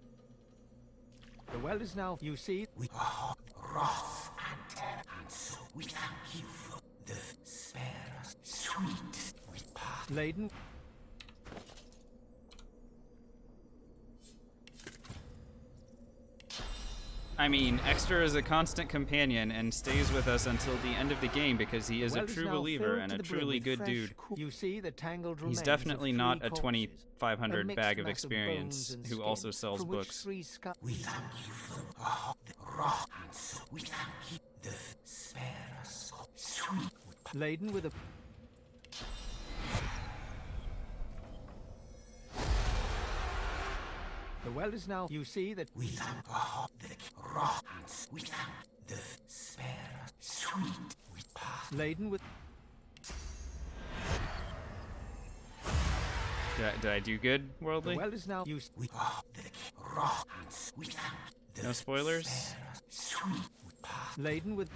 The well is now, you see. We are wrath and terror, and so we thank you for the spare us sweet with path. Laden. I mean, Exter is a constant companion and stays with us until the end of the game because he is a true believer and a truly good dude. You see the tangled He's remains definitely of not 3 a corpses, 2,500 mixed bag of mass experience bones and who skin, also sells from which books. 3 scu- We thank you for the wrath, and so we thank you the spare us sweet with path. Laden with a The well is now, you see that We thank the wrath, and so we thank the spare us sweet with path. laden with Did I do good, the Worldly? well is now, you We are the wrath, and so we thank the No spoilers? spare us sweet with path. laden with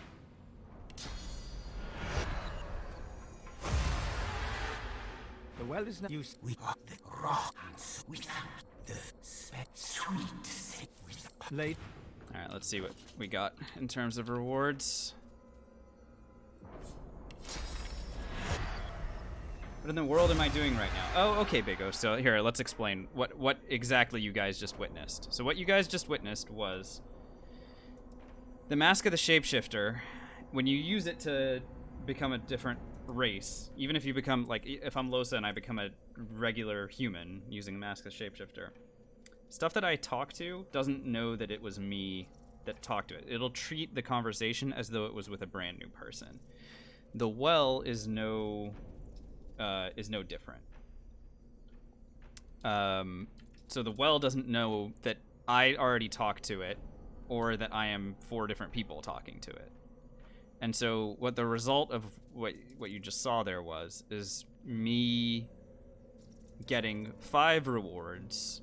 the well is now, you see We are the wrath, and so we thank the spare sweet with path. laden. All right, let's see what we got in terms of rewards. What in the world am I doing right now? Oh, okay, Bigo. So here, let's explain what exactly you guys just witnessed. So what you guys just witnessed was the Mask of the Shapeshifter. When you use it to become a different race, even if you become, like, if I'm Lohse and I become a regular human using the Mask of the Shapeshifter, stuff that I talk to doesn't know that it was me that talked to it. It'll treat the conversation as though it was with a brand new person. The well is no different. So the well doesn't know that I already talked to it, or that I am 4 different people talking to it. And so what the result of what you just saw there is me getting 5 rewards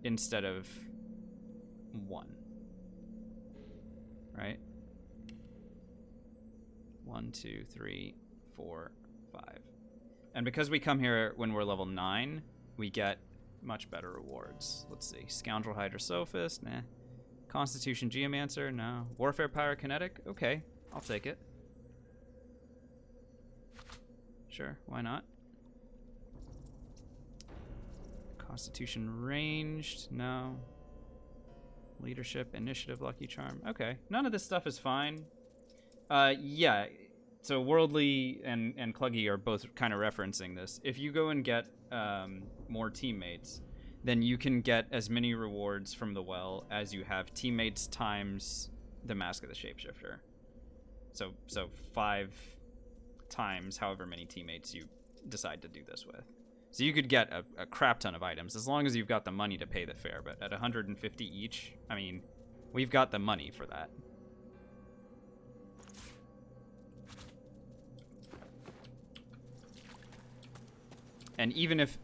instead of 1. Right? 1, 2, 3, 4, 5. And because we come here when we're level 9, we get much better rewards. Let's see. Scoundrel Hydrosophist, nah. Constitution Geomancer, no. Warfare Pyrokinetic, okay. I'll take it. Sure, why not? Constitution Ranged, no. Leadership, Initiative, Lucky Charm, okay. None of this stuff is fine. Yeah. So Worldly and Cluggy are both kind of referencing this. If you go and get more teammates, then you can get as many rewards from the well as you have teammates times the Mask of the Shapeshifter. So 5 times however many teammates you decide to do this with. So you could get a crap ton of items as long as you've got the money to pay the fare. But at 150 each, I mean, we've got the money for that. And even if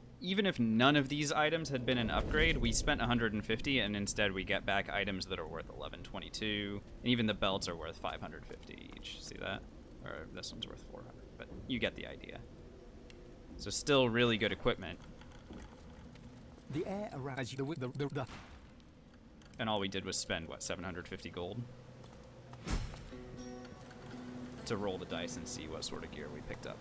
none of these items had been an upgrade, we spent 150 and instead we get back items that are worth 1122. And even the belts are worth 550 each. See that? Or this one's worth 400. But you get the idea. So still really good equipment. The air around you, the And all we did was spend, what, 750 gold? to roll the dice and see what sort of gear we picked up.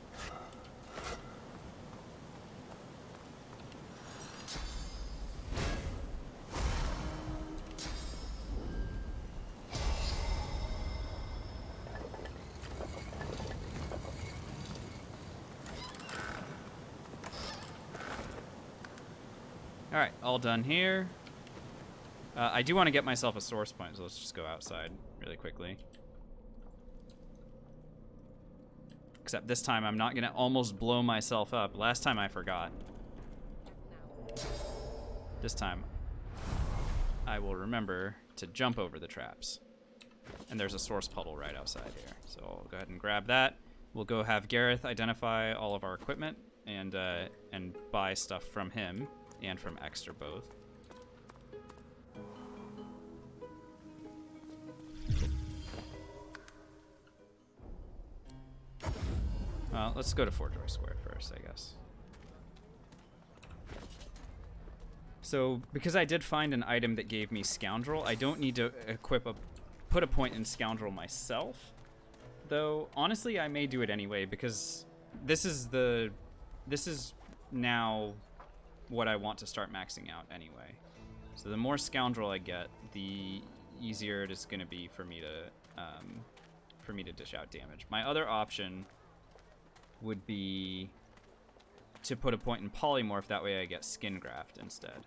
Alright, all done here. I do want to get myself a source point, so let's just go outside really quickly. Except this time I'm not going to almost blow myself up. Last time I forgot. This time I will remember to jump over the traps. And there's a source puddle right outside here. So I'll go ahead and grab that. We'll go have Gareth identify all of our equipment and buy stuff from him. And from Extra both. Well, let's go to Forgery Square first, I guess. So, because I did find an item that gave me Scoundrel, I don't need to put a point in Scoundrel myself. Though, honestly, I may do it anyway, because this is now what I want to start maxing out anyway. So the more Scoundrel I get, the easier it is going to be for me to dish out damage. My other option would be to put a point in Polymorph, that way I get Skin Graft instead.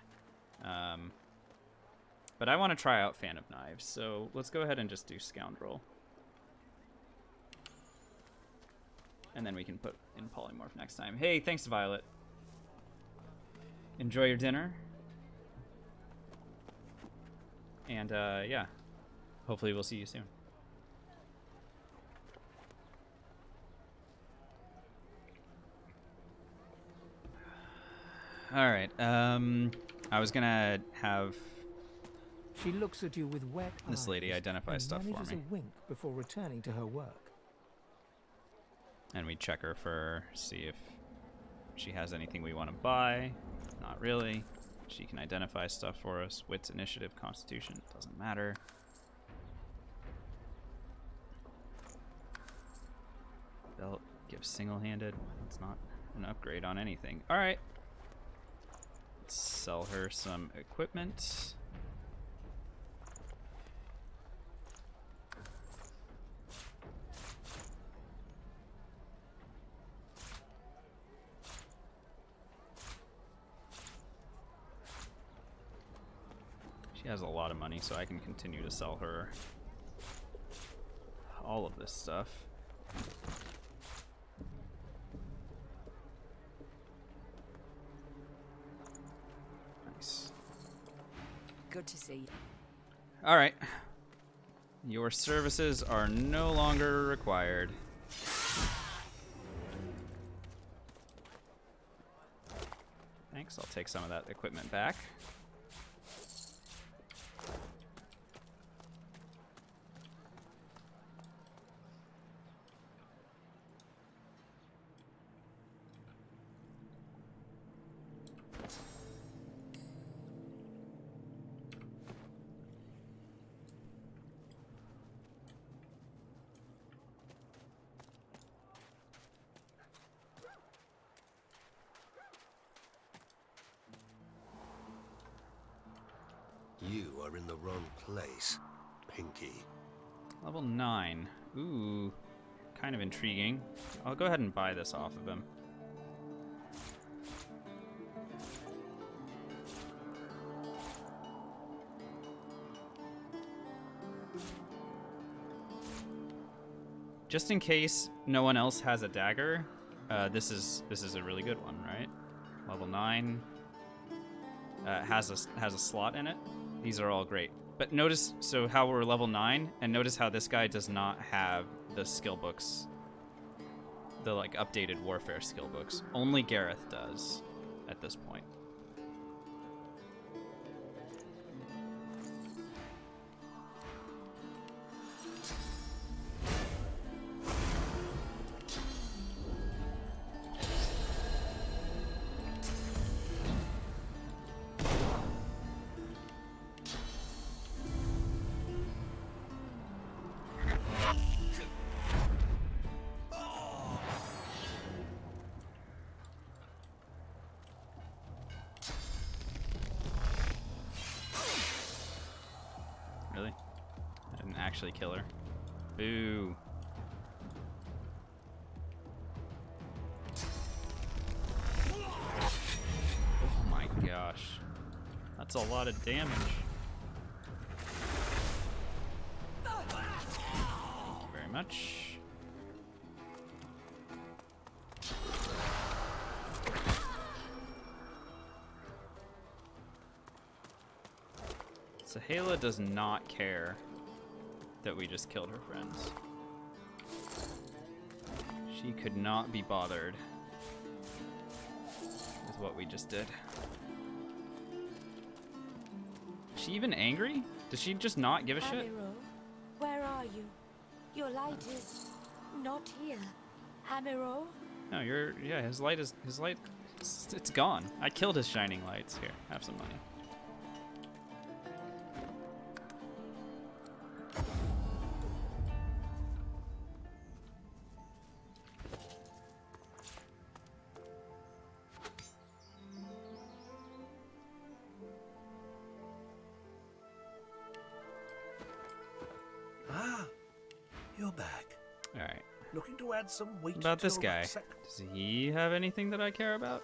But I want to try out Fan of Knives, so let's go ahead and just do Scoundrel. And then we can put in Polymorph next time. Hey, thanks, Violet. Enjoy your dinner. And, yeah. Hopefully we'll see you soon. Alright, I was gonna have She looks at you with wet this lady eyes identify and stuff for manages me. a wink before returning to her work. And we check her for, see if she has anything we want to buy. Not really. She can identify stuff for us. Wits, initiative, constitution, doesn't matter. Belt gives single-handed. It's not an upgrade on anything. Alright. Let's sell her some equipment. She has a lot of money, so I can continue to sell her all of this stuff. Nice. Good to see you. All right. Your services are no longer required. Thanks, I'll take some of that equipment back. You are in the wrong place, Pinky. Level 9. Ooh, kind of intriguing. I'll go ahead and buy this off of him. Just in case no one else has a dagger, this is a really good one, right? Level 9 has a slot in it. These are all great. But notice, so how we're level 9, and notice how this guy does not have the skill books, the like updated warfare skill books. Only Gareth does at this point. actually kill her. Boo. Oh my gosh. That's a lot of damage. Thank you very much. Sahela does not care that we just killed her friends. She could not be bothered with what we just did. Is she even angry? Does she just not give a shit? Amiro, where are you? Your light is not here. Amiro? No, yeah, his light, it's gone. I killed his shining lights. Here, have some money. Ah, you're back. All right. Looking to add some weight About to this your guy. rucksack? Does he have anything that I care about?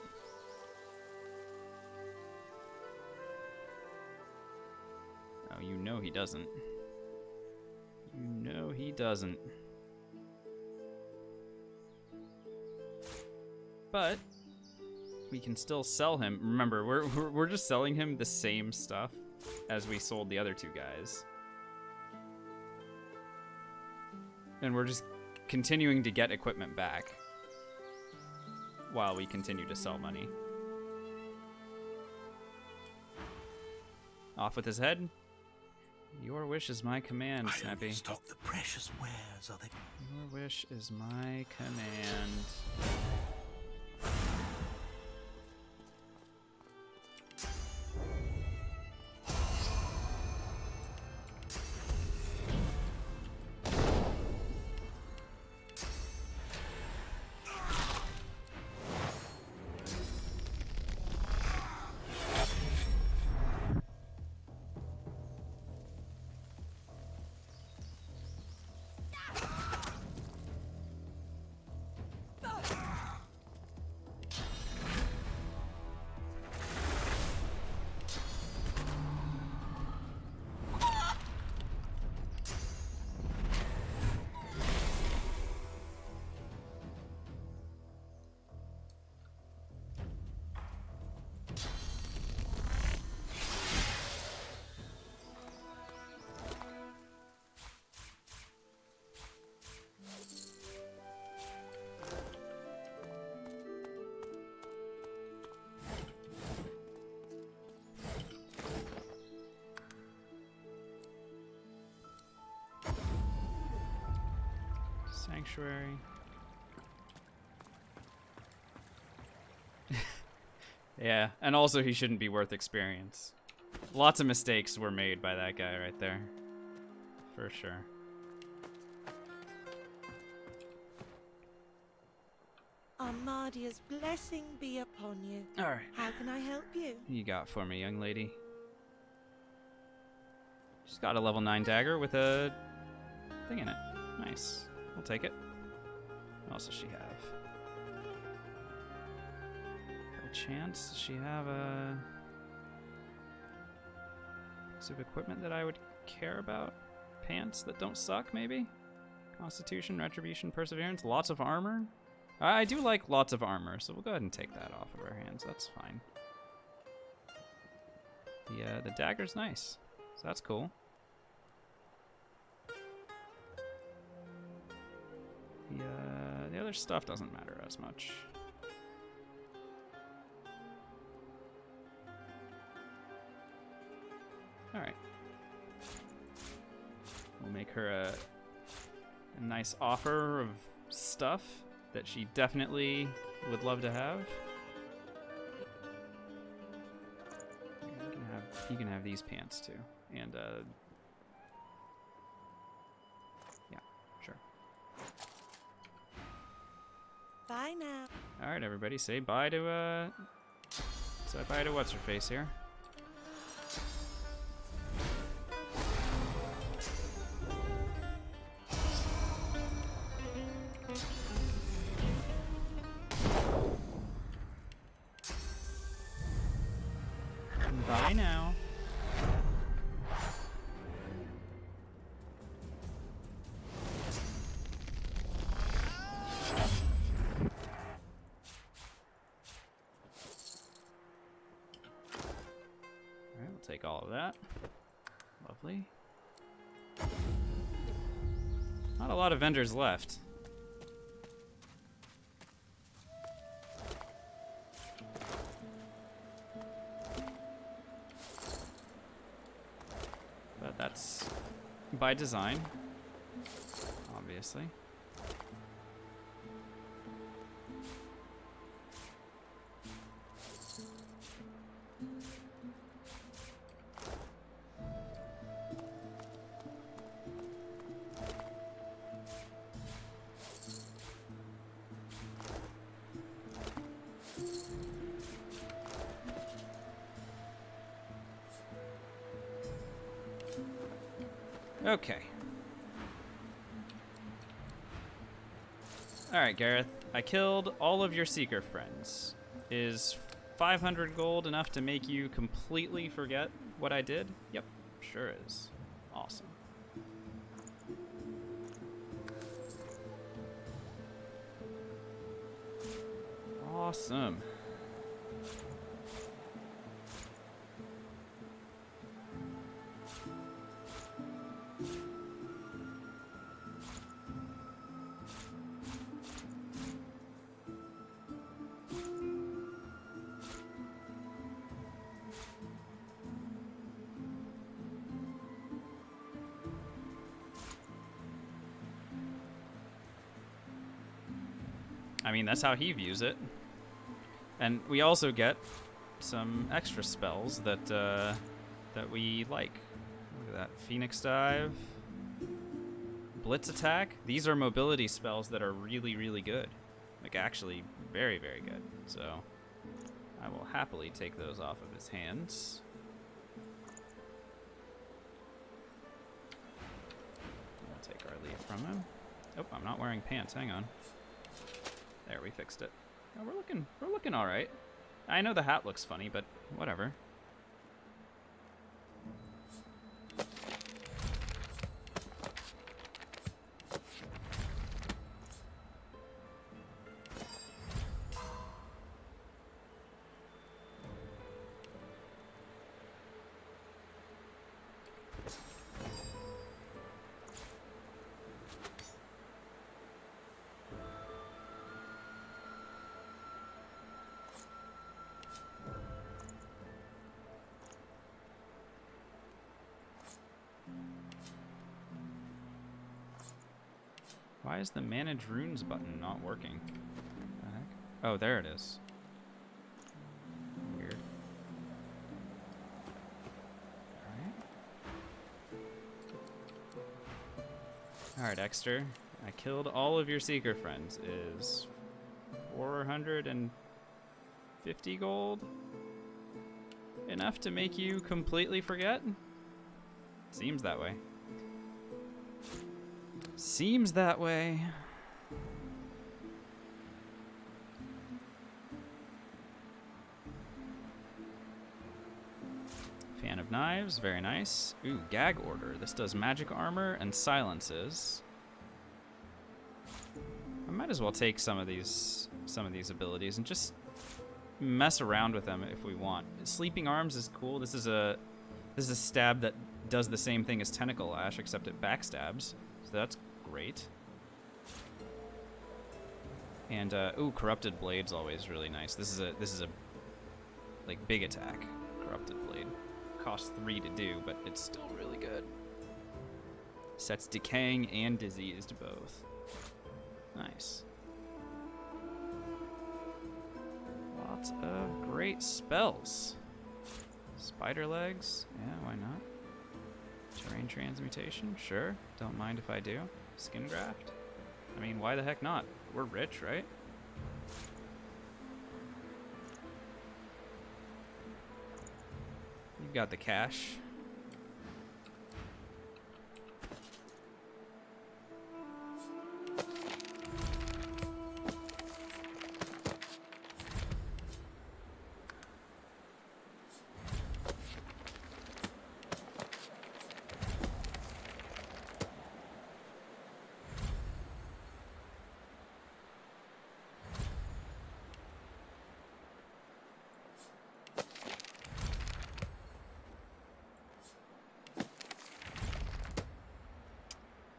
Oh, you know he doesn't. You know he doesn't. But we can still sell him. Remember, we're just selling him the same stuff as we sold the other two guys. And we're just continuing to get equipment back while we continue to sell money. Off with his head. Your wish is my command, Snappy. Stock the precious wares, are they? Your wish is my command. Sanctuary. Yeah, and also he shouldn't be worth experience. Lots of mistakes were made by that guy right there. For sure. Armadia's blessing be upon you. Alright. How can I help you? What you got for me, young lady? She's got a level 9 dagger with a thing in it. Nice. We'll take it. What else does she have? By chance, does she have a piece of equipment that I would care about? Pants that don't suck, maybe? Constitution, Retribution, Perseverance, lots of armor? I do like lots of armor, so we'll go ahead and take that off of our hands. That's fine. The dagger's nice, so that's cool. The other stuff doesn't matter as much. Alright. We'll make her a nice offer of stuff that she definitely would love to have. You can have these pants too. And yeah, sure. Bye now. Alright, everybody, say bye to what's her face here. Bye now. Alright, we'll take all of that. Lovely. Not a lot of vendors left. But that's by design, obviously. Okay. Alright, Gareth. I killed all of your seeker friends. Is 500 gold enough to make you completely forget what I did? Yep, sure is. Awesome. Awesome. I mean, that's how he views it. And we also get some extra spells that that we like. Look at that. Phoenix Dive. Blitz Attack. These are mobility spells that are really, really good. Like, actually very, very good. So, I will happily take those off of his hands. We'll take our leave from him. Oh, I'm not wearing pants. Hang on. There, we fixed it. Oh, we're looking all right. I know the hat looks funny, but whatever. Why is the Manage Runes button not working? What the heck? Oh, there it is. Weird. Alright, Exter. I killed all of your Seeker friends. Is 450 gold enough to make you completely forget? Seems that way. Seems that way. Fan of Knives, very nice. Ooh, Gag Order. This does magic armor and silences. I might as well take some of these abilities and just mess around with them if we want. Sleeping Arms is cool. This is a stab that does the same thing as Tentacle Lash, except it backstabs. So that's great. And ooh, Corrupted Blade's always really nice. This is a like big attack. Corrupted Blade costs 3 to do, but it's still really good. Sets decaying and diseased both. Nice. Lots of great spells. Spider Legs, yeah, why not? Terrain Transmutation, sure. Don't mind if I do. Skin Graft? I mean, why the heck not? We're rich, right? You've got the cash.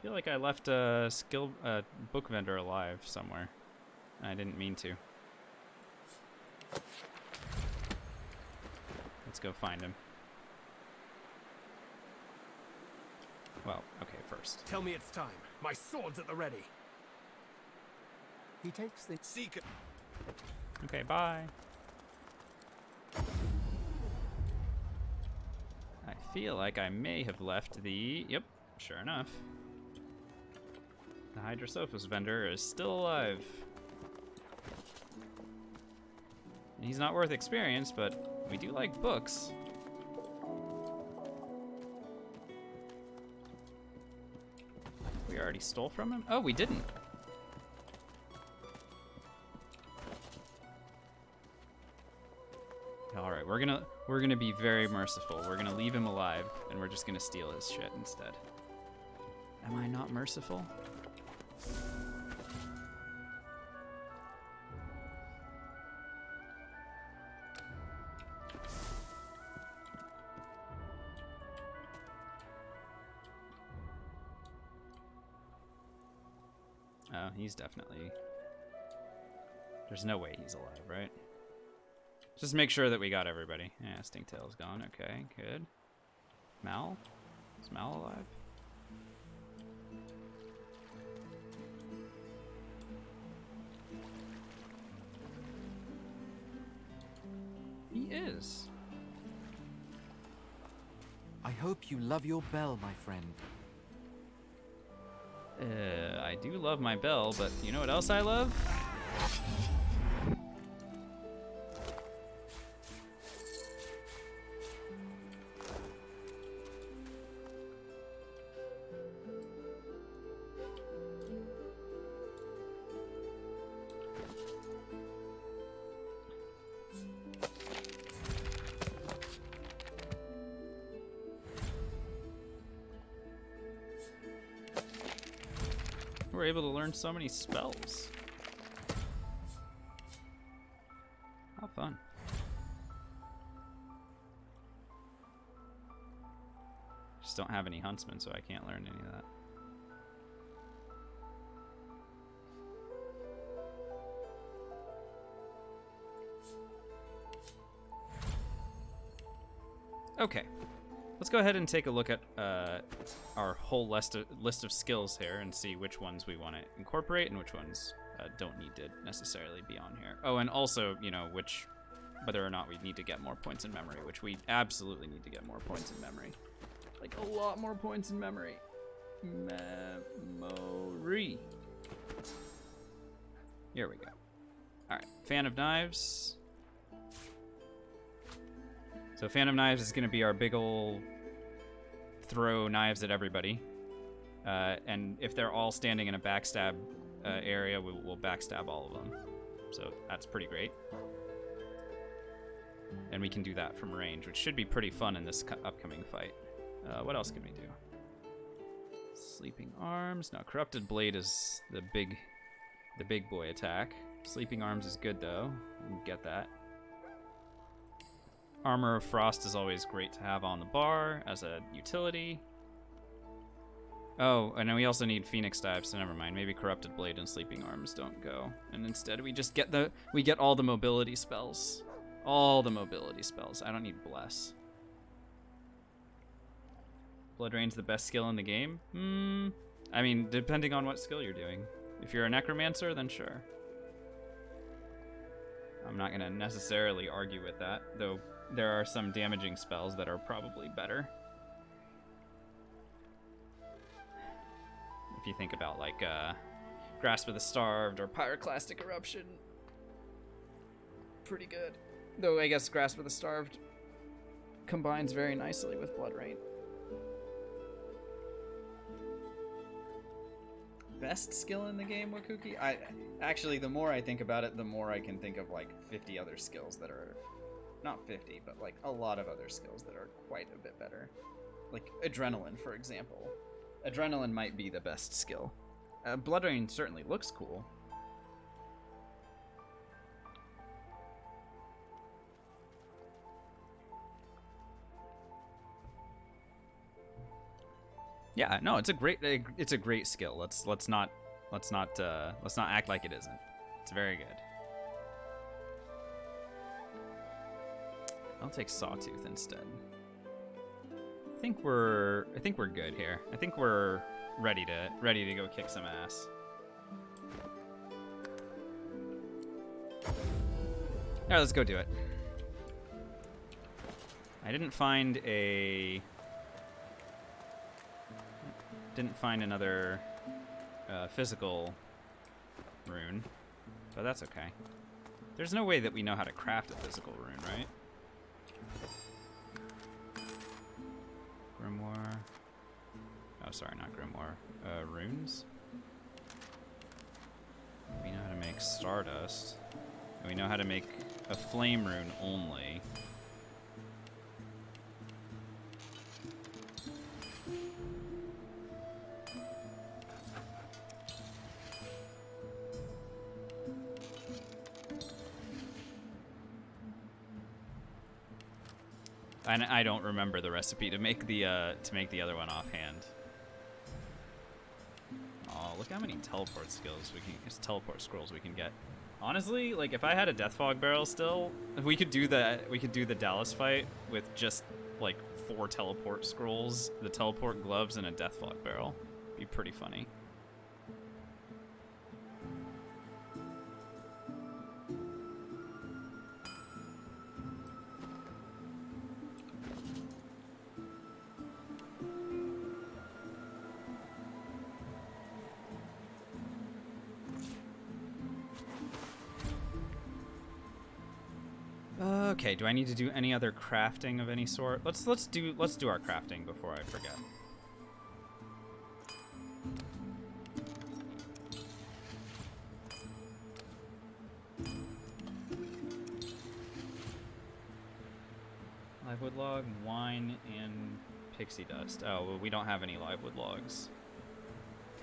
feel like I left a book vendor alive somewhere. I didn't mean to. Let's go find him. Well, okay, first. Tell me it's time. My sword's at the ready. He takes the Seeker. Okay, bye. I feel like I may have left the... Yep, sure enough. The Hydrosophos vendor is still alive. He's not worth experience, but we do like books. We already stole from him? Oh, we didn't. All right, we're gonna be very merciful. We're gonna leave him alive, and we're just gonna steal his shit instead. Am I not merciful? Oh, he's definitely... There's no way he's alive, right? Just make sure that we got everybody. Yeah, Stinktail's gone. Okay, good. Mal? Is Mal alive? He is. I hope you love your bell, my friend. I do love my bell, but you know what else I love? We're able to learn so many spells. How fun. Just don't have any huntsmen, so I can't learn any of that. Okay. Let's go ahead and take a look at our whole list of skills here and see which ones we want to incorporate and which ones don't need to necessarily be on here. Oh, and also, you know, whether or not we need to get more points in memory, which we absolutely need to get more points in memory. Like, a lot more points in memory. Memory. Here we go. All right, Fan of Knives. So Fan of Knives is going to be our big ol' throw knives at everybody. And if they're all standing in a backstab area, we'll backstab all of them. So that's pretty great. And we can do that from range, which should be pretty fun in this upcoming fight. What else can we do? Sleeping Arms. No, Corrupted Blade is the big boy attack. Sleeping Arms is good though. We can get that. Armor of Frost is always great to have on the bar as a utility. Oh, and then we also need Phoenix Dive, so never mind. Maybe Corrupted Blade and Sleeping Arms don't go. And instead we just get all the mobility spells. All the mobility spells. I don't need Bless. Blood Rain's the best skill in the game? I mean, depending on what skill you're doing. If you're a Necromancer, then sure. I'm not going to necessarily argue with that, though there are some damaging spells that are probably better. If you think about, like, Grasp of the Starved or Pyroclastic Eruption. Pretty good. Though I guess Grasp of the Starved combines very nicely with Blood Rain. Best skill in the game, Wakuki? Actually, the more I think about it, the more I can think of like 50 other skills that are, not 50, but like a lot of other skills that are quite a bit better. Like Adrenaline, for example. Adrenaline might be the best skill. Blood Rain certainly looks cool. Yeah, no, it's a great skill. Let's not act like it isn't. It's very good. I'll take Sawtooth instead. I think we're good here. I think we're ready to go kick some ass. All right, let's go do it. I didn't find another physical rune, but that's okay. There's no way that we know how to craft a physical rune, right? Grimoire. Oh, sorry, not Grimoire. Runes. We know how to make Stardust. And we know how to make a flame rune only. And I don't remember the recipe to make the other one offhand. Oh, look how many teleport scrolls we can get. Honestly, like if I had a Death Fog barrel still, we could do the Dallas fight with just like 4 teleport scrolls, the teleport gloves, and a Death Fog barrel. Be pretty funny. Okay, do I need to do any other crafting of any sort? Let's do our crafting before I forget. Live wood log, wine, and pixie dust. Oh, well, we don't have any live wood logs.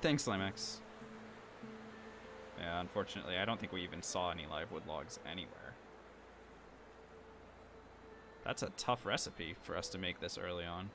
Thanks, Limex. Yeah, unfortunately, I don't think we even saw any live wood logs anywhere. That's a tough recipe for us to make this early on.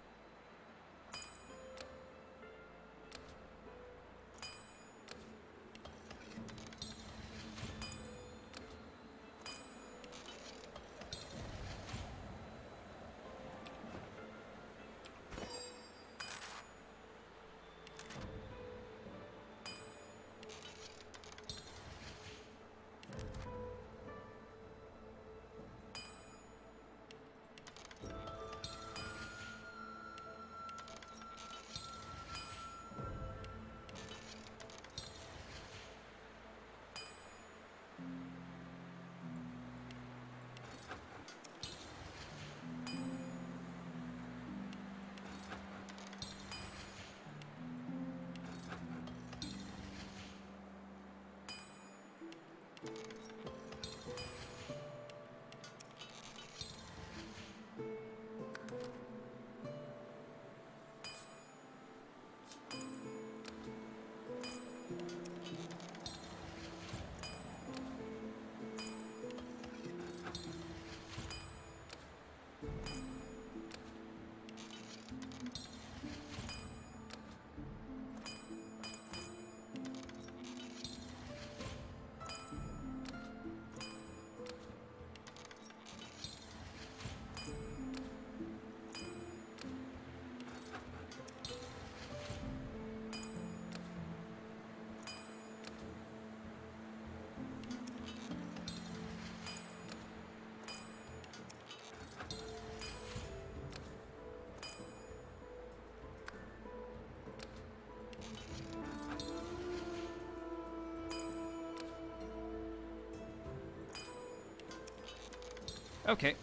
Okay,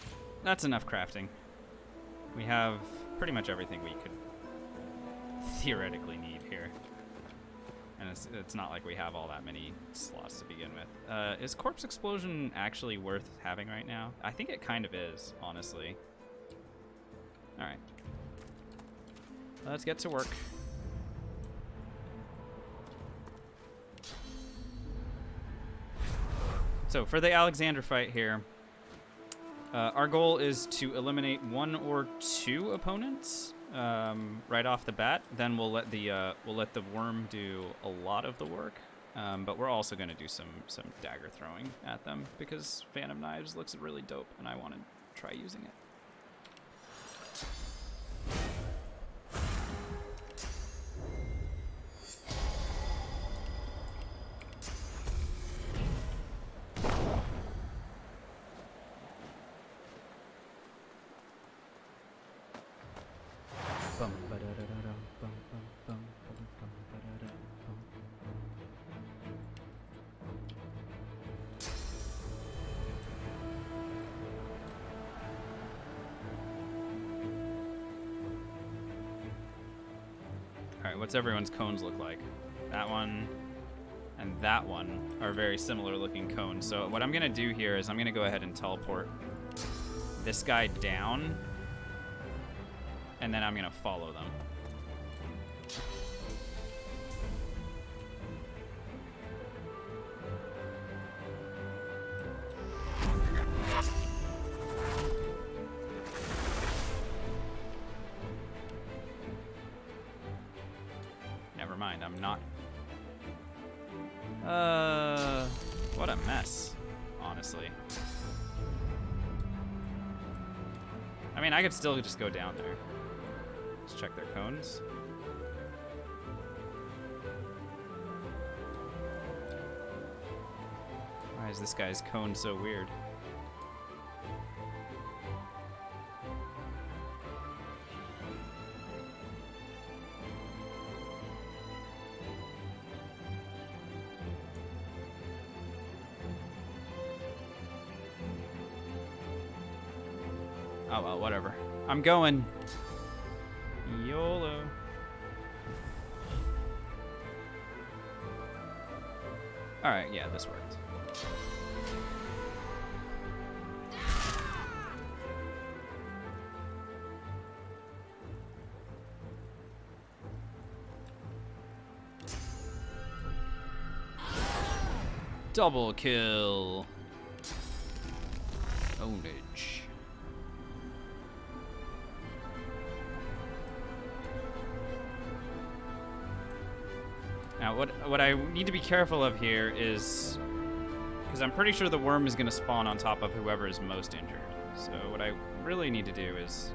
that's enough crafting. We have pretty much everything we could theoretically need here. And it's not like we have all that many slots to begin with. Is Corpse Explosion actually worth having right now? I think it kind of is, honestly. Alright. Let's get to work. So, for the Alexander fight here, Our goal is to eliminate 1 or 2 opponents right off the bat. Then we'll let the worm do a lot of the work. But we're also going to do some dagger throwing at them because Phantom Knives looks really dope, and I want to try using it. Alright, what's everyone's cones look like? That one and that one are very similar looking cones. So what I'm going to do here is I'm going to go ahead and teleport this guy down, and then I'm going to follow them. Never mind, I'm not. What a mess, honestly. I mean, I could still just go down there. Let's check their cones. Why is this guy's cone so weird? Oh well, whatever. I'm going. YOLO. Alright, yeah, this worked. Double kill. Ownage. Now, what I need to be careful of here is, because I'm pretty sure the worm is going to spawn on top of whoever is most injured. So what I really need to do is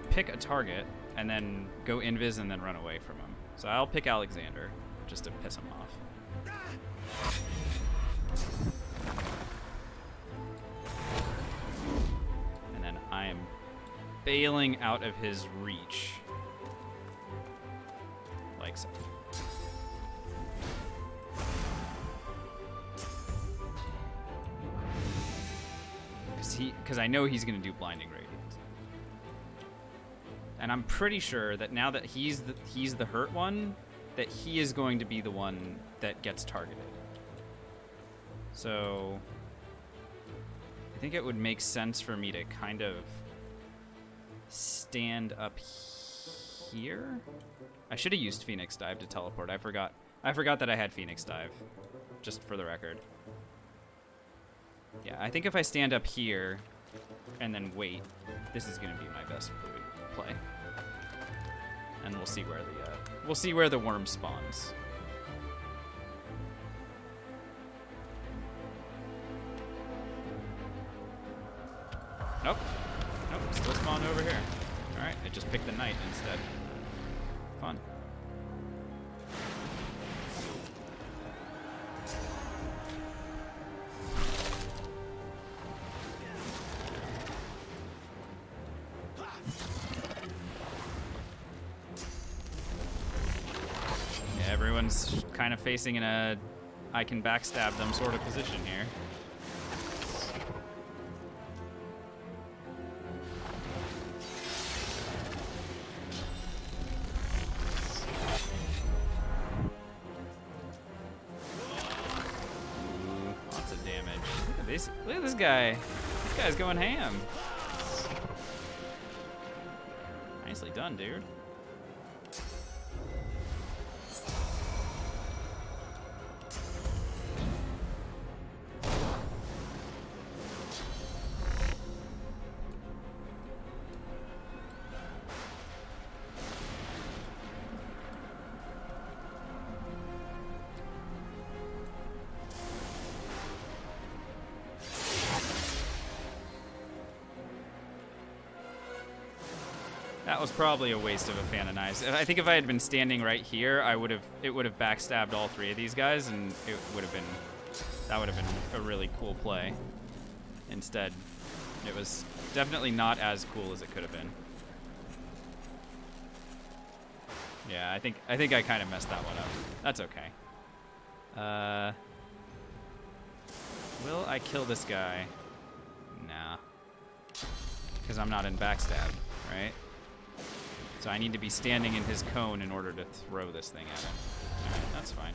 pick a target and then go invis and then run away from him. So I'll pick Alexander just to piss him off. And then I am bailing out of his reach. Like so. Because I know he's going to do Blinding Radiant. And I'm pretty sure that now that he's the hurt one, that he is going to be the one that gets targeted. So I think it would make sense for me to kind of stand up here. I should have used Phoenix Dive to teleport. I forgot that I had Phoenix Dive, just for the record. Yeah, I think if I stand up here and then wait, this is going to be my best play. And we'll see where the worm spawns. Nope. Nope, still spawned over here. Alright, it just picked the knight instead. Fun. Yeah, everyone's kind of facing in a I can backstab them sort of position here. Look at this guy. This guy's going ham. Nicely done, dude. That was probably a waste of a fan of knives. I think if I had been standing right here, it would have backstabbed all three of these guys, and that would have been a really cool play. Instead, it was definitely not as cool as it could have been. Yeah, I think I kind of messed that one up. That's okay. Will I kill this guy? Nah. Because I'm not in backstab, right? So I need to be standing in his cone in order to throw this thing at him. Alright, that's fine.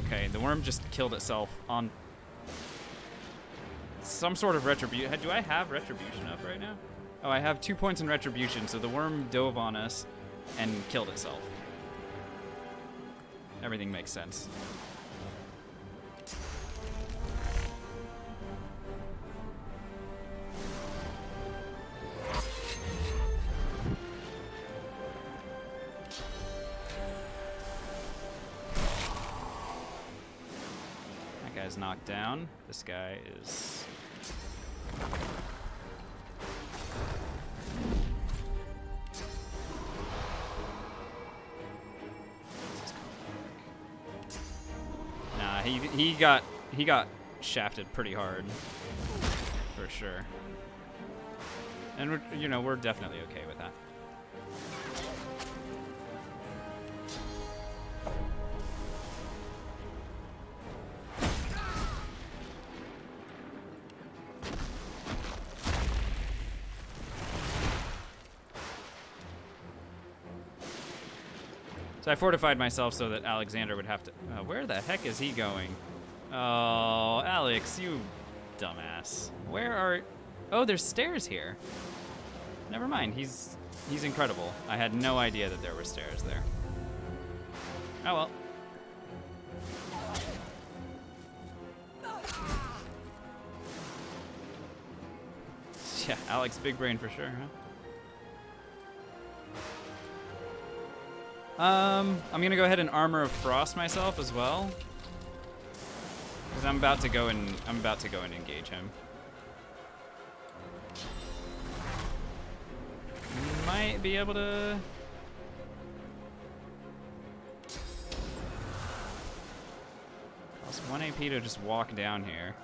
Okay, the worm just killed itself on some sort of retribution. Do I have retribution up right now? Oh, I have 2 points in retribution, so the worm dove on us and killed itself. Everything makes sense. That guy's knocked down. This guy is... Nah, he got shafted pretty hard, for sure. And we're definitely okay with that. So I fortified myself so that Alexander would have to... where the heck is he going? Oh, Alex, you dumbass. Where are... Oh, there's stairs here. Never mind, he's incredible. I had no idea that there were stairs there. Oh well. Yeah, Alex big brain for sure, huh? I'm gonna go ahead and Armor of Frost myself as well, because I'm about to go and engage him. Might be able to. Cost 1 AP to just walk down here.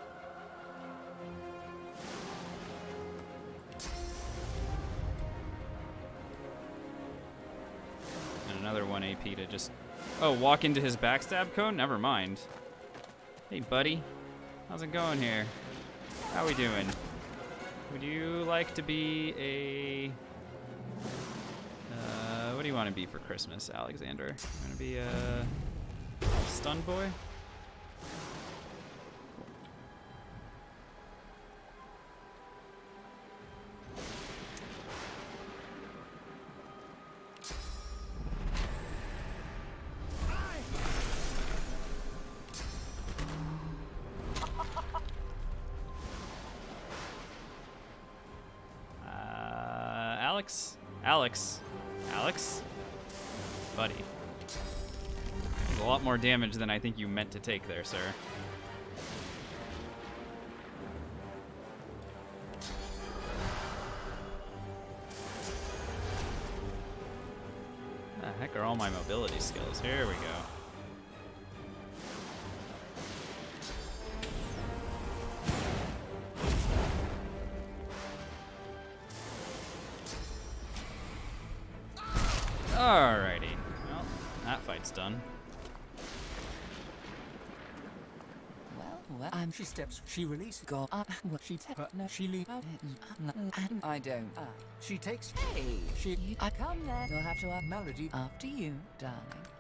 Another 1 AP to just... Oh, walk into his backstab cone? Never mind. Hey, buddy. How's it going here? How we doing? Would you like to be a... what do you want to be for Christmas, Alexander? You want to be a... stun boy? Alex? Buddy. That's a lot more damage than I think you meant to take there, sir. The heck are all my mobility skills? Here we go. Alrighty. Well, that fight's done. Well, she steps. She releases. Go up. She no. She leaves. I don't. She takes. Hey. She. I come there. You'll have to ask Melody. after you, darling.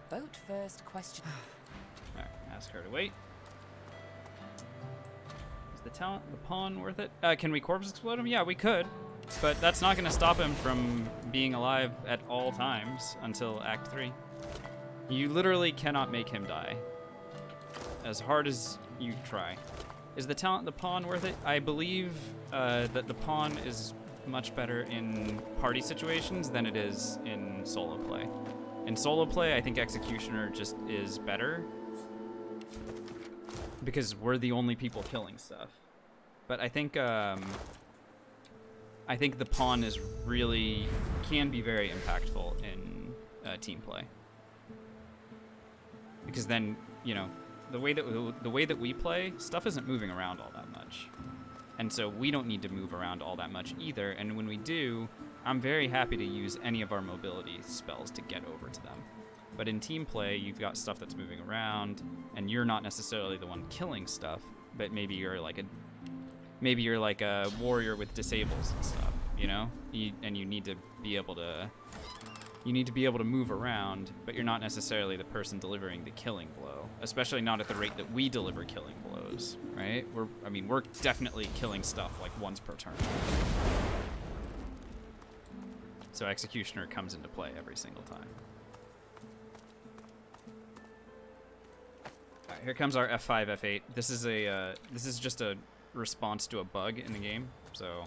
Boat first question. Alright, ask her to wait. Is the pawn worth it? Can we corpse explode him? Yeah, we could. But that's not going to stop him from being alive at all times until Act 3. You literally cannot make him die, as hard as you try. Is the pawn worth it? I believe that the pawn is much better in party situations than it is in solo play. In solo play, I think Executioner just is better, because we're the only people killing stuff. But I think the pawn is really can be very impactful in team play, because then the way that we play, stuff isn't moving around all that much, and so we don't need to move around all that much either. And when we do, I'm very happy to use any of our mobility spells to get over to them. But in team play, you've got stuff that's moving around, and you're not necessarily the one killing stuff, but maybe you're like a warrior with disables and stuff, and you need to be able to move around, but you're not necessarily the person delivering the killing blow, especially not at the rate that we deliver killing blows, right? We're definitely killing stuff like once per turn. So Executioner comes into play every single time. All right, here comes our F5, F8. This is just a response to a bug in the game, so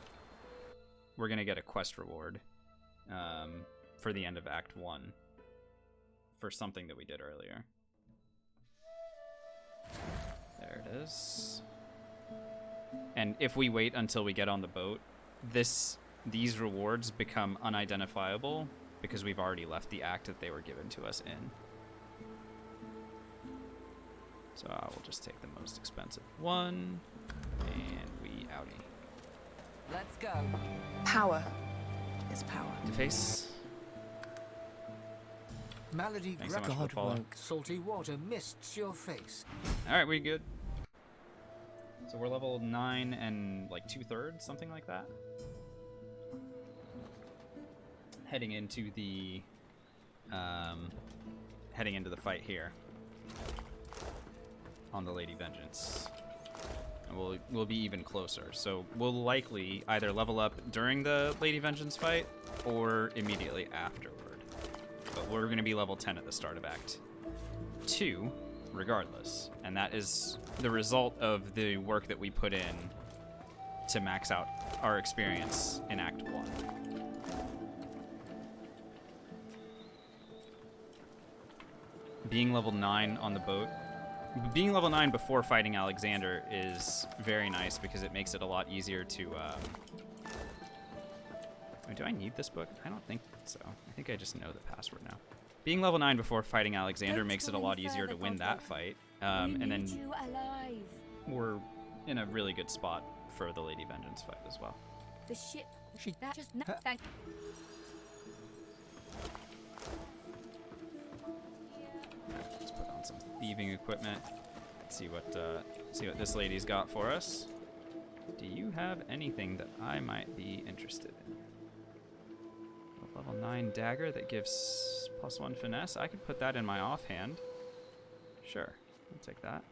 we're gonna get a quest reward for the end of Act 1 for something that we did earlier. There it is. And if we wait until we get on the boat, these rewards become unidentifiable because we've already left the act that they were given to us in. So I will just take the most expensive one, and we outie. Let's go. Power is power. Deface. Malady Thanks so much for the follow. salty water mists your face. All right, we good. So we're level 9 and like 2/3, something like that. Heading into the fight here on the Lady Vengeance, and we'll be even closer. So we'll likely either level up during the Lady Vengeance fight or immediately afterward. But we're going to be level 10 at the start of Act 2, regardless, and that is the result of the work that we put in to max out our experience in Act 1. Being level 9 on the boat, being level 9 before fighting Alexander is very nice because it makes it a lot easier to... do I need this book? I don't think so. I think I just know the password now. Being level 9 before fighting Alexander makes it a lot easier to win that fight. And then we're in a really good spot for the Lady Vengeance fight as well. The ship. That just thank. Let's put on some thieving equipment. Let's see what this lady's got for us. Do you have anything that I might be interested in? A level 9 dagger that gives +1 finesse. I could put that in my offhand. Sure, I'll take that.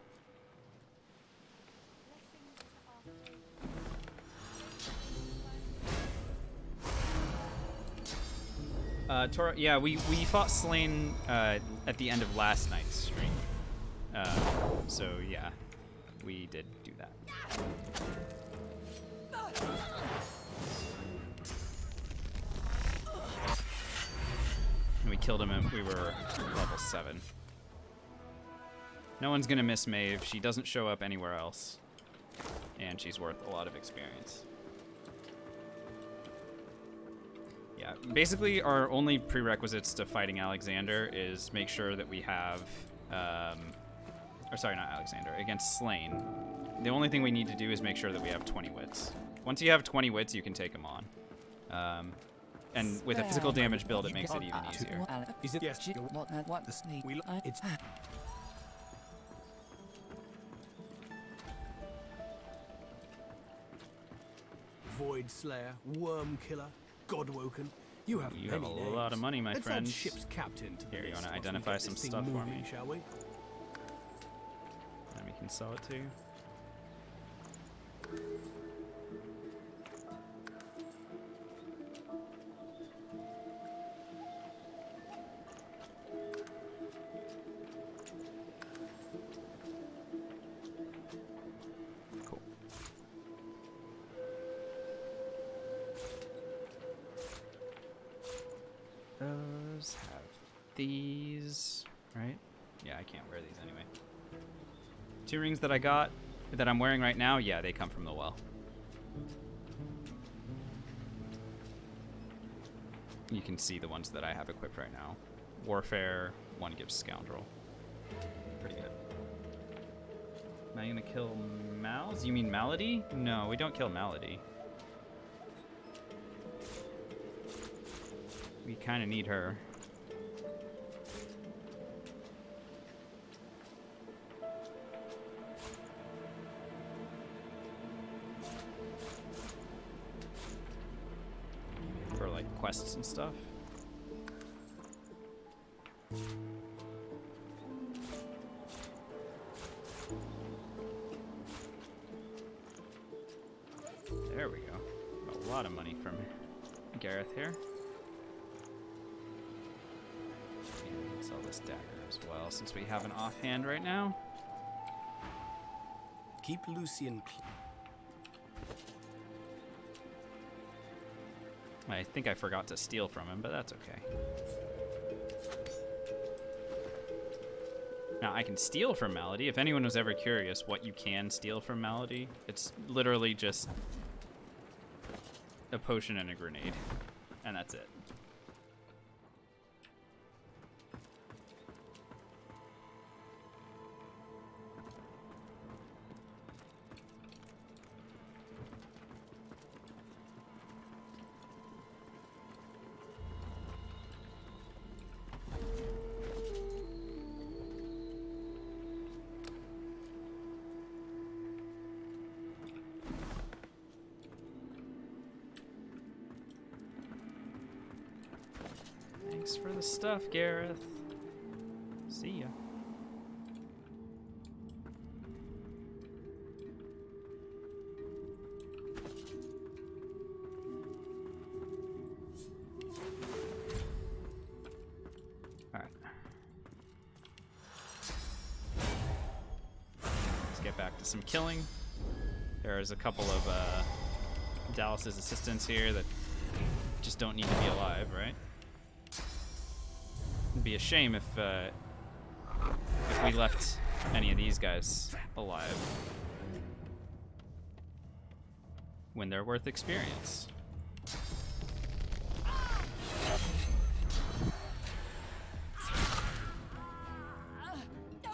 Tora, yeah, we fought Slain at the end of last night's stream. So yeah, we did do that. And we killed him and we were level 7. No one's gonna miss Maeve. She doesn't show up anywhere else. And she's worth a lot of experience. Yeah, basically our only prerequisites to fighting Alexander is make sure that we have, or sorry, not Alexander, against Slain. The only thing we need to do is make sure that we have 20 wits. Once you have 20 wits, you can take them on. And with a physical damage build, it makes it even easier. Is it? Yes. What the sneak? It's. Void Slayer, Worm Killer, Godwoken. You have You many have a names. lot of money, my Let's friend. add ship's captain to the Here, you list want to once we identify get some this thing stuff for moving, me? shall we? And we can sell it to you. Cool. Those have these, right? Yeah, I can't wear these anyway. 2 rings that I got that I'm wearing right now, yeah, they come from the well. You can see the ones that I have equipped right now. Warfare, 1 gives Scoundrel. Pretty good. Now you gonna kill Mal's? You mean Malady? No, we don't kill Malady. We kind of need her. For like quests and stuff. There we go. A lot of money from Gareth here. And sell this dagger as well, since we have an offhand right now. Keep Lucian. I think I forgot to steal from him, but that's okay. Now, I can steal from Malady. If anyone was ever curious what you can steal from Malady, it's literally just a potion and a grenade, and that's it. Thanks for the stuff, Gareth. See ya. Alright. Let's get back to some killing. There's a couple of Dallas's assistants here that just don't need to be alive, right? It'd be a shame if we left any of these guys alive when they're worth experience. There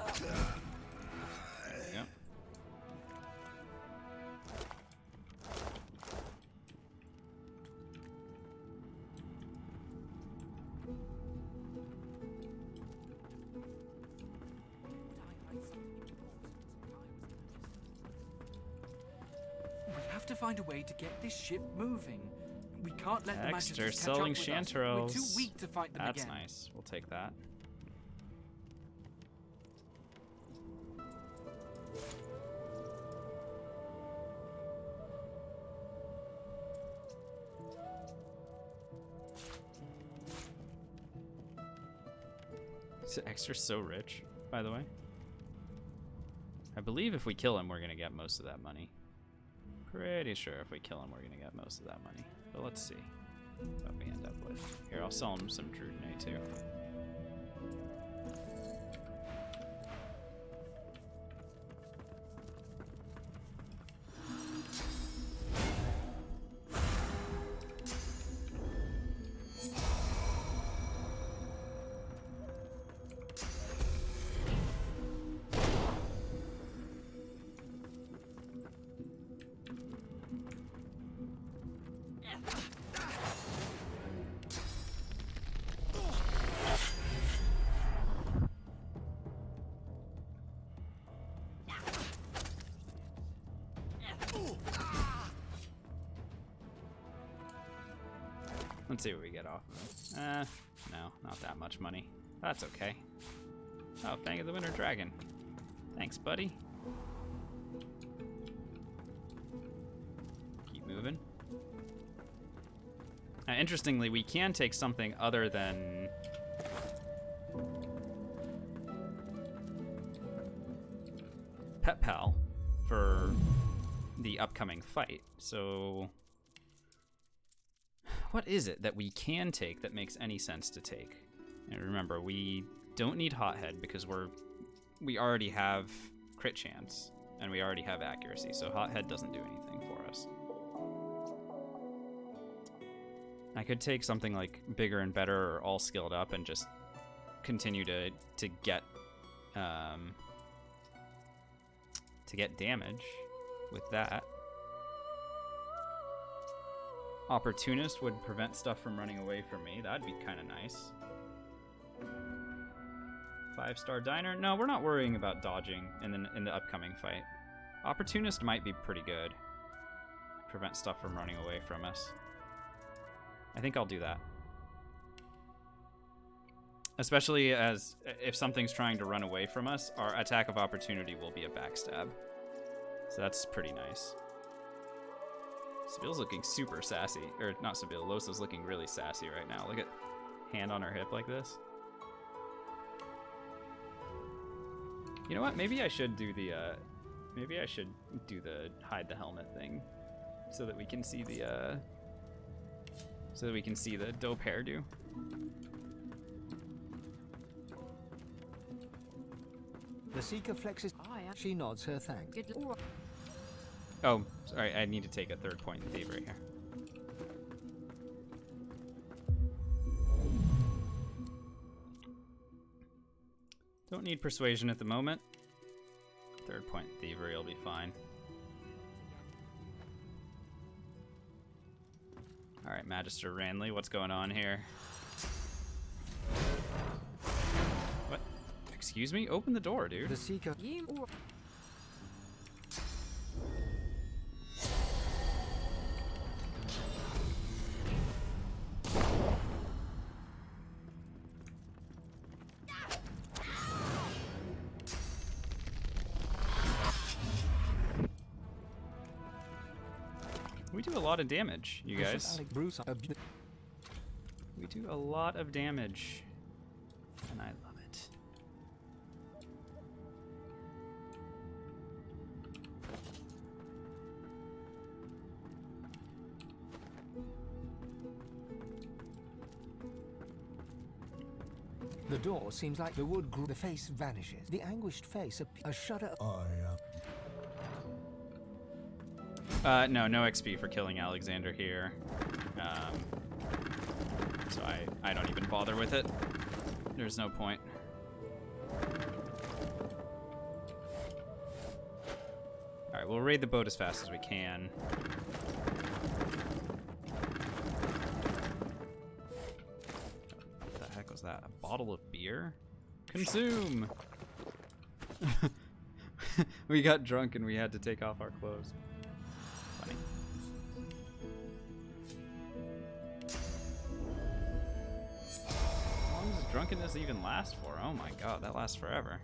we go. To find a way to get this ship moving. We can't let the Dexter Magisters catch selling up with us. chanterelles. We're too weak to fight them That's again. nice. We'll take that. Dexter's so rich, by the way. I believe if we kill him, we're gonna get most of that money. Pretty sure if we kill him, we're gonna get most of that money. But let's see what we end up with. Here, I'll sell him some Drudene too. Let's see what we get off of it. No, not that much money. That's okay. Oh, Fang of the Winter Dragon. Thanks, buddy. Keep moving. Interestingly, we can take something other than Pet Pal for the upcoming fight. So what is it that we can take that makes any sense to take? And remember, we don't need Hothead because we already have crit chance, and we already have accuracy, so Hothead doesn't do anything for us. I could take something like bigger and better or all skilled up and just continue to get damage with that. Opportunist would prevent stuff from running away from me. That'd be kind of nice. 5-star diner? No, we're not worrying about dodging in the upcoming fight. Opportunist might be pretty good. Prevent stuff from running away from us. I think I'll do that. Especially as if something's trying to run away from us, our attack of opportunity will be a backstab. So that's pretty nice. Sabile's looking super sassy. Or not Sabile, Lohse's looking really sassy right now. Look at hand on her hip like this. You know what? Maybe I should do the hide the helmet thing so that we can see the dope hairdo. The Seeker flexes. She nods her thanks. Oh, sorry, I need to take a 3rd point in thievery here. Don't need persuasion at the moment. 3rd point in thievery will be fine. Alright, Magister Ranley, what's going on here? What? Excuse me? Open the door, dude. The Seeker. We do a lot of damage, you guys. We do a lot of damage, and I love it. The door seems like the wood grew. The face vanishes. The anguished face, a shudder. No XP for killing Alexander here. So I don't even bother with it. There's no point. Alright, we'll raid the boat as fast as we can. What the heck was that? A bottle of beer? Consume! We got drunk and we had to take off our clothes. Funny. How long does drunkenness even last for? Oh my god, that lasts forever.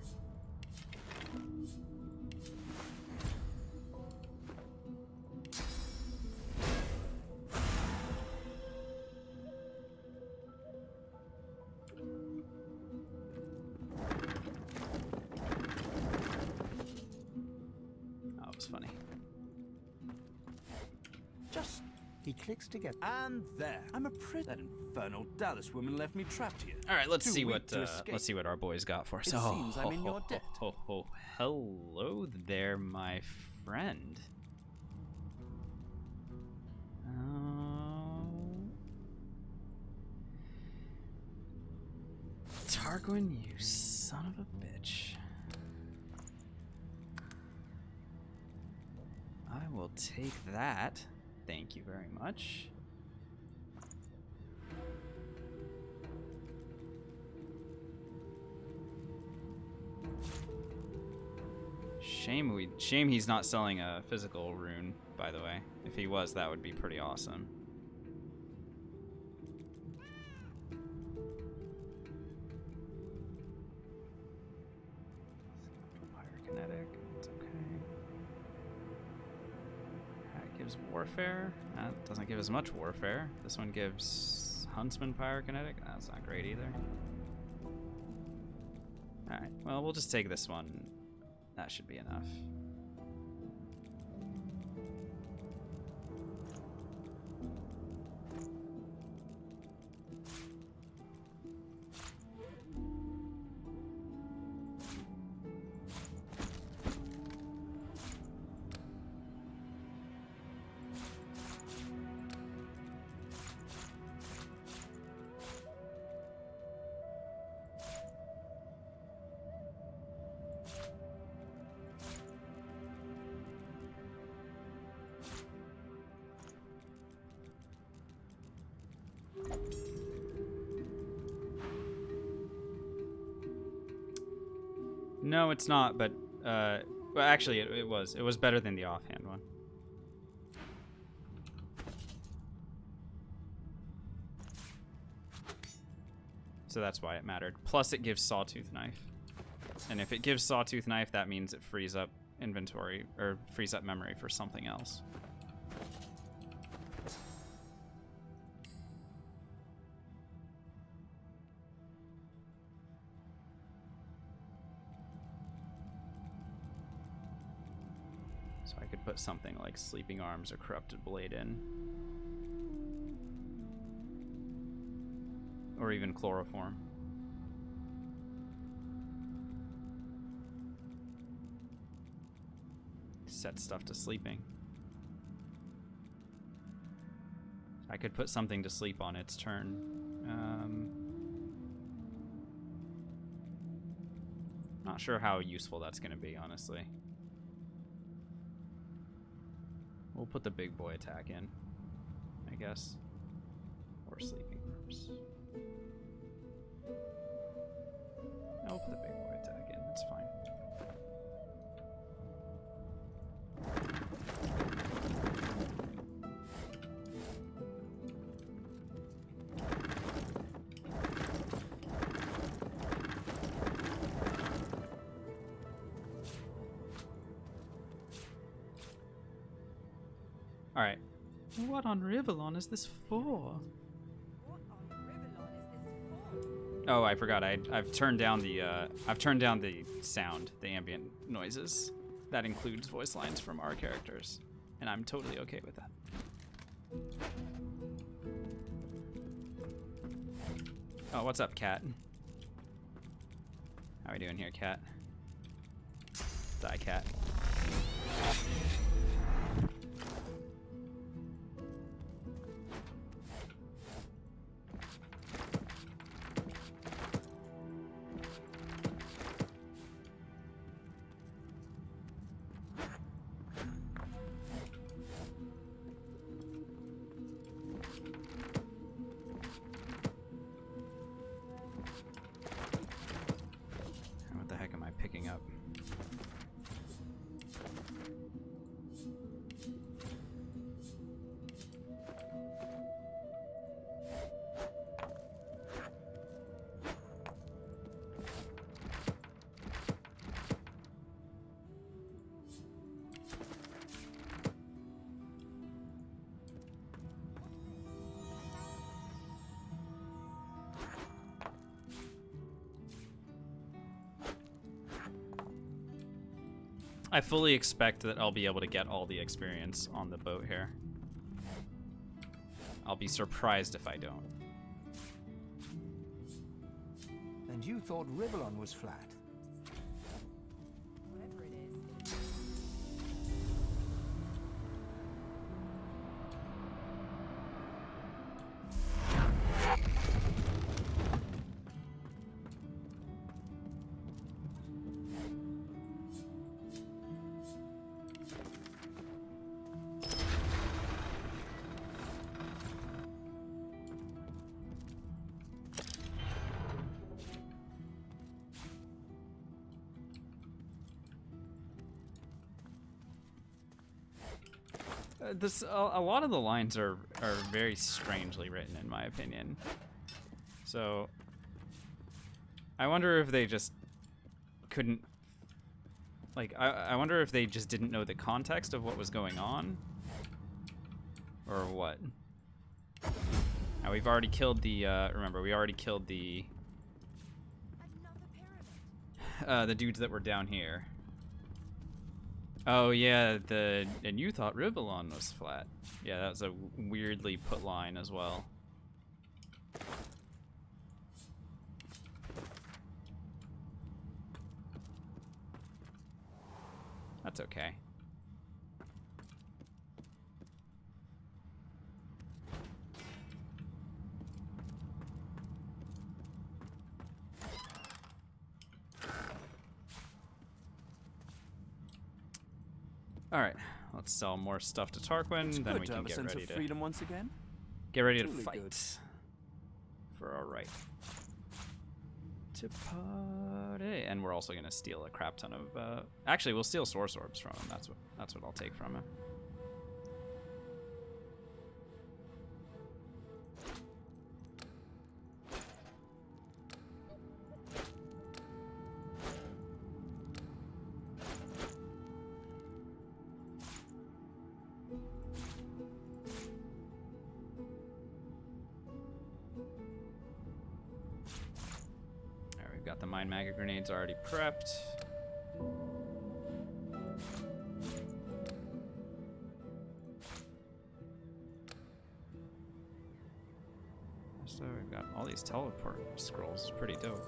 That was funny. Just he clicks together. and there. I'm a prisoner. That infernal Dallas woman left me trapped here. All right, let's Too see weak what to escape. let's see what our boys got for us. It seems I'm in your debt. Hello there, my friend. Tarquin, you son of a bitch. I will take that. Thank you very much. Shame he's not selling a physical rune, by the way. If he was, that would be pretty awesome. Pyrokinetic, it's okay. That gives warfare. That doesn't give as much warfare. This one gives Huntsman Pyrokinetic. That's not great either. Alright, well, we'll just take this one. That should be enough. No, it's not, but well, actually, it was. It was better than the offhand one. So that's why it mattered. Plus, it gives Sawtooth Knife. And if it gives Sawtooth Knife, that means it frees up inventory, or frees up memory for something else. So I could put something like Sleeping Arms or Corrupted Blade in. Or even Chloroform. Set stuff to sleeping. I could put something to sleep on its turn. Not sure how useful that's going to be, honestly. We'll put the big boy attack in, I guess. Or Sleeping Arms. I'll put the big boy attack in, that's fine. Alright. What on Rivellon is this for? Oh, I forgot. I've turned down the sound, the ambient noises. That includes voice lines from our characters, and I'm totally okay with that. Oh, what's up, Cat? How we doing here, Cat? Die, Cat. What the heck am I picking up? I fully expect that I'll be able to get all the experience on the boat here. I'll be surprised if I don't. And you thought Rivellon was flat? Whatever it is. A lot of the lines are very strangely written, in my opinion. So I wonder if they just couldn't, like, I wonder if they just didn't know the context of what was going on, or what. Now we've already killed the, remember, we already killed the dudes that were down here. Oh yeah, and you thought Rivellon was flat. Yeah, that was a weirdly put line as well. That's okay. All right, let's sell more stuff to Tarquin, It's then good we to can have a get sense ready of to freedom once again. Truly fight good. for our right to party. it. And we're also gonna steal a crap ton of. Actually, we'll steal source orbs from him. That's what I'll take from him. Got the mine maggot grenades already prepped. So we've got all these teleport scrolls. Pretty dope.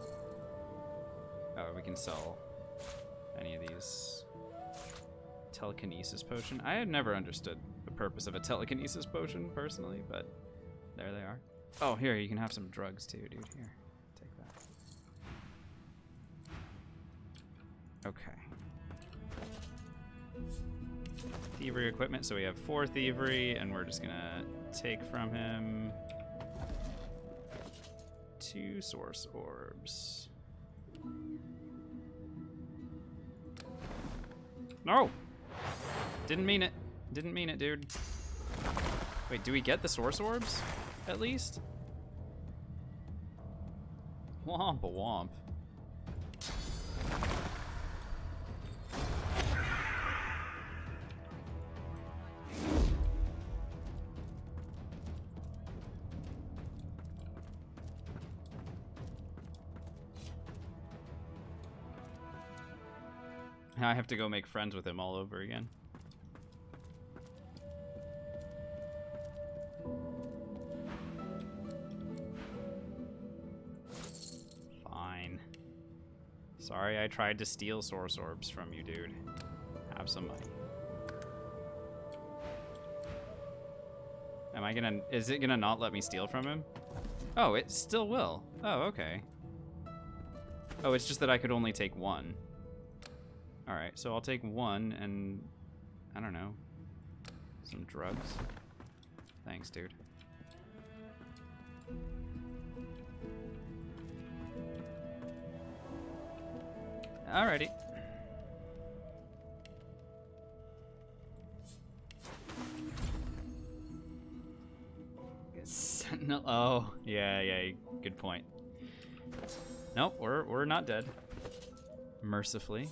Oh, we can sell any of these. Telekinesis potion. I had never understood the purpose of a telekinesis potion personally, but there they are. Oh, here, you can have some drugs too, dude. Here. Okay. Thievery equipment, so we have 4 thievery, and we're just gonna take from him 2 source orbs. No! Didn't mean it. Didn't mean it, dude. Wait, do we get the source orbs, at least? Womp a womp. Now I have to go make friends with him all over again. Fine. Sorry I tried to steal source orbs from you, dude. Have some money. Am I gonna... Is it gonna not let me steal from him? Oh, it still will. Oh, okay. Oh, it's just that I could only take 1. Alright, so I'll take 1 and, I don't know, some drugs. Thanks, dude. Alrighty. Sentinel. Oh, yeah, good point. Nope, we're not dead. Mercifully.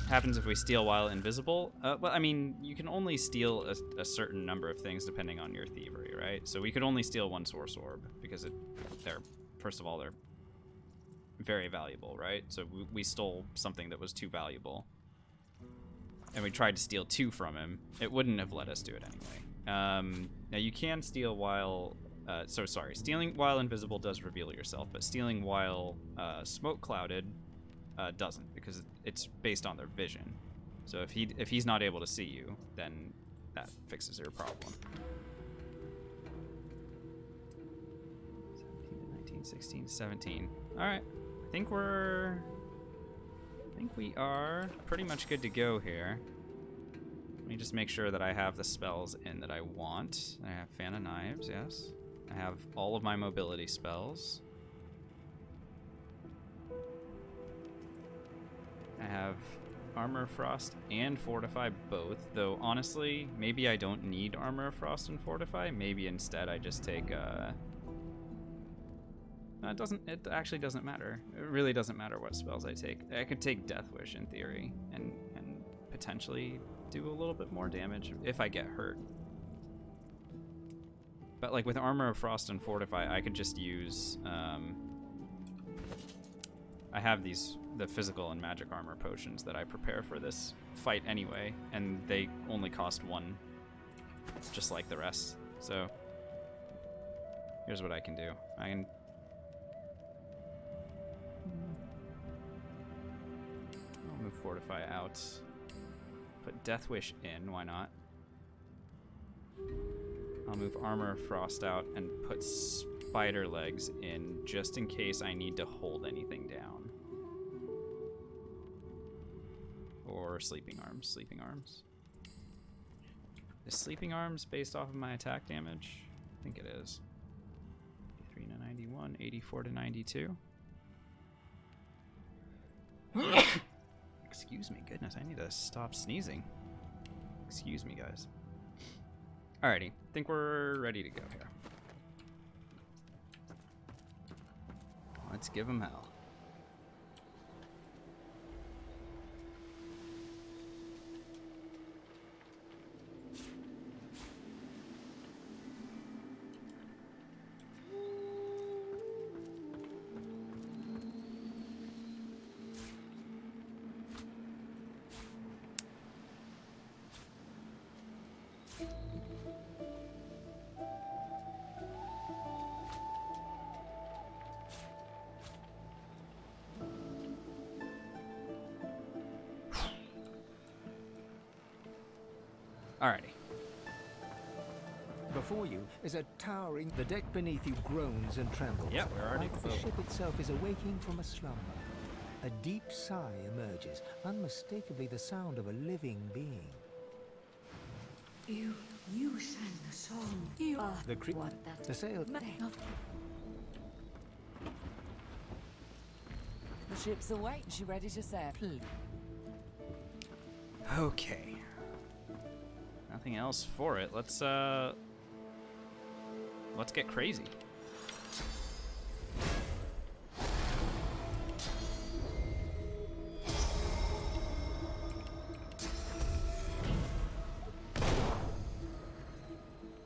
Happens if we steal while invisible? Well, I mean, you can only steal a certain number of things depending on your thievery, right? So we could only steal 1 source orb because first of all, they're very valuable, right? So we stole something that was too valuable. And we tried to steal 2 from him. It wouldn't have let us do it anyway. Now you can steal while... stealing while invisible does reveal yourself, but stealing while smoke clouded doesn't, because it's based on their vision. So if he's not able to see you, then that fixes your problem. 17, 19, 16, 17. All right, I think we are pretty much good to go here. Let me just make sure that I have the spells in that I want. I have Fan of Knives, yes. I have all of my mobility spells. I have Armor of Frost and Fortify both, though honestly, maybe I don't need Armor of Frost and Fortify. Maybe instead I just take, it actually doesn't matter. It really doesn't matter what spells I take. I could take Death Wish in theory and potentially do a little bit more damage if I get hurt. But like with Armor of Frost and Fortify, I could just use, I have the physical and magic armor potions that I prepare for this fight anyway, and they only cost 1, just like the rest. So here's what I can do. I'll move Fortify out. Put Death Wish in, why not? I'll move Armor of Frost out and put Spider Legs in, just in case I need to hold anything down. Or Sleeping Arms. Is sleeping arms based off of my attack damage? I think it is. 83 to 91, 84 to 92. Excuse me, goodness, I need to stop sneezing. Excuse me, guys. Alrighty, think we're ready to go here. Let's give them hell. Alrighty. Before you is a towering... The deck beneath you groans and trembles. Yep, we're already like the ship itself is awaking from a slumber. A deep sigh emerges, unmistakably the sound of a living being. You sang the song. You are The the sail... The ship's awake. She ready to sail. Okay. Nothing else for it. Let's get crazy.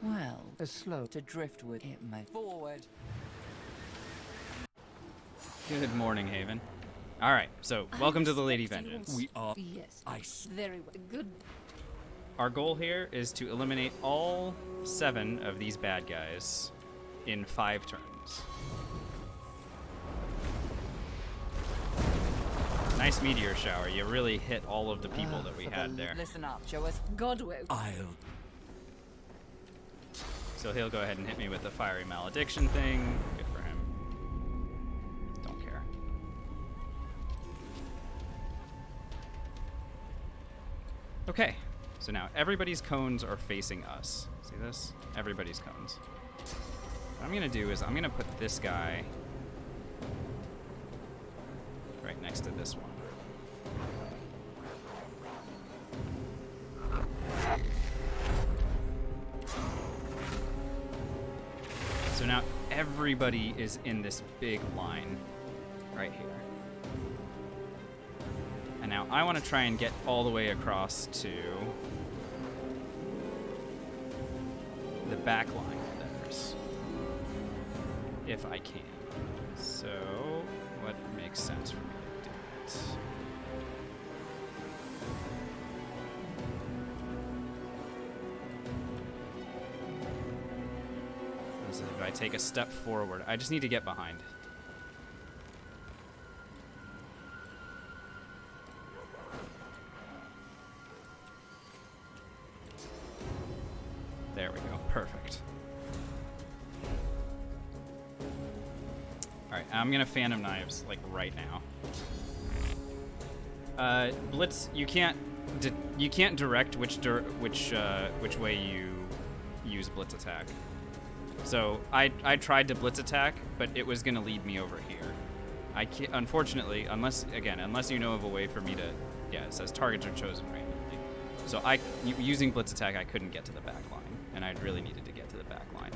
Well, as slow to driftwood it may. Forward. Good morning, Haven. All right, so welcome to the Lady Vengeance. We are. Yes. Ice. Very well. Good. Our goal here is to eliminate all 7 of these bad guys in 5 turns. Nice meteor shower. You really hit all of the people that we had there. Listen up, show us. God will. I'll... So he'll go ahead and hit me with the fiery malediction thing. Good for him. Don't care. Okay. So now everybody's cones are facing us. See this? Everybody's cones. What I'm gonna do is I'm gonna put this guy right next to this one. So now everybody is in this big line right here. And now I want to try and get all the way across to the back line of theirs, if I can. So, what makes sense for me to do it? So if I take a step forward, I just need to get behind. There we go. Perfect. Alright, I'm gonna Phantom Knives, like, right now. Blitz, you can't direct which way you use Blitz attack. So, I tried to Blitz attack, but it was gonna lead me over here. I can't, unfortunately, unless you know of a way for me to... Yeah, it says targets are chosen randomly. So using Blitz attack, I couldn't get to the back line, and I really needed to get to the back line.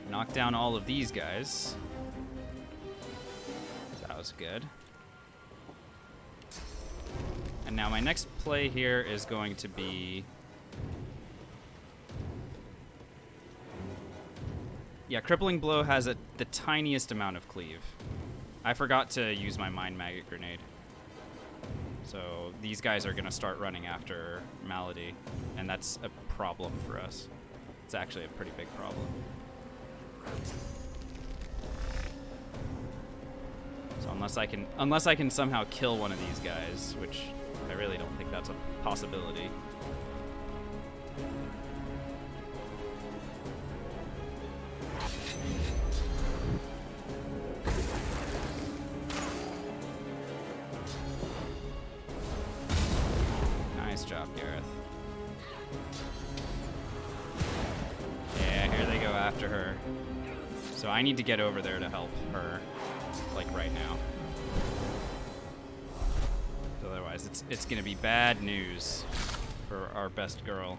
Knock down all of these guys. That was good. And now my next play here is going to be... Yeah, Crippling Blow has the tiniest amount of cleave. I forgot to use my Mind Maggot Grenade. So these guys are going to start running after Malady, and that's a problem for us. It's actually a pretty big problem. Unless I can somehow kill one of these guys, which I really don't think that's a possibility. Nice job, Gareth. Yeah, here they go after her. So I need to get over there to help her, like right now. Otherwise, it's gonna be bad news for our best girl.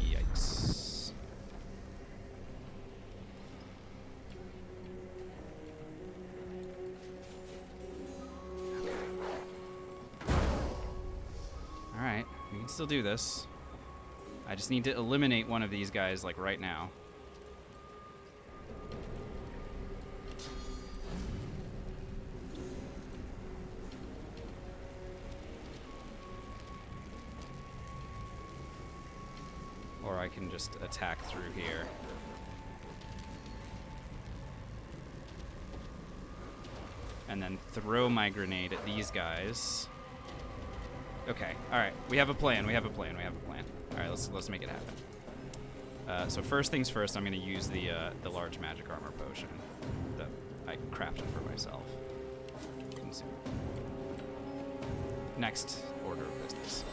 Yikes. Alright, we can still do this. I just need to eliminate one of these guys, like, right now. Or I can just attack through here. And then throw my grenade at these guys. Okay, alright. We have a plan, we have a plan, we have a plan. Alright, let's make it happen. So first things first, I'm gonna use the large magic armor potion that I crafted for myself. Consume. Next order of business.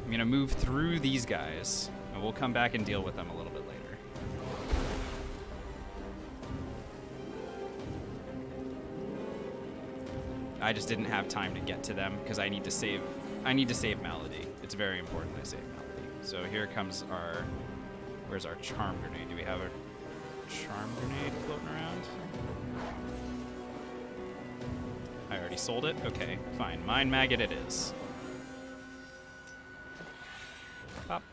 I'm gonna move through these guys, and we'll come back and deal with them a little bit later. I just didn't have time to get to them because I need to save Melody. It's very important I save Melody. So here comes our, where's our charm grenade? Do we have a charm grenade floating around? I already sold it? Okay, fine. Mind maggot it is. Pop.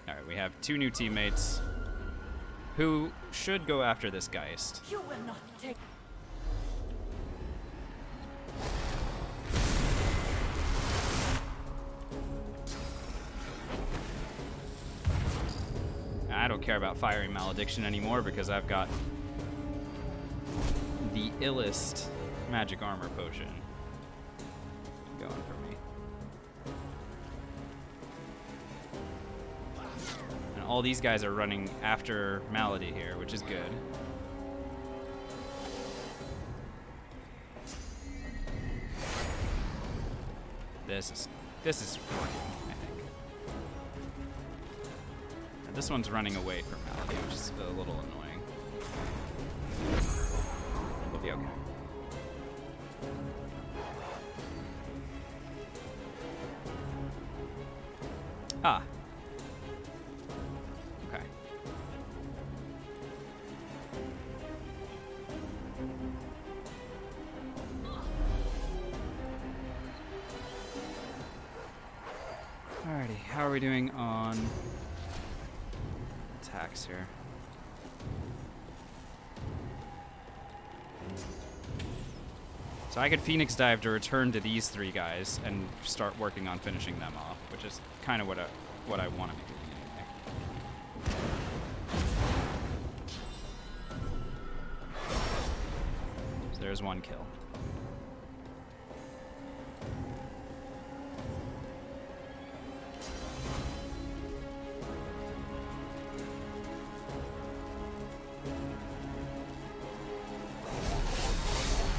Alright, we have 2 new teammates who should go after this Geist. You will not take. I don't care about firing malediction anymore because I've got the illest magic armor potion going for me. And all these guys are running after Malady here, which is good. This is working, I think. And this one's running away from Malady, which is a little annoying. We'll be okay. Ah. Okay. Alrighty, how are we doing on attacks here? So I could Phoenix Dive to return to these 3 guys and start working on finishing them off, which is kind of what I want to be doing anyway. So there's 1 kill.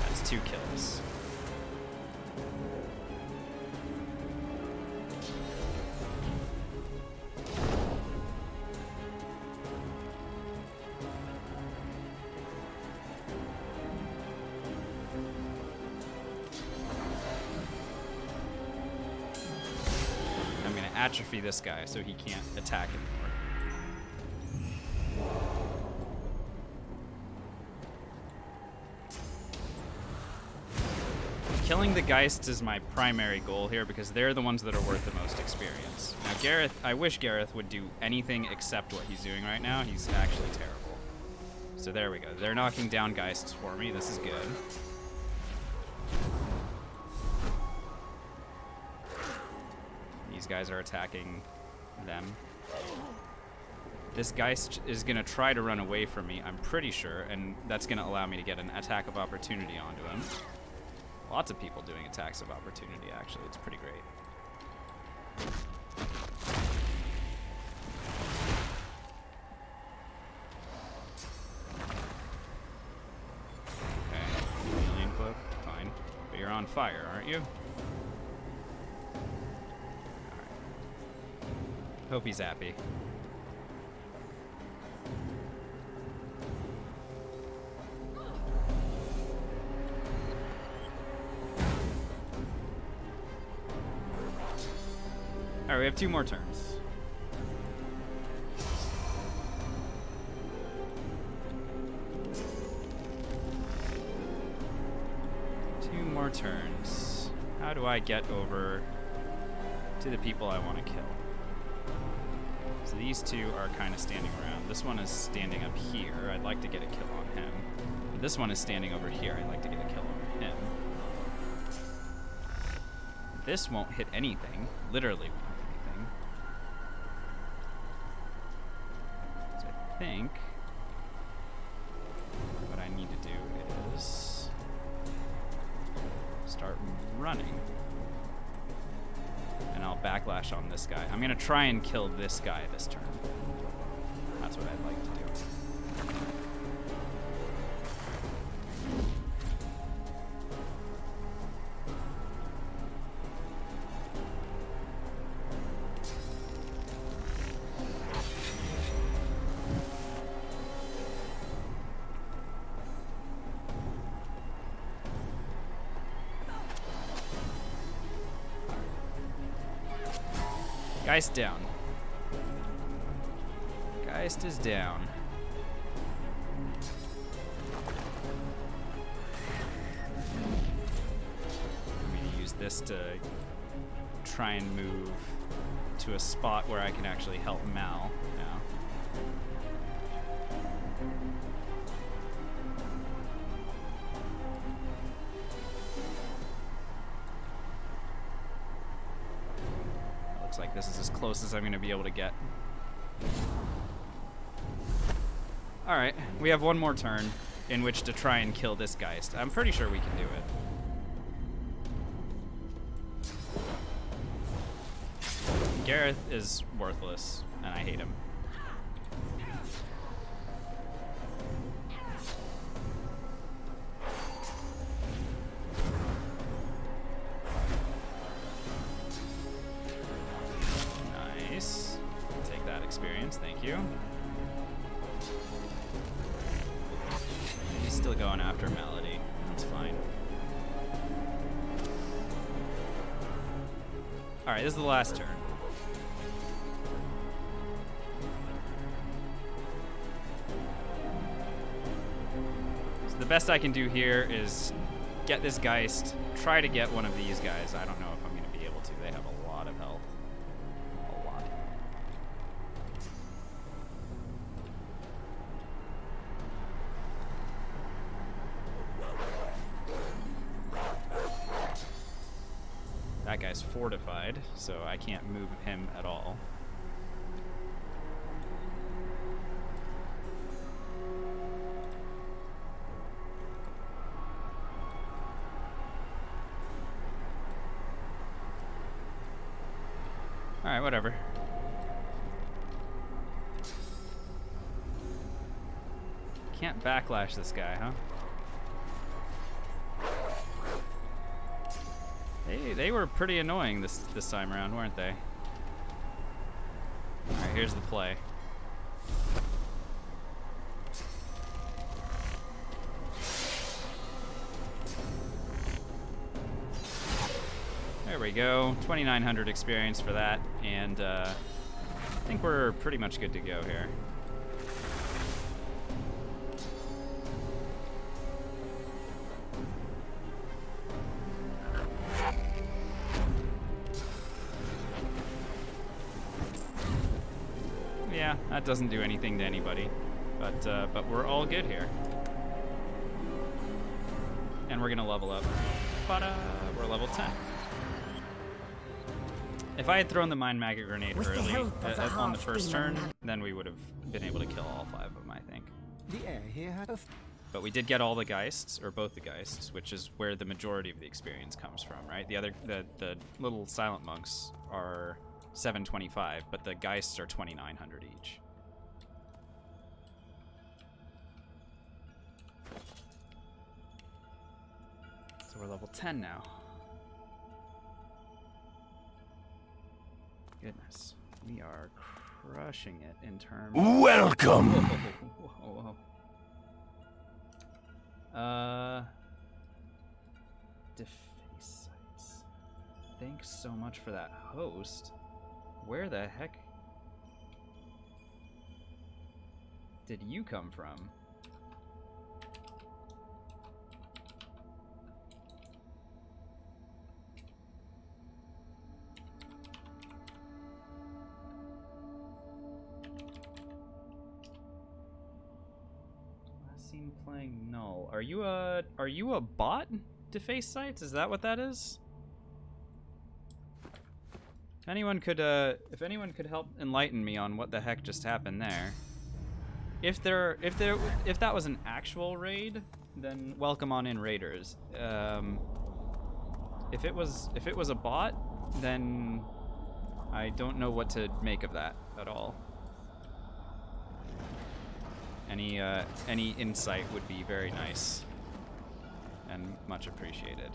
That's 2 kills. I'm gonna atrophy this guy so he can't attack anymore. Killing the Geists is my primary goal here because they're the ones that are worth the most experience. Now Gareth, I wish Gareth would do anything except what he's doing right now. He's actually terrible. So there we go. They're knocking down Geists for me. This is good. These guys are attacking them. This Geist is going to try to run away from me, I'm pretty sure, and that's going to allow me to get an attack of opportunity onto him. Lots of people doing attacks of opportunity, actually. It's pretty great. Okay, alien cloak, fine. But you're on fire, aren't you? Alright. Hope he's happy. Alright, we have 2 more turns. Two more turns. How do I get over to the people I want to kill? So these 2 are kind of standing around. This one is standing up here. I'd like to get a kill on him. This one is standing over here. I'd like to get a kill on him. This won't hit anything. Literally won't hit anything. So I think what I need to do is start running. And I'll backlash on this guy. I'm going to try and kill this guy this turn. That's what I'd like to do. Geist down. Geist is down. I'm going to use this to try and move to a spot where I can actually help Mal now. Like this is as close as I'm going to be able to get. Alright, we have 1 more turn in which to try and kill this Geist. I'm pretty sure we can do it. Gareth is worthless, and I hate him. Take that experience, thank you. He's still going after Melody. That's fine. Alright, this is the last turn. So the best I can do here is get this Geist, try to get one of these guys. I don't know if I'm going to be able to. They have a lot of health. A lot. That guy's fortified, so I can't move him at all. Alright, whatever. Can't backlash this guy, huh? They were pretty annoying this time around, weren't they? Alright, here's the play. There we go, 2,900 experience for that, and I think we're pretty much good to go here. Yeah, that doesn't do anything to anybody, but we're all good here. And we're gonna level up. We're level 10. If I had thrown the Mind Maggot Grenade With the early help of the on the first half-demon turn, man. then we would have been able to kill all 5 of them, I think. The air here had a But we did get all the Geists, or both the Geists, which is where the majority of the experience comes from, right? The little Silent Monks are 725, but the Geists are 2,900 each. So we're level 10 now. Goodness, we are crushing it in terms. Welcome. Whoa. Deface sites. Thanks so much for that host. Where the heck did you come from? Last seen playing Null. Are you a bot? Deface sites? Is that what that is? If anyone could help enlighten me on what the heck just happened there. If that was an actual raid, then welcome on in, raiders. If it was a bot, then I don't know what to make of that at all. Any insight would be very nice and much appreciated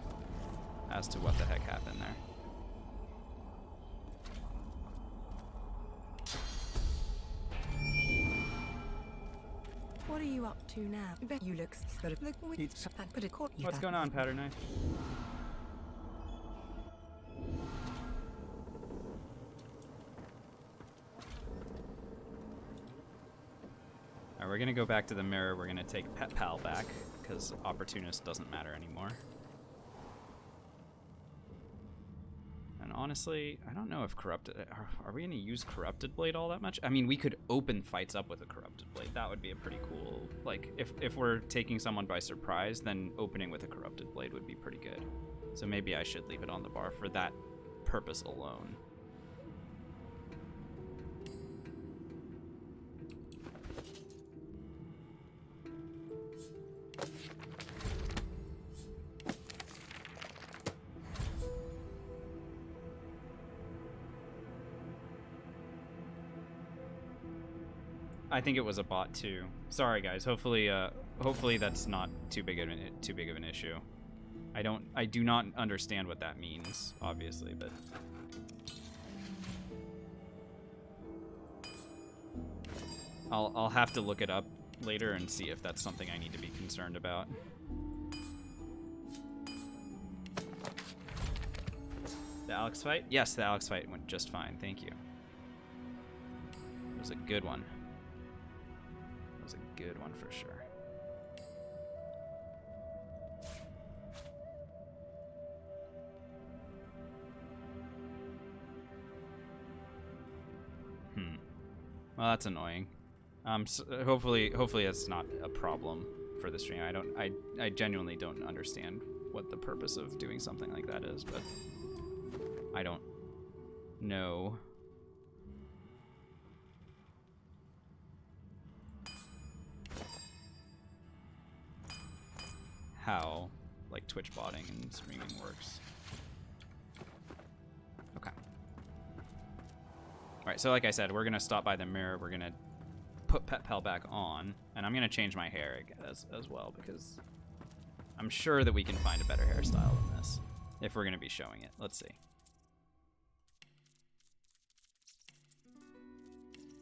as to what the heck happened there. What are you up to now? You look sort of like What's going on, Powder Knife? Alright, we're gonna go back to the mirror. We're gonna take Pet Pal back, because Opportunist doesn't matter anymore. And honestly, I don't know if Corrupted... Are we gonna use Corrupted Blade all that much? I mean, we could open fights up with a Corrupted Blade. That would be a pretty cool... Like, if we're taking someone by surprise, then opening with a Corrupted Blade would be pretty good. So maybe I should leave it on the bar for that purpose alone. I think it was a bot too. Sorry guys. Hopefully that's not too big of an issue. I do not understand what that means, obviously, but I'll have to look it up later and see if that's something I need to be concerned about. The Alex fight? Yes, the Alex fight went just fine. Thank you. It was a good one. It was a good one for sure. Well, that's annoying. So hopefully it's not a problem for the stream. I genuinely don't understand what the purpose of doing something like that is, but I don't know. How like Twitch botting and streaming works. Okay. Alright, so like I said, we're gonna stop by the mirror, we're gonna put Pet Pal back on, and I'm gonna change my hair as well, because I'm sure that we can find a better hairstyle than this, if we're gonna be showing it. Let's see.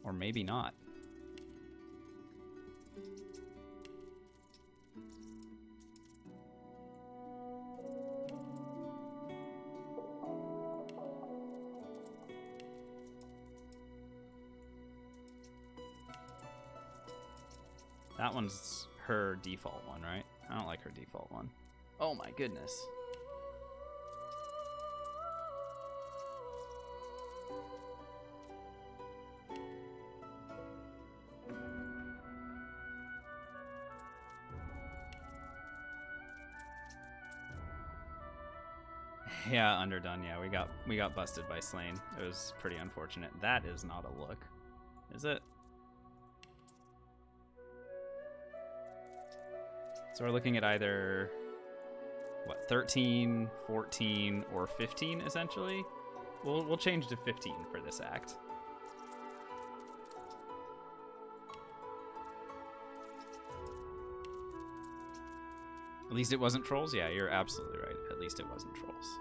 Or maybe not. That one's her default one, right? I don't like her default one. Oh my goodness. Yeah, underdone. Yeah, we got busted by Slain. It was pretty unfortunate. That is not a look, is it? So we're looking at either what, 13, 14, or 15 essentially. We'll change to 15 for this act. At least it wasn't trolls? Yeah, you're absolutely right. At least it wasn't trolls.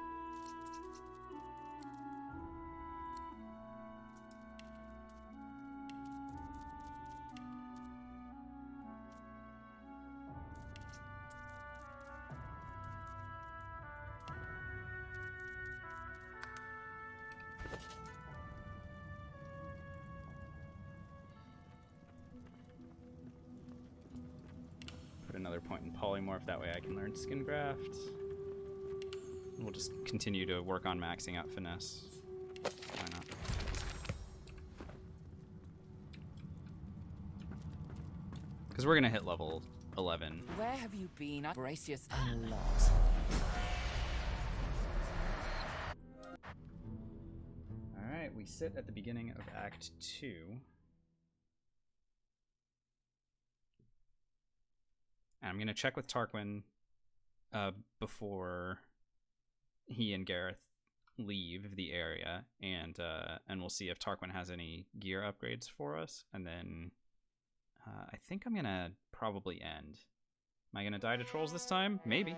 Another point in polymorph, that way I can learn skin graft. We'll just continue to work on maxing out finesse. Why not? Because we're gonna hit level 11. Where have you been? I brace you a lot. Alright, we sit at the beginning of Act 2. And I'm gonna check with Tarquin before he and Gareth leave the area, and we'll see if Tarquin has any gear upgrades for us, and then I think I'm gonna probably end. Am I gonna die to trolls this time? Maybe.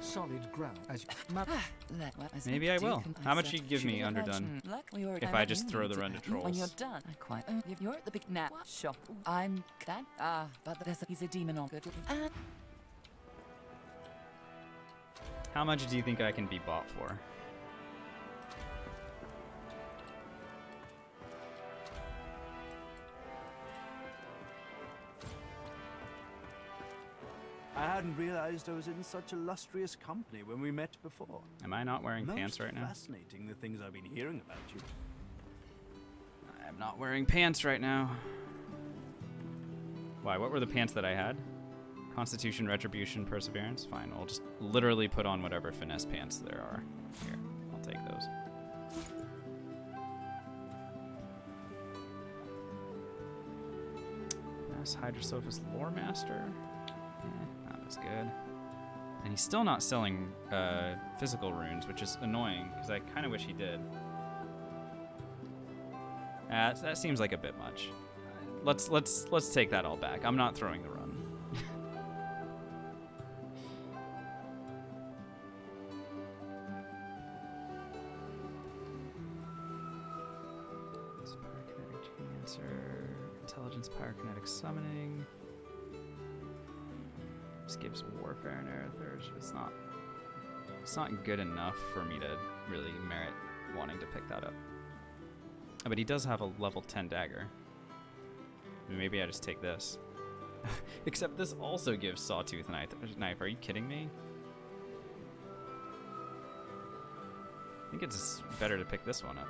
Solid ground. Maybe I will. How much do you give me underdone if I just throw the run to trolls? When you're done, I quite. If you're at the big nap shop, I'm that. But he's a demon on good. How much do you think I can be bought for? I hadn't realized I was in such illustrious company when we met before. Am I not wearing pants right now? Fascinating, the things I've been hearing about you. I'm not wearing pants right now. Why? What were the pants that I had? Constitution, Retribution, Perseverance? Fine, I'll just literally put on whatever finesse pants there are. Here, I'll take those. Mass Hydrosophist Lore Master? Not as good. And he's still not selling physical runes, which is annoying, because I kind of wish he did. That seems like a bit much. Let's take that all back. I'm not throwing the run. Pyrokinetic Answer, Intelligence, Pyrokinetic Summoning. This gives Warfare and Air Thirst. It's not good enough for me to really merit wanting to pick that up. But he does have a level 10 dagger. Maybe I just take this. Except this also gives Sawtooth Knife. Are you kidding me? I think it's better to pick this one up.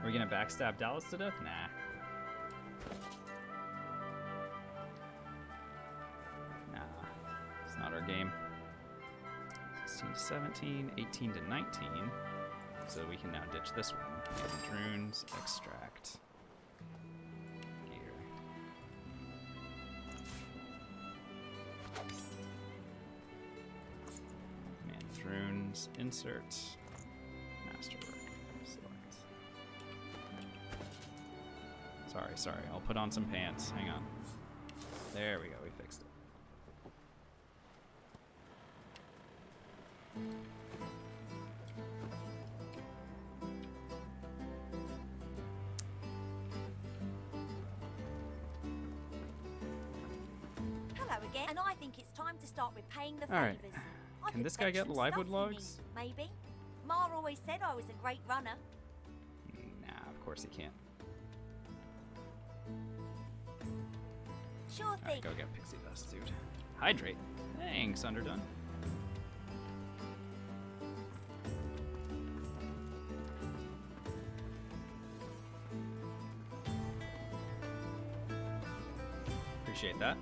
Are we gonna backstab Dallas to death? Nah. Nah. It's not our game. 16 to 17, 18 to 19. So we can now ditch this one. Runes, extract. Gear. Manage runes, insert. Masterwork. Sorry. I'll put on some pants. Hang on. There we go. We fixed it. Hello again, and I think it's time to start repaying the All right. favors. Can this guy get livewood logs? Maybe. Ma always said I was a great runner. Nah, of course he can't. Sure Alright, thing. go get pixie dust, dude. Hydrate. Thanks, Underdone. Appreciate that.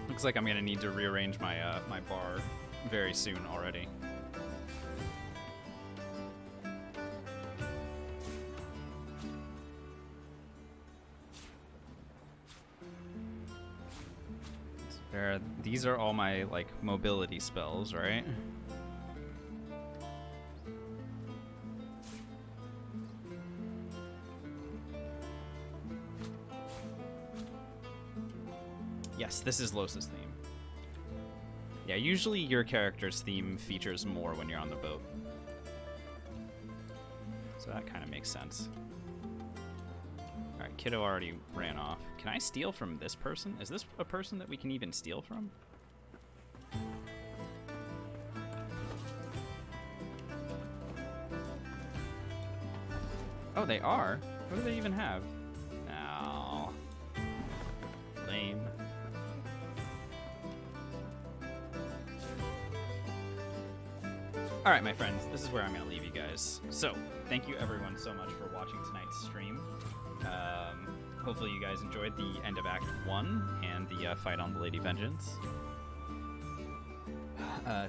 Looks like I'm gonna need to rearrange my my bar very soon already. These are all my like mobility spells, right? Yes, this is Lohse's theme. Yeah, usually your character's theme features more when you're on the boat. So that kind of makes sense. Alright, Kiddo already ran off. Can I steal from this person? Is this a person that we can even steal from? Oh, they are? What do they even have? No. Lame. Alright, my friends, this is where I'm going to leave you guys. So, thank you everyone so much for watching tonight's stream. Hopefully you guys enjoyed the end of Act 1 and the fight on the Lady Vengeance.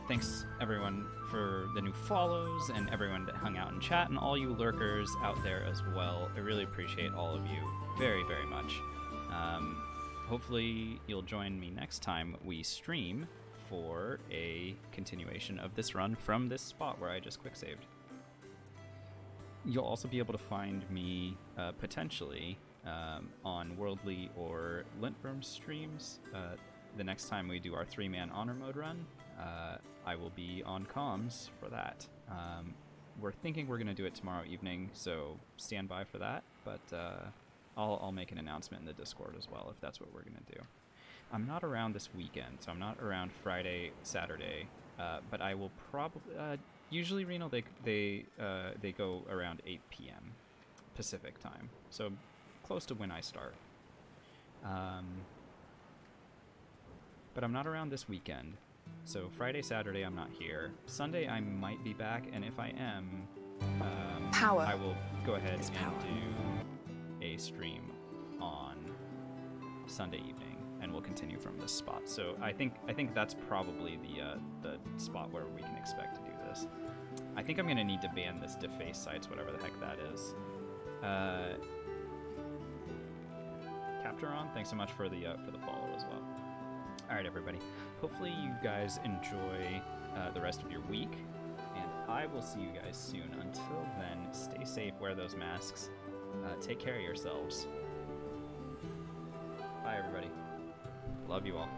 Thanks everyone for the new follows and everyone that hung out in chat and all you lurkers out there as well. I really appreciate all of you very, very much. Hopefully you'll join me next time we stream for a continuation of this run from this spot where I just quick saved. You'll also be able to find me potentially on Worldly or Lintworm streams. The next time we do our 3-man honor mode run, I will be on comms for that. We're thinking we're going to do it tomorrow evening, so stand by for that, but I'll make an announcement in the Discord as well if that's what we're going to do. I'm not around this weekend, so I'm not around Friday, Saturday, but I will probably... usually, Reno, they go around 8 p.m. Pacific time, so close to when I start. But I'm not around this weekend, so Friday, Saturday I'm not here. Sunday I might be back, and if I am, I will go ahead and do a stream on Sunday evening, and we'll continue from this spot. So I think that's probably the spot where we can expect to do this. I think I'm gonna need to ban this deface sites, whatever the heck that is. Capturon, thanks so much for the follow as well. All right, everybody. Hopefully you guys enjoy the rest of your week, and I will see you guys soon. Until then, stay safe, wear those masks, take care of yourselves. Bye, everybody. Love you all.